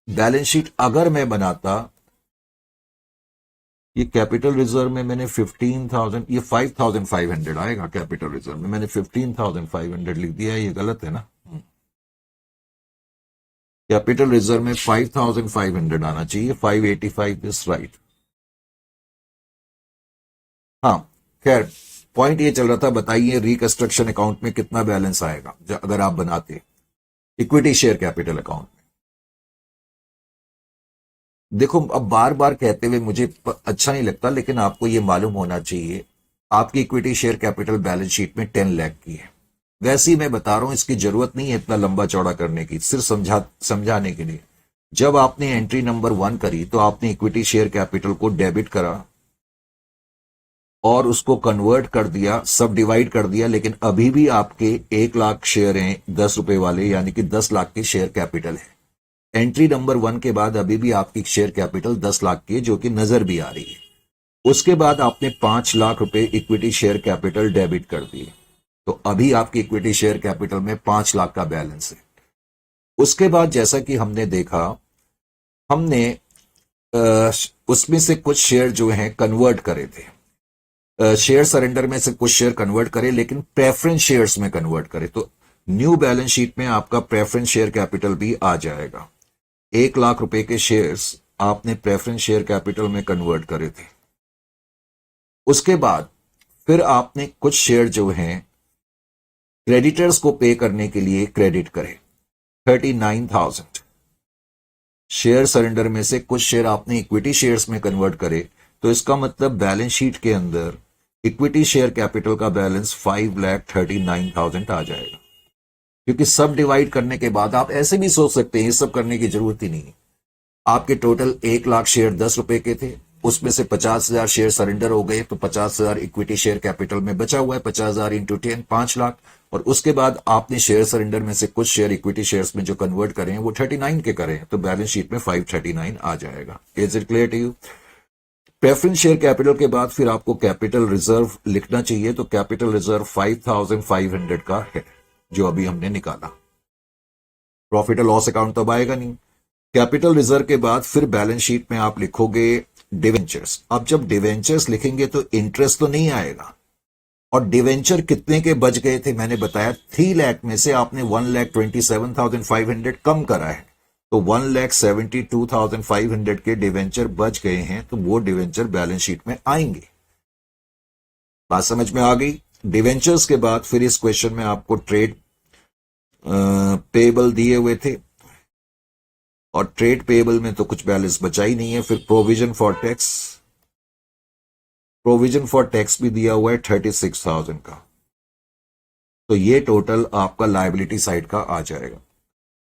[SPEAKER 1] बैलेंस शीट अगर मैं बनाता, ये कैपिटल रिजर्व में मैंने 15,000, ये 5,500 आएगा कैपिटल रिजर्व में, मैंने 15,500 लिख दिया है, ये गलत है ना। कैपिटल रिजर्व में 5,500 आना चाहिए, 585 इज राइट। हाँ, खैर पॉइंट ये चल रहा था, बताइए रिकंस्ट्रक्शन अकाउंट में कितना बैलेंस आएगा अगर आप बनाते इक्विटी शेयर कैपिटल अकाउंट। देखो, अब बार बार कहते हुए मुझे अच्छा नहीं लगता, लेकिन आपको यह मालूम होना चाहिए आपकी equity share capital balance sheet में 10 लाख की है। वैसे ही मैं बता रहा हूं, इसकी जरूरत नहीं है इतना लंबा चौड़ा करने की, सिर्फ समझाने के लिए। जब आपने एंट्री नंबर 1 करी तो आपने इक्विटी शेयर कैपिटल को डेबिट करा और उसको कन्वर्ट कर दिया, सब डिवाइड कर दिया, लेकिन अभी भी आपके 1 लाख शेयर हैं 10 रुपए वाले, यानी कि 10 लाख की शेयर कैपिटल है। एंट्री नंबर 1 के बाद अभी भी आपकी शेयर कैपिटल 10 लाख की है, जो कि नजर भी आ रही है। उसके बाद आपने 5 लाख रुपए इक्विटी शेयर कैपिटल डेबिट कर दिए, तो अभी आपकी इक्विटी शेयर कैपिटल में 5 लाख का बैलेंस है। उसके बाद जैसा कि हमने देखा, हमने उसमें से कुछ शेयर जो हैं कन्वर्ट करे थे, शेयर सरेंडर में से कुछ शेयर कन्वर्ट करे, लेकिन प्रेफरेंस शेयर्स में कन्वर्ट करे, तो न्यू बैलेंस शीट में आपका प्रेफरेंस शेयर कैपिटल भी आ जाएगा। 1 लाख रुपए के शेयर्स आपने प्रेफरेंस शेयर कैपिटल में कन्वर्ट करे थे। उसके बाद फिर आपने कुछ शेयर जो हैं क्रेडिटर्स को पे करने के लिए क्रेडिट करे, 39,000। शेयर सरेंडर में से कुछ शेयर आपने इक्विटी शेयर्स में कन्वर्ट करे, तो इसका मतलब बैलेंस शीट के अंदर इक्विटी शेयर कैपिटल का बैलेंस 5,39,000 आ जाएगा। क्योंकि सब डिवाइड करने के बाद आप ऐसे भी सोच सकते हैं, ये सब करने की जरूरत ही नहीं है। आपके टोटल 1 लाख शेयर 10 रुपए के थे, उसमें से 50,000 शेयर सरेंडर हो गए, तो 50,000 इक्विटी शेयर कैपिटल में बचा हुआ है। 50,000 इंटू 10, 5 लाख। और उसके बाद आपने शेयर सरेंडर में से कुछ शेयर इक्विटी शेयर्स में जो कन्वर्ट करें हैं वो 39 के करें, तो बैलेंस शीट में 539 आ जाएगा। Is it clear to you? Preference share capital के बाद फिर आपको कैपिटल रिजर्व लिखना चाहिए, तो कैपिटल रिजर्व 5,500 का है जो अभी हमने निकाला। प्रॉफिट और लॉस अकाउंट तो अब आएगा नहीं। कैपिटल रिजर्व के बाद फिर बैलेंस शीट में आप लिखोगे डिवेंचर्स। अब जब डिवेंचर्स लिखेंगे तो इंटरेस्ट तो नहीं आएगा, और डिवेंचर कितने के बच गए थे मैंने बताया, 3 लाख में से आपने 1,27,500 कम करा है, तो 1,72,500 के डिवेंचर बच गए हैं, तो वो डिवेंचर बैलेंस शीट में आएंगे। बात समझ में आ गई? डिवेंचर्स के बाद फिर इस क्वेश्चन में आपको ट्रेड पेबल दिए हुए थे, और ट्रेड पेबल में तो कुछ बैलेंस बचा ही नहीं है। फिर प्रोविजन फॉर टैक्स भी दिया हुआ है 36,000 का, तो ये टोटल आपका लायबिलिटी साइड का आ जाएगा।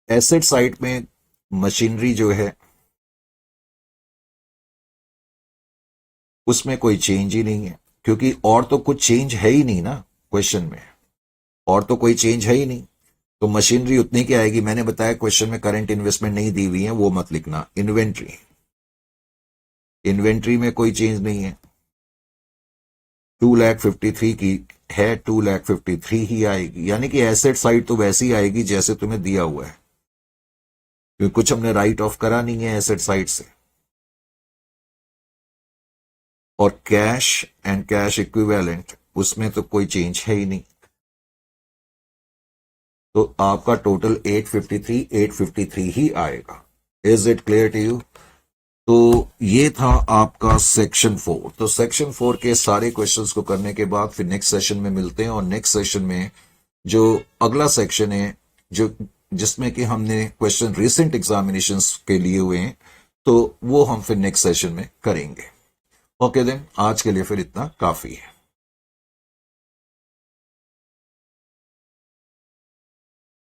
[SPEAKER 1] एसेट साइड में मशीनरी जो है उसमें कोई चेंज ही नहीं है, क्योंकि और तो कुछ चेंज है ही नहीं ना क्वेश्चन में, और तो कोई चेंज है ही नहीं, तो मशीनरी उतनी की आएगी। मैंने बताया क्वेश्चन में करंट इन्वेस्टमेंट नहीं दी हुई है, वो मत लिखना। इन्वेंट्री में कोई चेंज नहीं है, 2,53,000 की है, 2,53,000 ही आएगी, यानी कि एसेट साइड तो वैसी आएगी जैसे तुम्हें दिया हुआ है, क्योंकि कुछ हमने राइट ऑफ करा नहीं है एसेट साइड से। और कैश एंड कैश इक्विवेलेंट, उसमें तो कोई चेंज है ही नहीं। तो आपका टोटल 853 ही आएगा। Is it clear to you? तो ये था आपका सेक्शन 4। तो सेक्शन 4 के सारे क्वेश्चंस को करने के बाद फिर नेक्स्ट सेशन में मिलते हैं, और नेक्स्ट सेशन में जो अगला सेक्शन है जो जिसमें कि हमने क्वेश्चन रिसेंट एग्जामिनेशंस के लिए हुए हैं, तो वो हम फिर नेक्स्ट सेशन में करेंगे। ओके देन, आज के लिए फिर इतना काफी है।